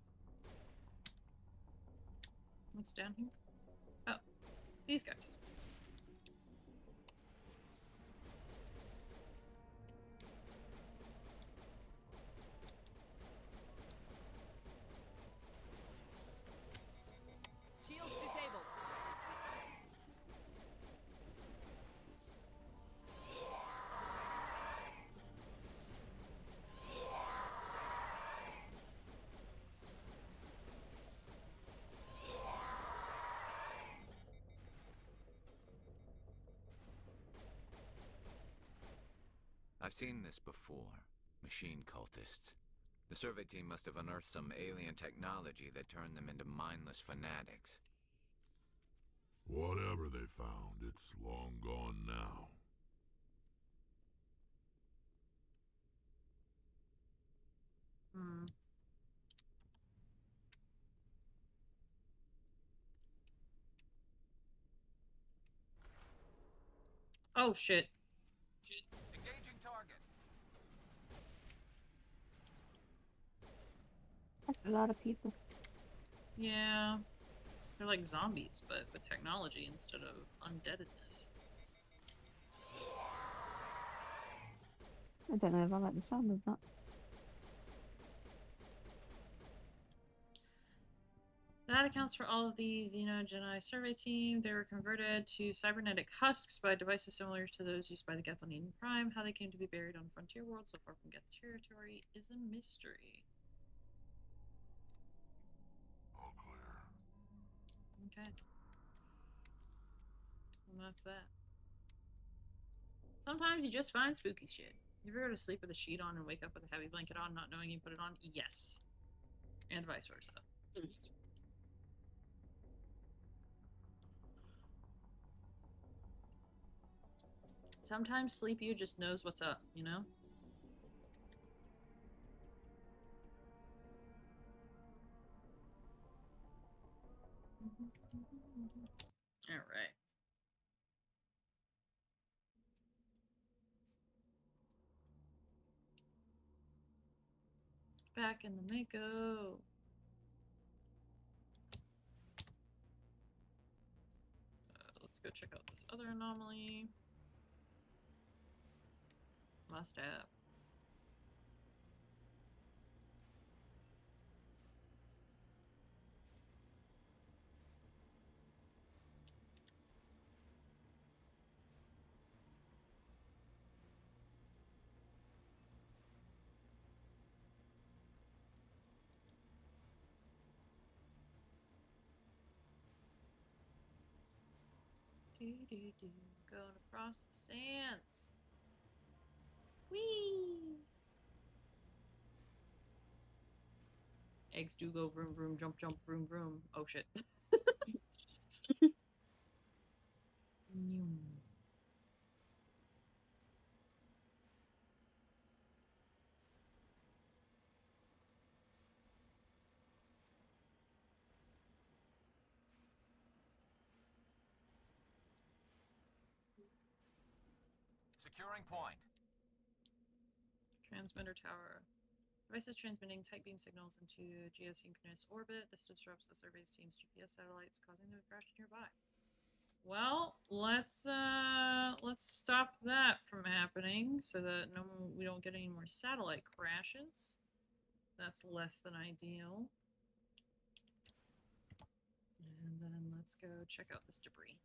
What's down here? Oh, these guys. Shields disabled. I've seen this before. Machine cultists. The survey team must have unearthed some alien technology that turned them into mindless fanatics. Whatever they found, it's long gone now. Hmm. Oh shit. Engaging target. That's a lot of people. Yeah. They're like zombies, but with technology instead of undeadedness. I don't know if I like the sound of that. That accounts for all of the Xeno-Geni survey team. They were converted to cybernetic husks by devices similar to those used by the Geth on Eden Prime. How they came to be buried on Frontier World so far from Geth territory is a mystery. All clear. Okay. And that's that. Sometimes you just find spooky shit. You ever go to sleep with a sheet on and wake up with a heavy blanket on, not knowing you put it on? Yes. And vice versa. Sometimes Sleep You just knows what's up, you know? Alright. Back in the Mako. Let's go check out this other anomaly. Must have. Going across the sands. Whee! Eggs do go vroom vroom, jump jump, vroom vroom. Oh shit. Securing point. Transmitter tower. Device is transmitting tight beam signals into geosynchronous orbit. This disrupts the survey's team's GPS satellites, causing them to crash nearby. Well, let's stop that from happening so that we don't get any more satellite crashes. That's less than ideal. And then let's go check out this debris.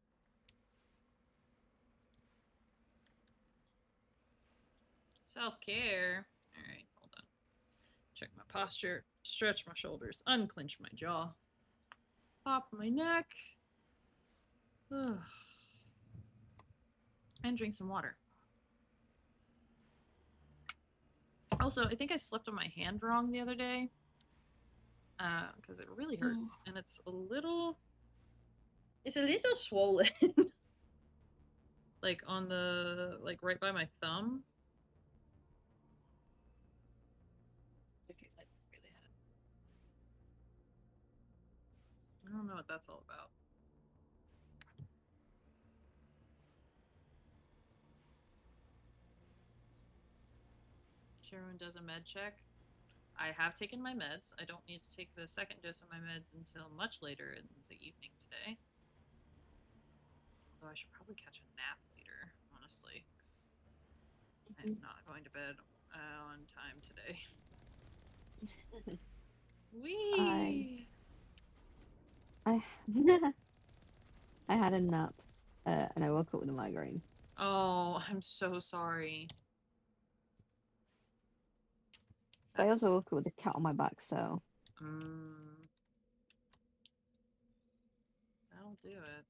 Self-care. Alright, hold on. Check my posture, stretch my shoulders, unclench my jaw, pop my neck, and drink some water. Also, I think I slept on my hand wrong the other day, because it really hurts, and it's a little swollen. Like on the, like right by my thumb. I don't know what that's all about. Sharon does a med check. I have taken my meds. I don't need to take the second dose of my meds until much later in the evening today. Although I should probably catch a nap later, honestly. 'Cause I'm not going to bed on time today. Wee! I had a nap, and I woke up with a migraine. Oh, I'm so sorry. But I also woke up with a cat on my back, so. That'll do it.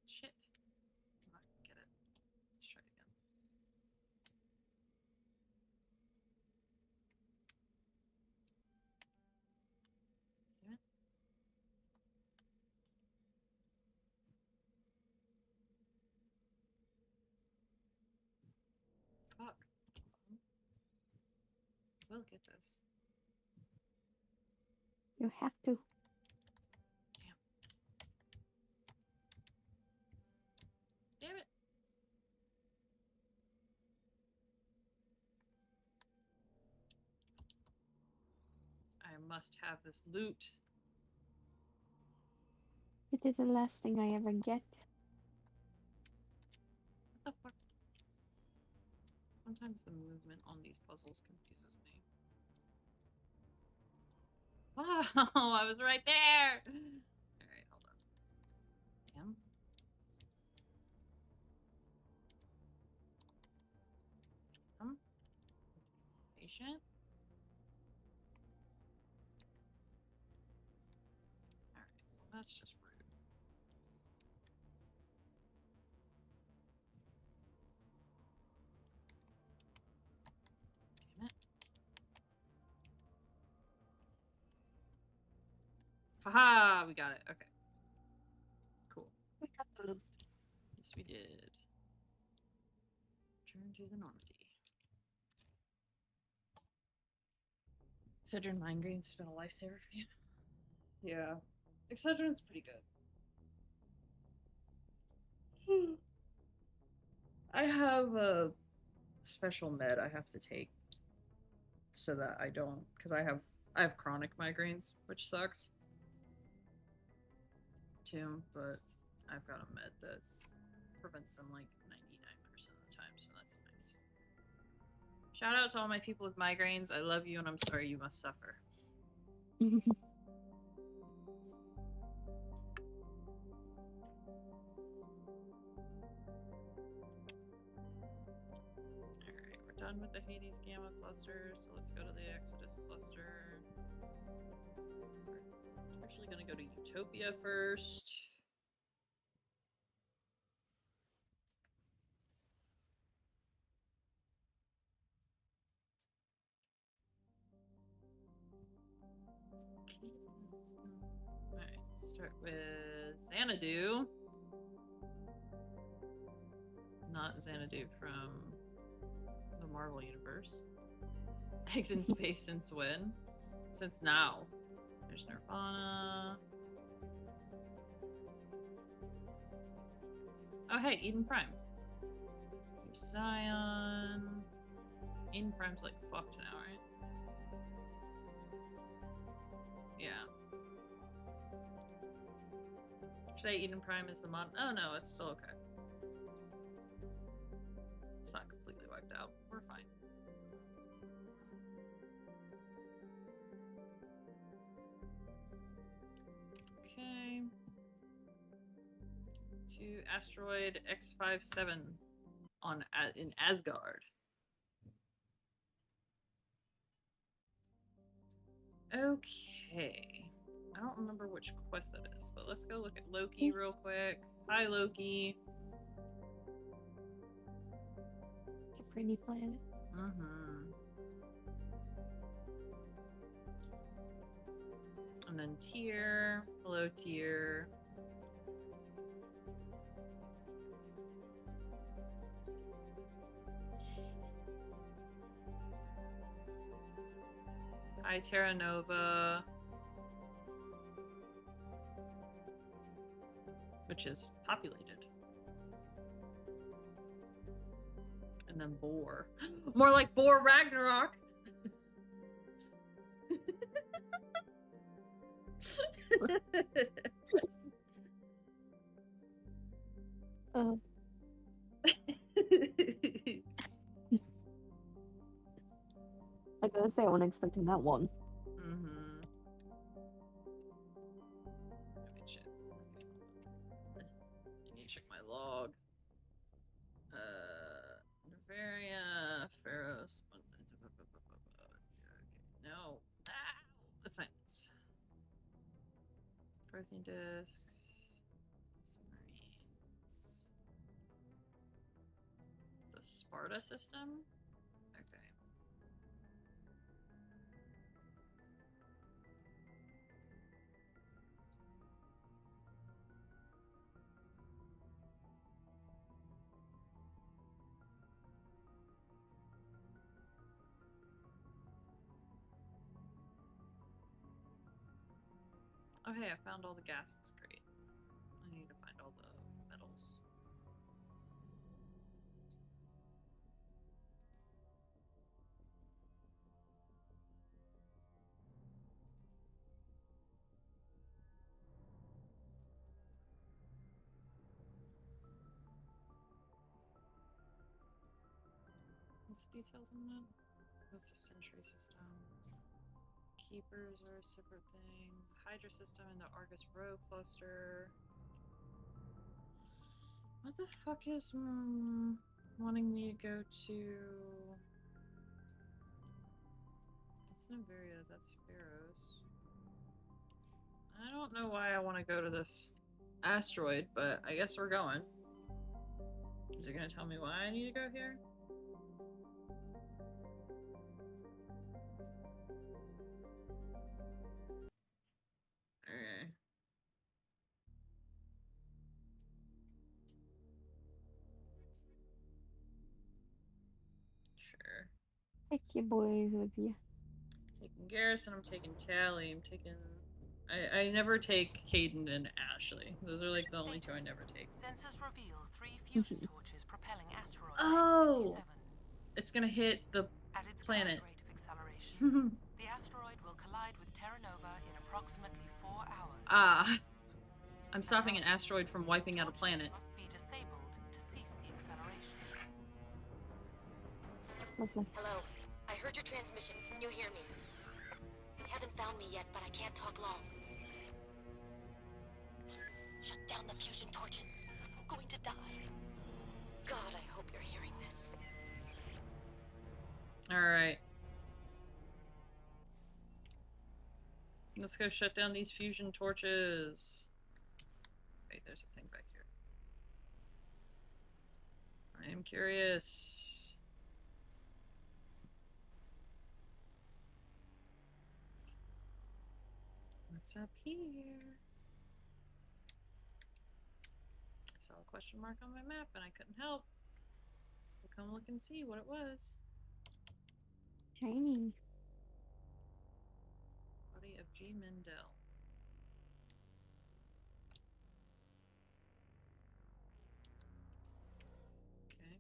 Shit. I get it. Let's try it again. Damn it. Fuck. We'll get this. You have to. Damn it. I must have this loot. It is the last thing I ever get. What the fuck? Sometimes the movement on these puzzles confuses me. Wow, I was right there! Alright, hold on. Damn. Patient. Alright, well, that's just rude. Damn it. Haha, we got it. Okay. Cool. We got the loot. Yes, we did. Return to the Normandy. Excedrin migraines has been a lifesaver for you. Yeah. Excedrin's pretty good. I have a special med I have to take so that I don't, because I have chronic migraines, which sucks too, but I've got a med that prevents them like 99% of the time, so that's nice. Shout out to all my people with migraines. I love you and I'm sorry you must suffer. Alright, we're done with the Hades Gamma cluster, so let's go to the Exodus cluster. Where's actually gonna go to Utopia first. Alright, start with Xanadu. Not Xanadu from the Marvel Universe. Eggs in space since when? Since now. There's Nirvana. Oh hey, Eden Prime. Here's Zion. Eden Prime's like fucked now, right? Yeah. Today Eden Prime is the mod. Oh no, it's still okay. It's not completely wiped out. We're fine. Okay. To asteroid X57 on in Asgard. Okay. I don't remember which quest that is, but let's go look at Loki real quick. Hi, Loki. It's a pretty planet. Mm-hmm. And then Tyr. Hello, Tyr. Hi, Terra Nova. Which is populated. And then Boar. More like Boar Ragnarok! Oh. I gotta say, I wasn't expecting that one. Mm-hmm. Let me check. I need to check my log. Novaria, Pharaohs. Okay, no. Assignments. Protein discs. Submarines. The Sparta system? Okay. Oh hey, I found all the gases. Great. I need to find all the metals. What's the details on that? That's the Sentry system. Keepers are a separate thing. Hydra system and the Argus Row cluster. What the fuck is wanting me to go to? That's Novaria, that's Pharaohs. I don't know why I want to go to this asteroid, but I guess we're going. Is it gonna tell me why I need to go here? Okay. Sure. Take your boys with you. Taking Garrison, I'm taking Tally, I'm taking... I never take Caden and Ashley. Those are like the only two I never take. Sensors reveal 3 fusion torches propelling asteroid Oh! X-57. It's gonna hit the At its planet. current rate of acceleration, the asteroid will collide with Terra Nova in approximately 4 hours. Ah. I'm stopping an asteroid from wiping out a planet. Must be disabled to cease the acceleration. Hello. I heard your transmission. Can you hear me? They haven't found me yet, but I can't talk long. Shut down the fusion torches. I'm going to die. God, I hope you're hearing this. Alright. Let's go shut down these fusion torches. Wait, there's a thing back here. I am curious. What's up here? I saw a question mark on my map and I couldn't help. We'll come look and see what it was. Shiny. Body of G. Mendel. Okay.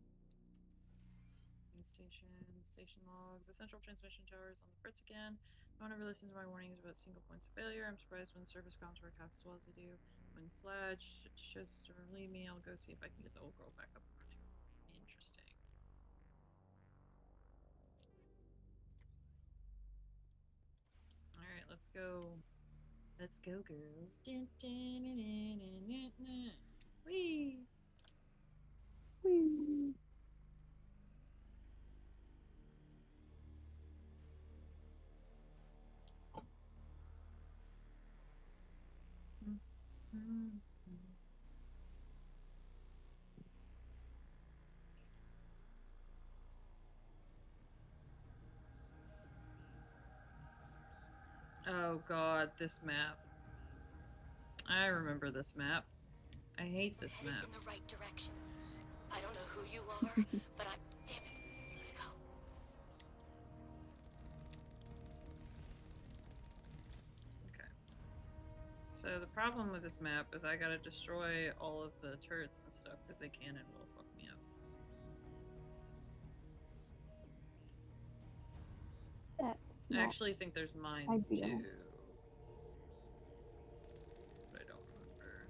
Main station, station logs, the central transmission tower is on the fritz again. No one ever listens to my warnings about single points of failure. I'm surprised when the service comms work half as well as they do. When Sladge says to relieve me, I'll go see if I can get the old girl back up and running. Interesting. Alright, let's go. Let's go, girls. Dun, dun, dun, dun, dun, dun, dun. Whee! Whee! Oh god, this map. I remember this map. I hate this map. In the right direction. I don't know who you are, but I'm damn it. Go. Okay. So the problem with this map is I gotta destroy all of the turrets and stuff because they can and will fuck me up. That's I actually think there's mines ideal. too. But I don't remember.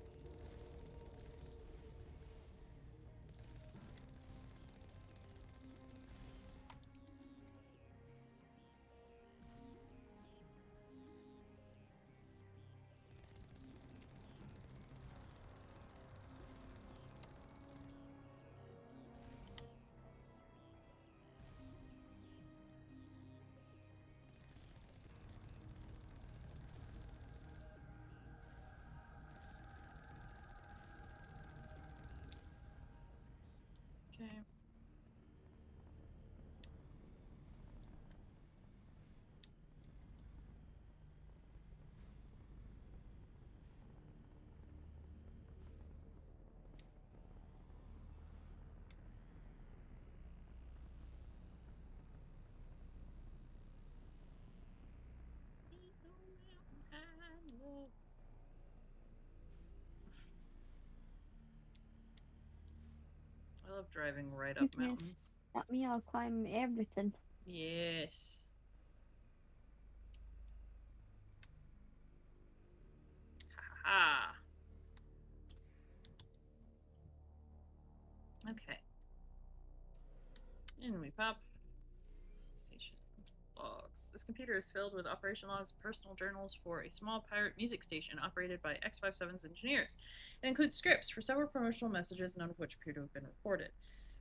Okay. I love driving right up mountains. Let me, I'll climb everything. Yes. Ha ha. Okay. In we pop. Station logs. This computer is filled with operation logs and personal journals for a small pirate music station operated by X57's engineers. It includes scripts for several promotional messages, none of which appear to have been recorded.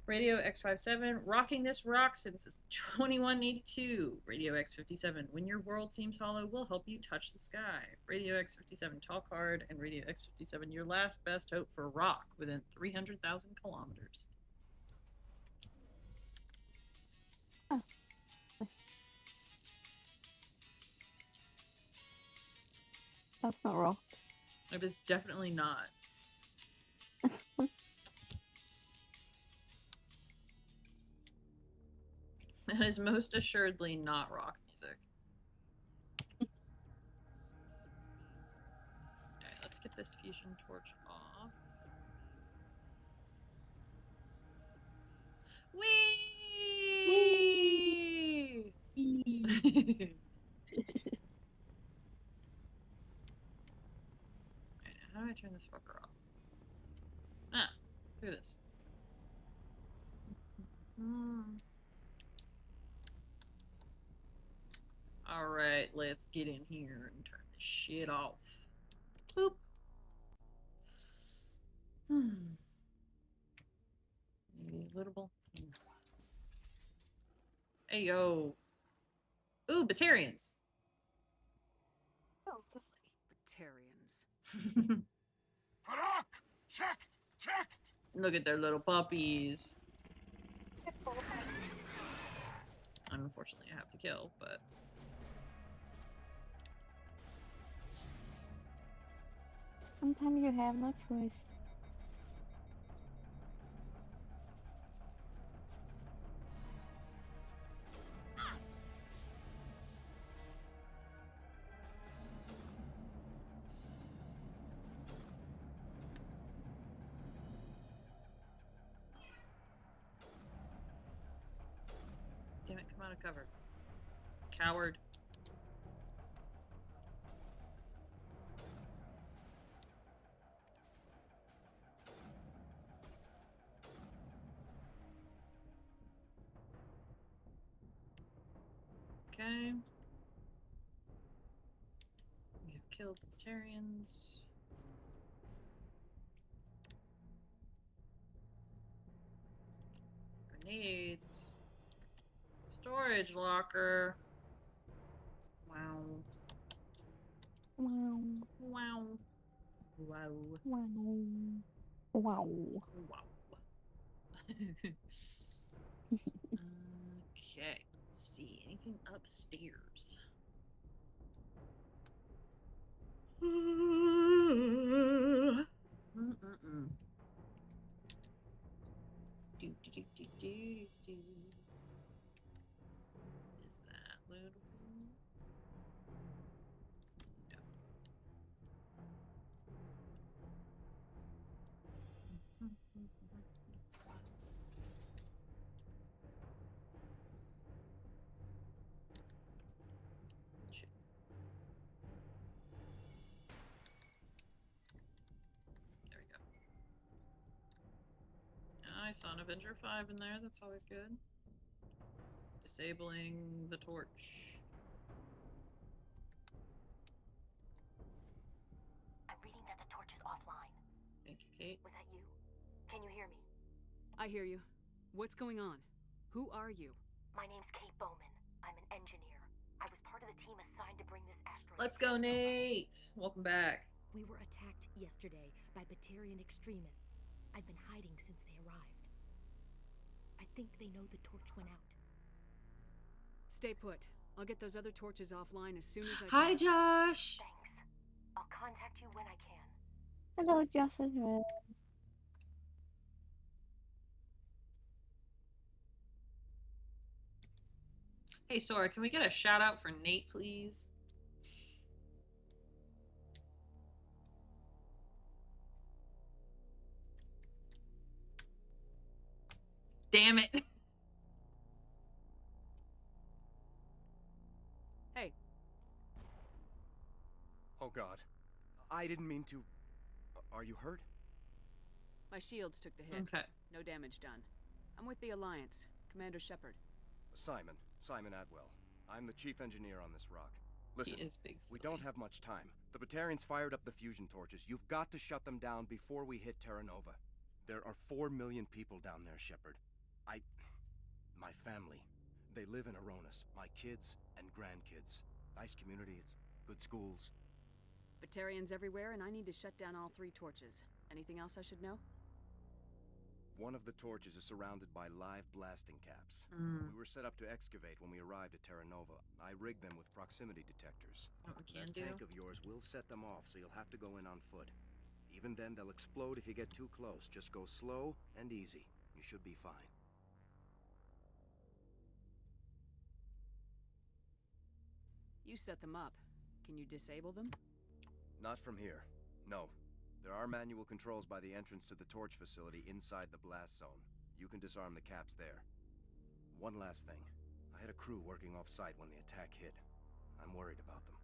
Radio X57, rocking this rock since 2182. Radio X57, when your world seems hollow, we'll help you touch the sky. Radio X57, talk hard, and Radio X57, your last best hope for rock within 300,000 kilometers. Oh. That's not rock. It is definitely not. That is most assuredly not rock music. Alright, let's get this fusion torch off. Whee! Alright, how do I turn this fucker off? Ah, through this. Alright, let's get in here and turn this shit off. Boop. Maybe little. Hey yo. Ooh, Batarians. Oh. Harak! Checked! Checked! Look at their little puppies. Unfortunately, I have to kill, but... Sometimes you have no choice. Damn it, come out of cover. Coward. Okay. We have killed the Batarians. Grenades. Storage locker. Wow. Wow. Wow. Wow. Wow. Wow. Wow. Okay. Let's see. Anything upstairs? Do, do, do, do, do, do. Is that lootable? No. Shit. There we go. I saw an Avenger 5 in there, that's always good. Disabling the torch. I'm reading that the torch is offline. Thank you, Kate. Was that you? Can you hear me? I hear you. What's going on? Who are you? My name's Kate Bowman. I'm an engineer. I was part of the team assigned to bring this asteroid. Let's go, Nate! Welcome back. We were attacked yesterday by Batarian extremists. I've been hiding since they arrived. I think they know the torch went out. Stay put. I'll get those other torches offline as soon as I Hi, can. Josh! Thanks. I'll contact you when I can. Hello, Josh as well. Hey, Sora, can we get a shout out for Nate, please? Damn it. Hey. Oh God. I didn't mean to... Are you hurt? My shields took the hit. Okay. No damage done. I'm with the Alliance. Commander Shepard. Simon Atwell. I'm the chief engineer on this rock. Listen, He is big we don't have much time. The Batarians fired up the fusion torches. You've got to shut them down before we hit Terra Nova. There are 4 million people down there, Shepard. My family. They live in Aronis. My kids and grandkids. Nice community, good schools. Batarians everywhere, and I need to shut down all 3 torches. Anything else I should know? One of the torches is surrounded by live blasting caps. We were set up to excavate when we arrived at Terra Nova. I rigged them with proximity detectors. What we can That do. tank of yours will set them off, so you'll have to go in on foot. Even then, they'll explode if you get too close. Just go slow and easy. You should be fine. You set them up. Can you disable them? Not from here. No. There are manual controls by the entrance to the torch facility inside the blast zone. You can disarm the caps there. One last thing. I had a crew working off-site when the attack hit. I'm worried about them.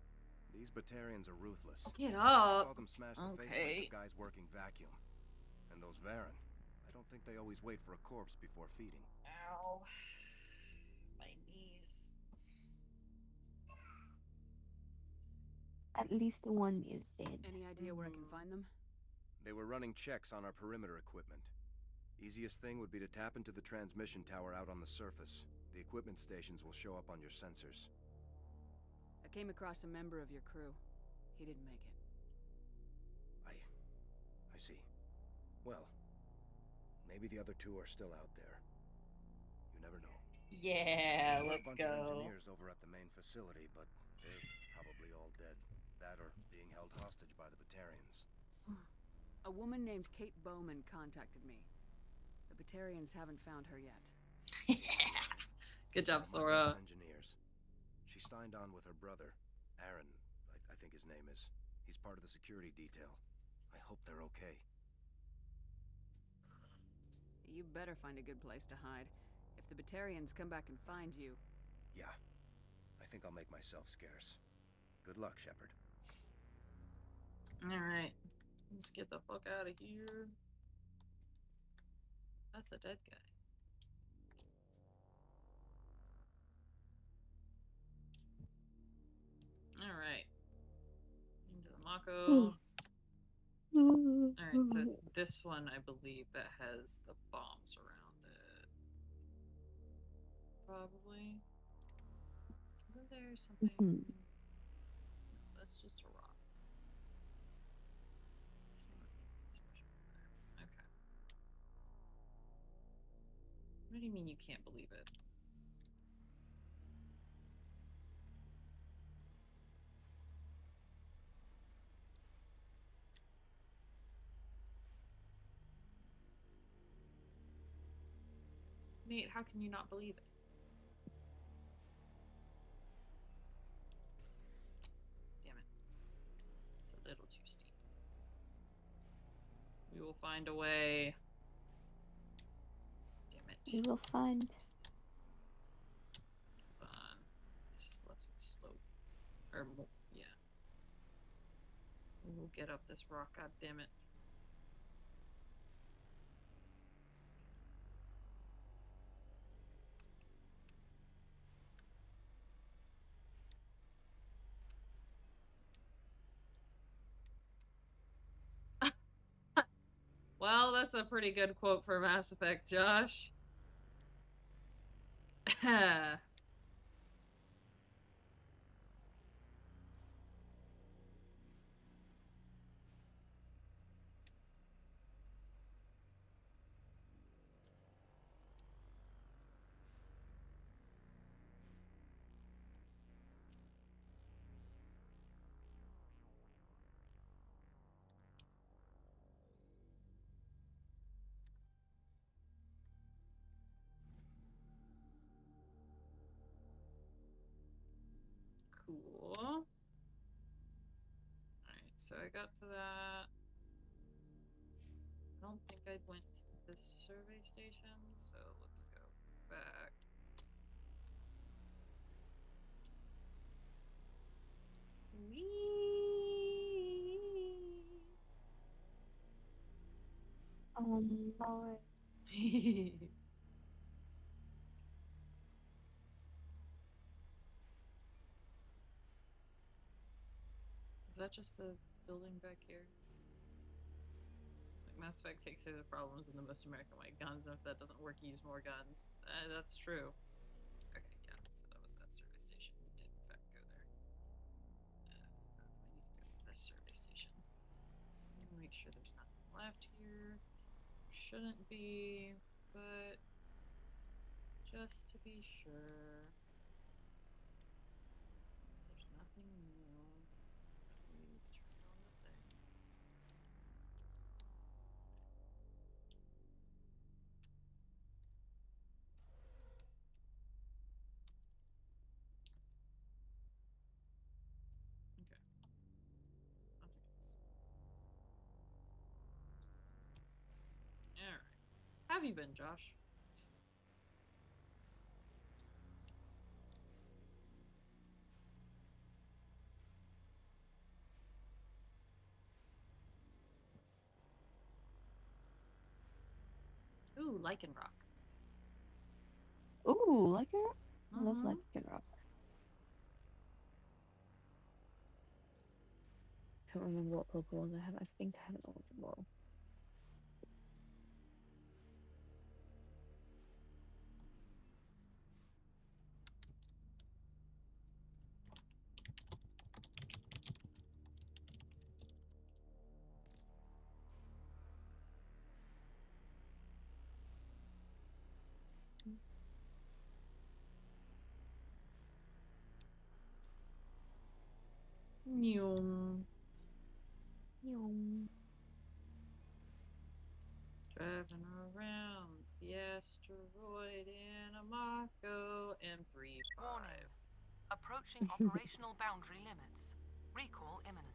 These Batarians are ruthless. Get I up. saw them smash the Okay. faceplates of guys working vacuum. And those Varen. I don't think they always wait for a corpse before feeding. Ow. My knees. At least one is dead. Any idea where I can find them? They were running checks on our perimeter equipment. Easiest thing would be to tap into the transmission tower out on the surface. The equipment stations will show up on your sensors. I came across a member of your crew. He didn't make it. see. Well, maybe the other two are still out there. You never know. Yeah, There are let's a bunch of go. engineers over at the main facility, but they're probably all dead. That or being held hostage by the Batarians. A woman named Kate Bowman contacted me. The Batarians haven't found her yet. Good job, They're my Sora. best engineers. She signed on with her brother, Aaron, I think his name is. He's part of the security detail. I hope they're okay. You better find a good place to hide. If the Batarians come back and find you... Yeah. I think I'll make myself scarce. Good luck, Shepard. Alright. Let's get the fuck out of here. That's a dead guy. Alright. Into the Mako. Alright, so it's this one, I believe, that has the bombs around it. Probably. Isn't there something? No, that's just a rock. Okay. What do you mean you can't believe it? Nate, how can you not believe it? Damn it. It's a little too steep. We will find a way. Damn it. We will find. Hold on. This is less slow. Or, yeah. We will get up this rock, god damn it. Well, that's a pretty good quote for Mass Effect, Josh. Cool. Alright, so I got to that. I don't think I went to this survey station, so let's go back. Whee! Oh my. Is that just the building back here? Like Mass Effect takes care of the problems in the most American way. Guns, and if that doesn't work, you use more guns. That's true. Okay, yeah, so that was that survey station. We did in fact go there. We need to go to this survey station. Make sure there's nothing left here. Shouldn't be, but just to be sure. There's nothing new. We turned on the thing. Okay. Nothing else. Alright. How have you been, Josh? Ooh, Lycanroc. Ooh, Lycanroc? I love Lycanroc. Can't remember what Pokemon I have. I think I have an Ultra Ball. Driving around the asteroid in a Mako M35. Warning. Approaching operational boundary limits. Recall imminent.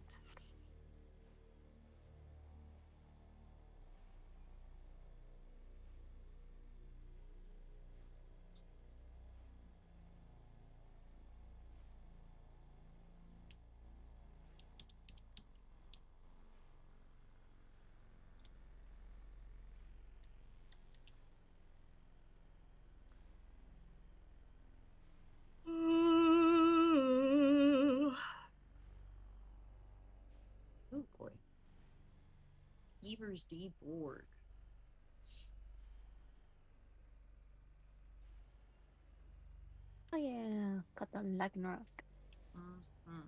Oh boy. Evers D. Borg. Oh yeah, got the Ragnarok. Mm-hmm.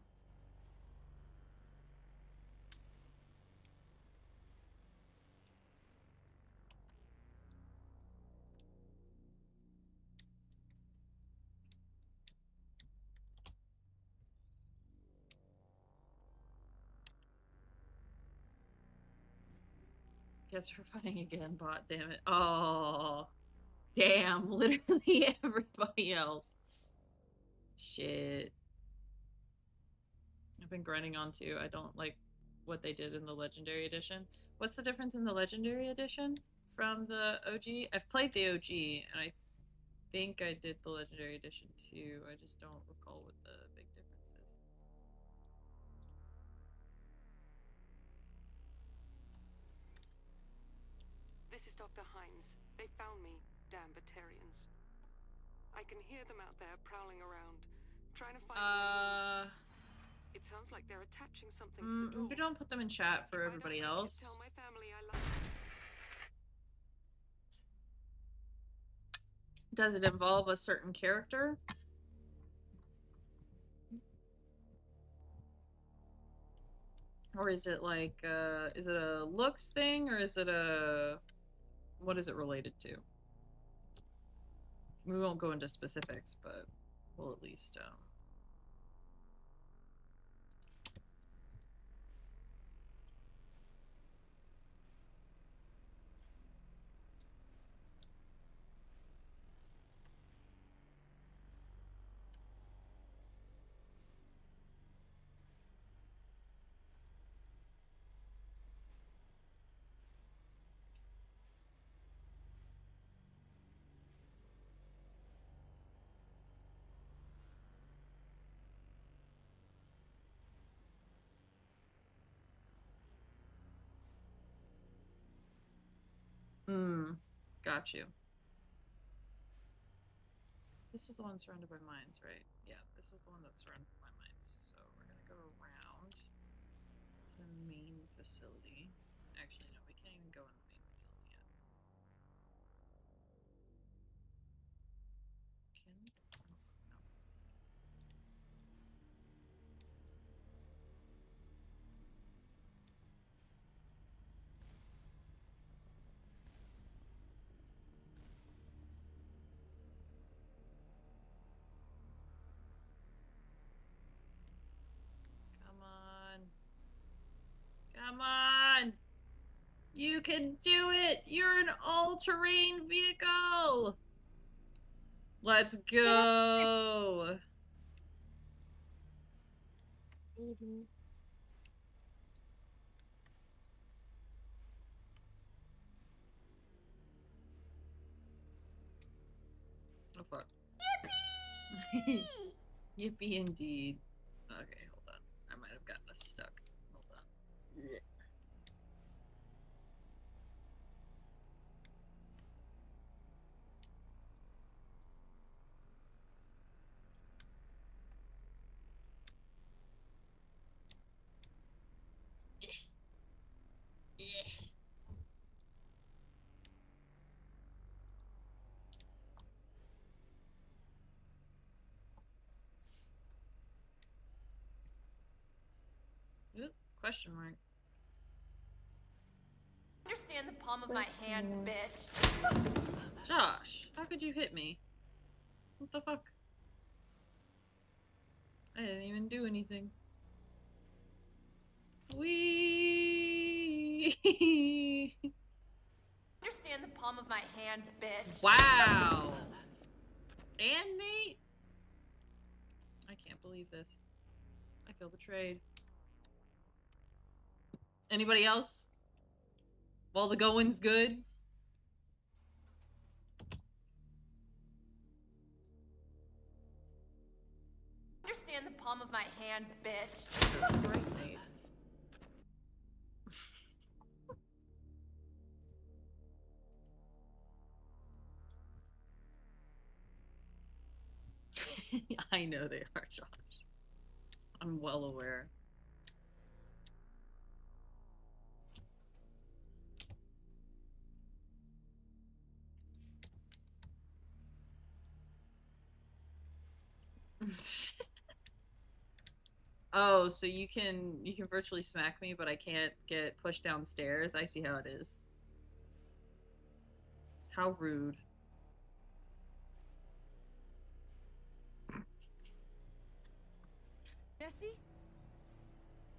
Guess we're fighting again, bot, damn it. Oh, damn, literally everybody else. Shit. I've been grinding on too. I don't like what they did in the Legendary Edition. What's the difference in the Legendary Edition from the OG? I've played the OG, and I think I did the Legendary Edition too. I just don't recall what the big difference is. This is Dr. Himes. They found me, damn Batarians. I can hear them out there prowling around, trying to find It sounds like they're attaching something to the door. We don't put them in chat for everybody else. Tell my family I love Does it involve a certain character? Or is it like, is it a looks thing, or is it a... What is it related to? We won't go into specifics, but we'll at least, got you. This is the one surrounded by mines, right? Yeah, this is the one that's surrounded by mines. So we're gonna go around to the main facility. Actually, no, we can't even go in the main facility yet. Can we? No. Come on. Come on! You can do it! You're an all-terrain vehicle! Let's go! Oh fuck. Yippee! Yippee indeed. Okay, hold on. I might have gotten us stuck. Hold on. Blech. Oop, question mark. Understand the palm of my hand, bitch. Josh, how could you hit me? What the fuck? I didn't even do anything. Wee. palm of my hand, bitch. Wow. And Nate? I can't believe this. I feel betrayed. Anybody else? While the going's good? Understand the palm of my hand, bitch. Christ, Nate. I know they are, Josh. I'm well aware. Oh, so you can virtually smack me, but I can't get pushed downstairs? I see how it is. How rude. Nessie?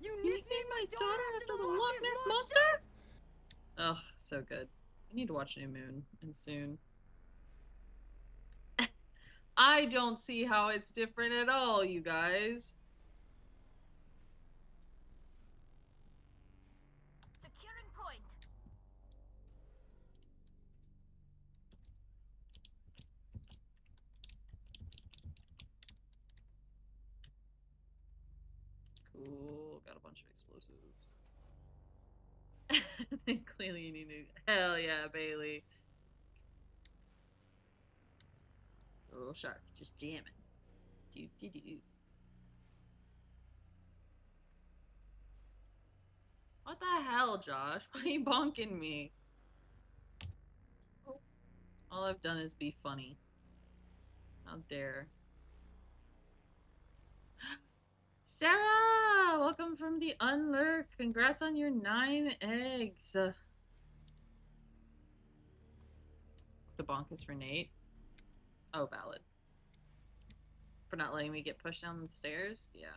You nicknamed my daughter after the Loch Ness Monster? Ugh, so good. I need to watch New Moon, and soon. I don't see how it's different at all, you guys. Securing point. Cool. Got a bunch of explosives. Clearly you need to... Hell yeah, Bailey. A little shark, just jamming. Do-do-do. What the hell, Josh? Why are you bonking me? All I've done is be funny. How dare. Sarah! Welcome from the Unlurk. Congrats on your 9 eggs. The bonk is for Nate. Oh, valid. For not letting me get pushed down the stairs? Yeah.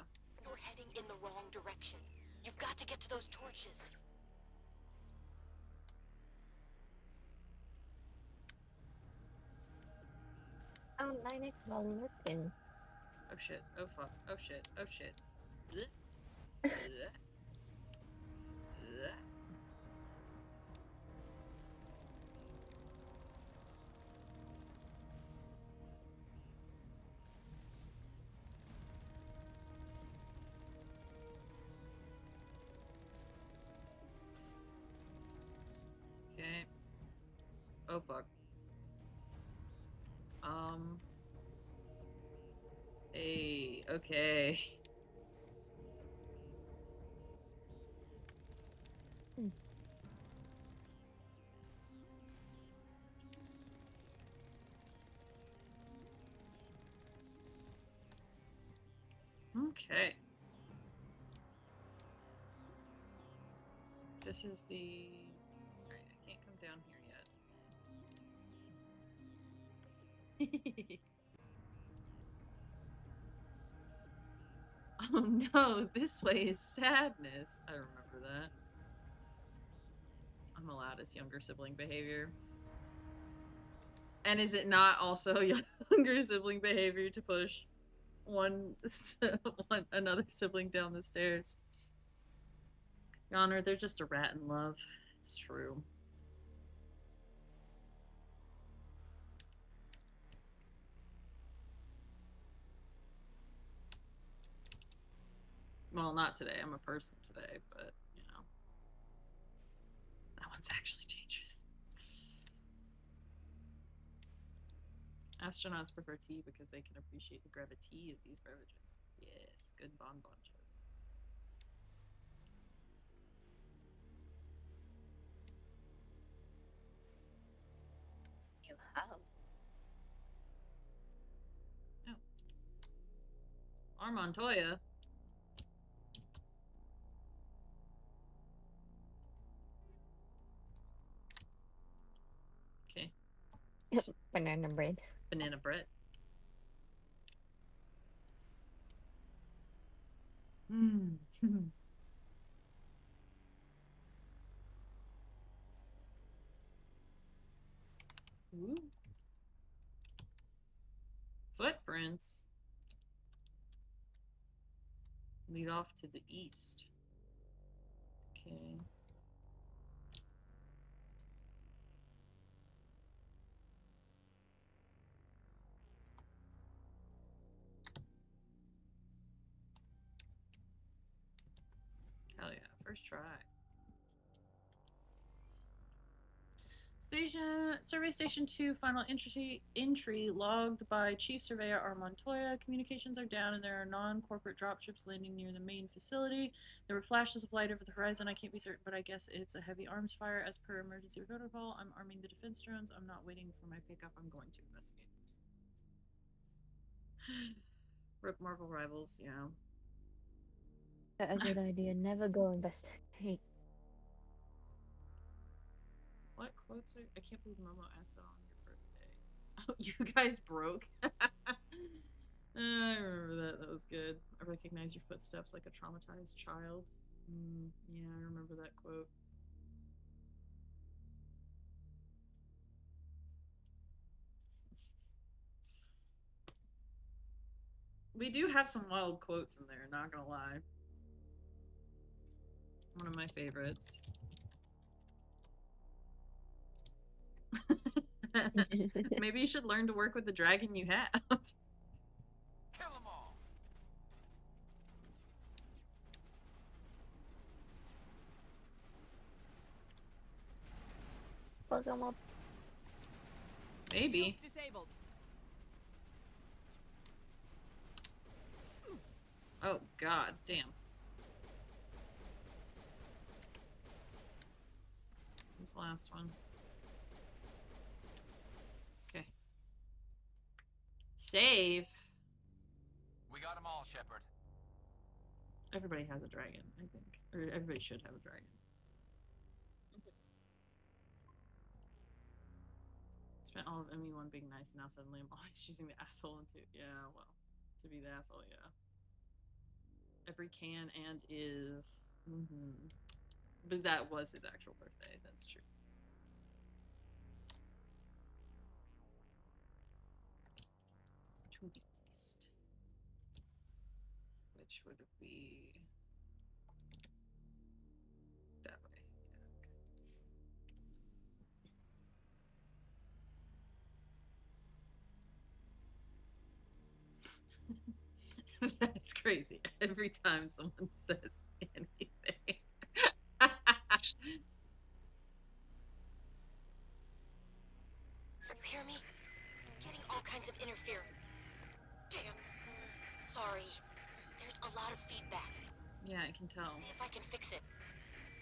You're heading in the wrong direction. You've got to get to those torches. Oh, 9X not looking. Oh shit. Oh fuck. Oh shit. Oh shit. Blech. Blech. Blech. Okay. Oh fuck. Hey, okay. Okay. This is the... Alright, I can't come down here yet. Oh no, this way is sadness. I remember that. I'm allowed its younger sibling behavior. And is it not also younger sibling behavior to push another sibling down the stairs? Your Honor, they're just a rat in love. It's true. Well, not today. I'm a person today, but, you know. That one's actually dangerous. Astronauts prefer tea because they can appreciate the gravity of these beverages. Yes, good bonbon joke. You have. Oh. Our Montoya. Okay. Banana bread. Banana bread. Hmm. Ooh. Footprints. Lead off to the east. Okay. Hell yeah, first try. Survey Station 2, final entry logged by Chief Surveyor R. Montoya. Communications are down and there are non-corporate dropships landing near the main facility. There were flashes of light over the horizon. I can't be certain, but I guess it's a heavy arms fire as per emergency protocol. I'm arming the defense drones. I'm not waiting for my pickup. I'm going to investigate. Rip Marvel Rivals, yeah. A good idea. Never go investigate. What quotes are... I can't believe Momo asked that on your birthday. Oh, you guys broke? I remember that. That was good. I recognize your footsteps like a traumatized child. Yeah, I remember that quote. We do have some wild quotes in there, not gonna lie. One of my favorites. Maybe you should learn to work with the dragon you have. Kill them all. Fuck them up. Maybe. Disabled. Oh god, damn. Who's the last one? Okay. Save. We got them all, Shepard. Everybody has a dragon, I think. Or everybody should have a dragon. Spent all of ME1 being nice, now suddenly I'm always choosing the asshole into... Yeah, well, to be the asshole, yeah. Every can and is. But that was his actual birthday, that's true. To the east. Which would be... that way. Yeah, okay. That's crazy. Every time someone says anything. You hear me? Getting all kinds of interference. Damn. Sorry. There's a lot of feedback. Yeah, I can tell. See if I can fix it.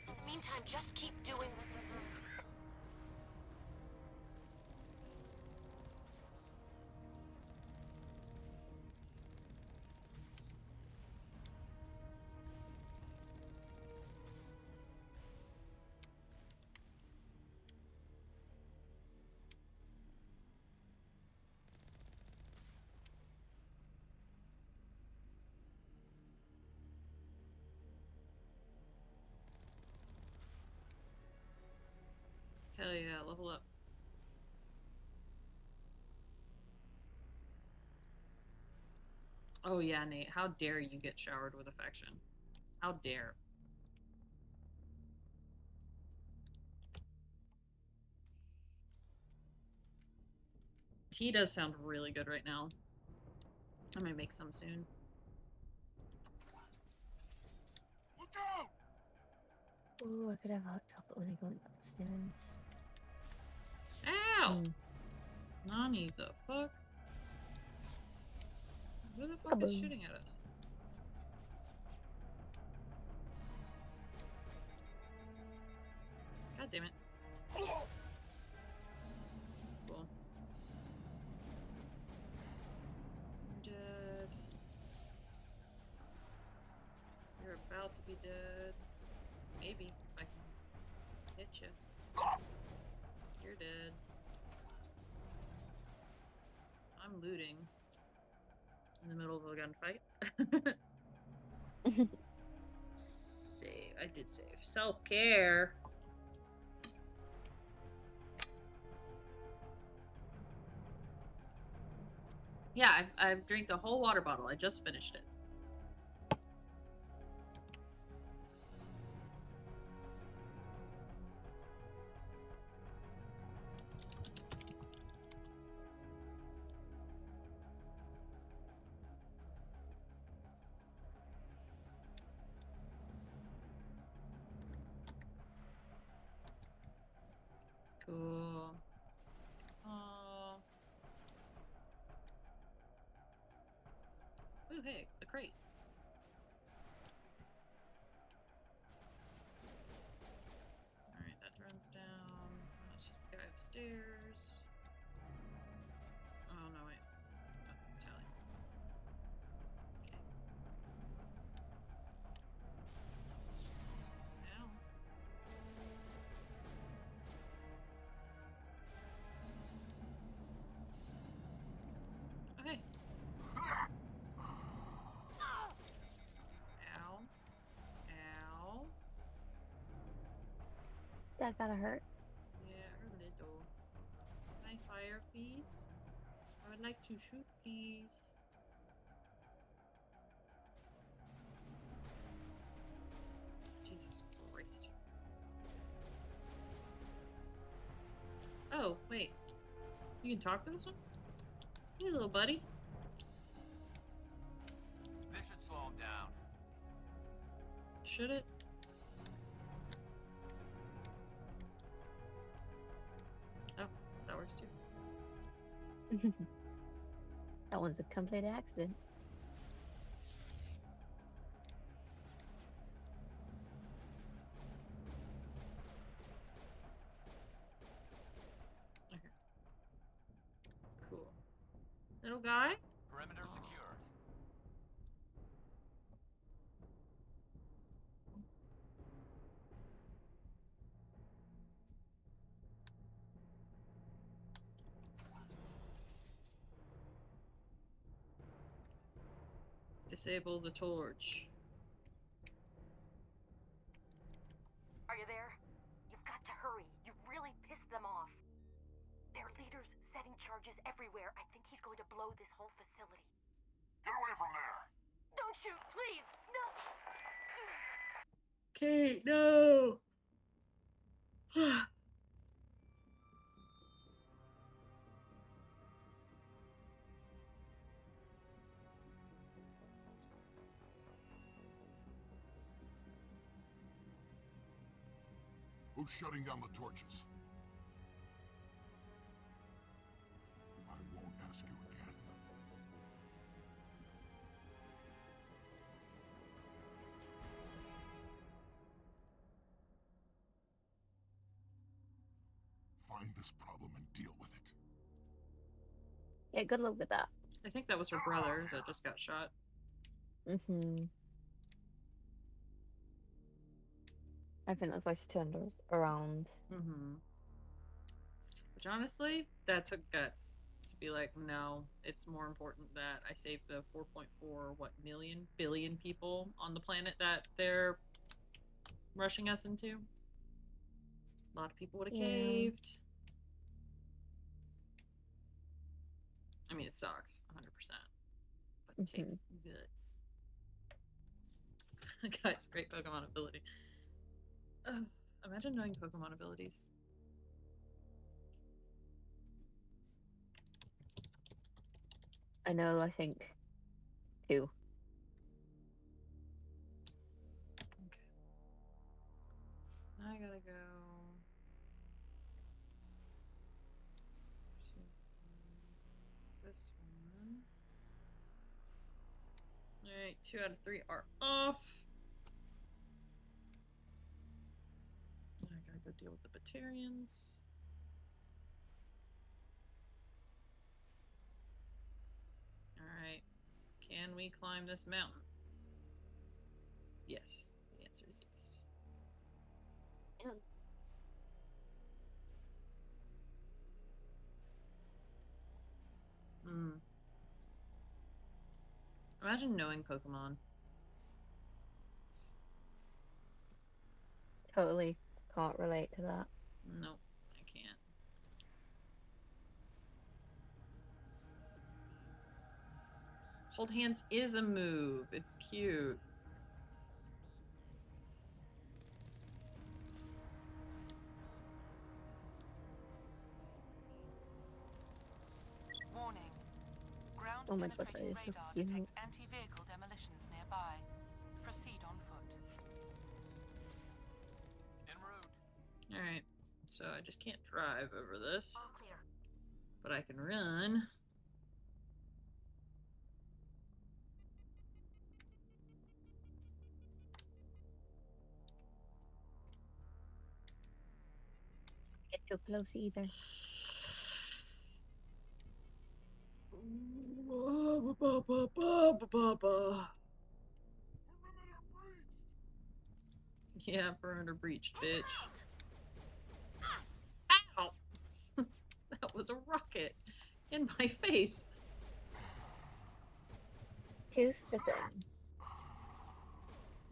In the meantime, just keep doing... Hell yeah, level up. Oh yeah, Nate, how dare you get showered with affection? How dare. Tea does sound really good right now. I might make some soon. Look out! Ooh, I could have hot chocolate when I go upstairs. Ow! Nani the fuck? Who the fuck is shooting at us? God damn it. Cool. Dead. You're about to be dead. Maybe, if I can hit you. You're dead. I'm looting. In the middle of a gunfight. Save. I did save. Self-care. Yeah, I've drank a whole water bottle. I just finished it. Cool. Oh. Ooh, hey, a crate. Alright, that runs down. That's just the guy upstairs. Oh, no, wait. Oh, that's Tally. Okay. Ow. Okay. Ow. Ow. That gotta hurt. Yeah, a little. Can I fire, please? I would like to shoot, please. Jesus Christ. Oh, wait. You can talk to this one? Hey, little buddy. This should slow him down. Should it? Oh, that works too. That one's a complete accident. Okay. Cool. Little guy? Perimeter secured. Disable the torch. Are you there? You've got to hurry. You've really pissed them off. Their leader's setting charges everywhere. I think he's going to blow this whole facility. Get away from there! Don't shoot, please! No! Kate, no! Who's shutting down the torches? I won't ask you again. Find this problem and deal with it. Yeah, good luck with that. I think that was her brother that just got shot. Mm-hmm. I think that's why she turned around. Mm-hmm. Which honestly, that took guts to be like, no, it's more important that I save the 4.4 billion people on the planet that they're rushing us into. A lot of people would have caved. I mean, it sucks, 100%, but it takes guts. Guts, great Pokemon ability. Imagine knowing Pokemon abilities. I know, I think 2. Okay. I gotta go to this one. Alright, 2 out of 3 are off. I gotta go deal with the Batarians. Alright. Can we climb this mountain? Yes. The answer is yes. Hmm. Imagine knowing Pokemon. Totally can't relate to that. Nope, I can't. Hold hands is a move. It's cute. Warning. Ground Oh my god, that penetrating is so radar cute. detects anti-vehicle demolitions nearby. Proceed on foot. En route. Alright. So I just can't drive over this. All clear. But I can run. Get too close either. Yeah, perimeter breached, bitch. Ow! That was a rocket in my face. Two's such a thing.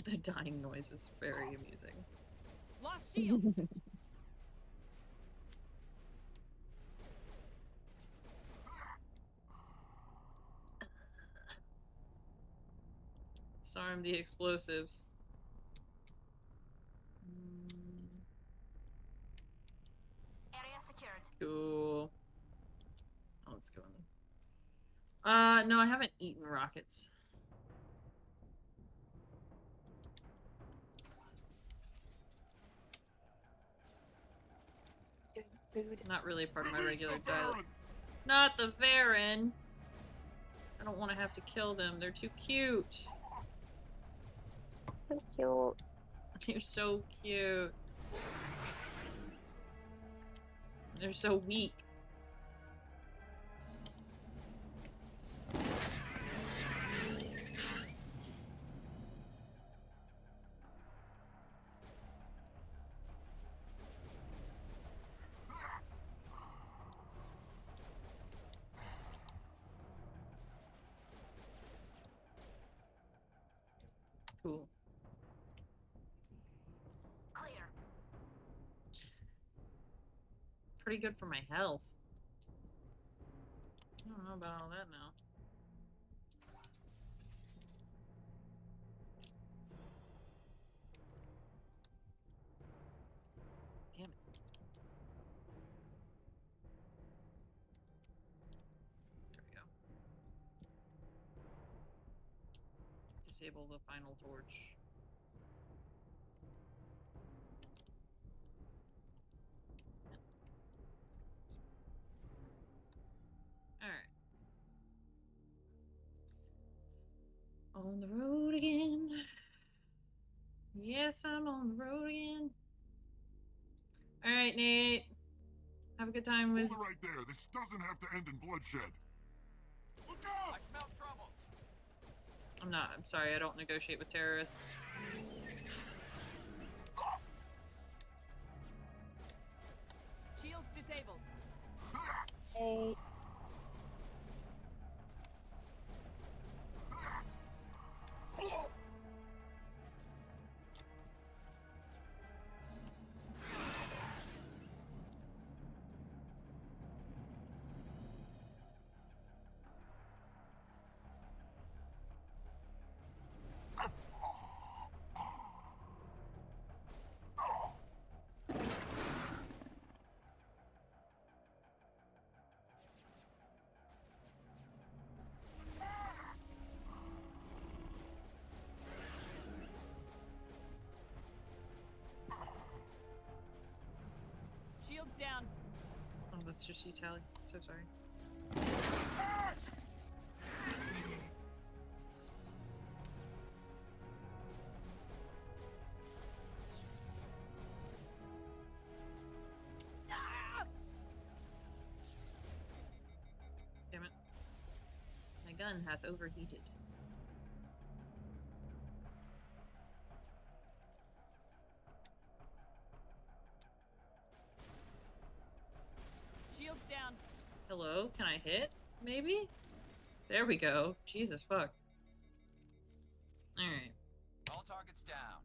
The dying noise is very amusing. Lost shields. Disarm the explosives. Area secured. Cool. Oh, let's go in. No, I haven't eaten rockets. Food. Not really a part of my regular diet. Not the Varen. I don't want to have to kill them. They're too cute. So cute. They're so cute. They're so weak. Cool. Clear. Pretty good for my health. I don't know about all that now. Damn it. There we go. Disable the final torch. Alright. On the road again. Yes, I'm on the road again. Alright, Nate. Have a good time with... Hold it right there. This doesn't have to end in bloodshed. Look out! I smell trouble. I'm not. I'm sorry. I don't negotiate with terrorists. Shields disabled. Hey. Shields down. Oh, that's just you, Tally. So sorry. Damn it. My gun hath overheated. Shields down. Hello? Can I hit? Maybe? There we go. Jesus fuck. Alright. All targets down.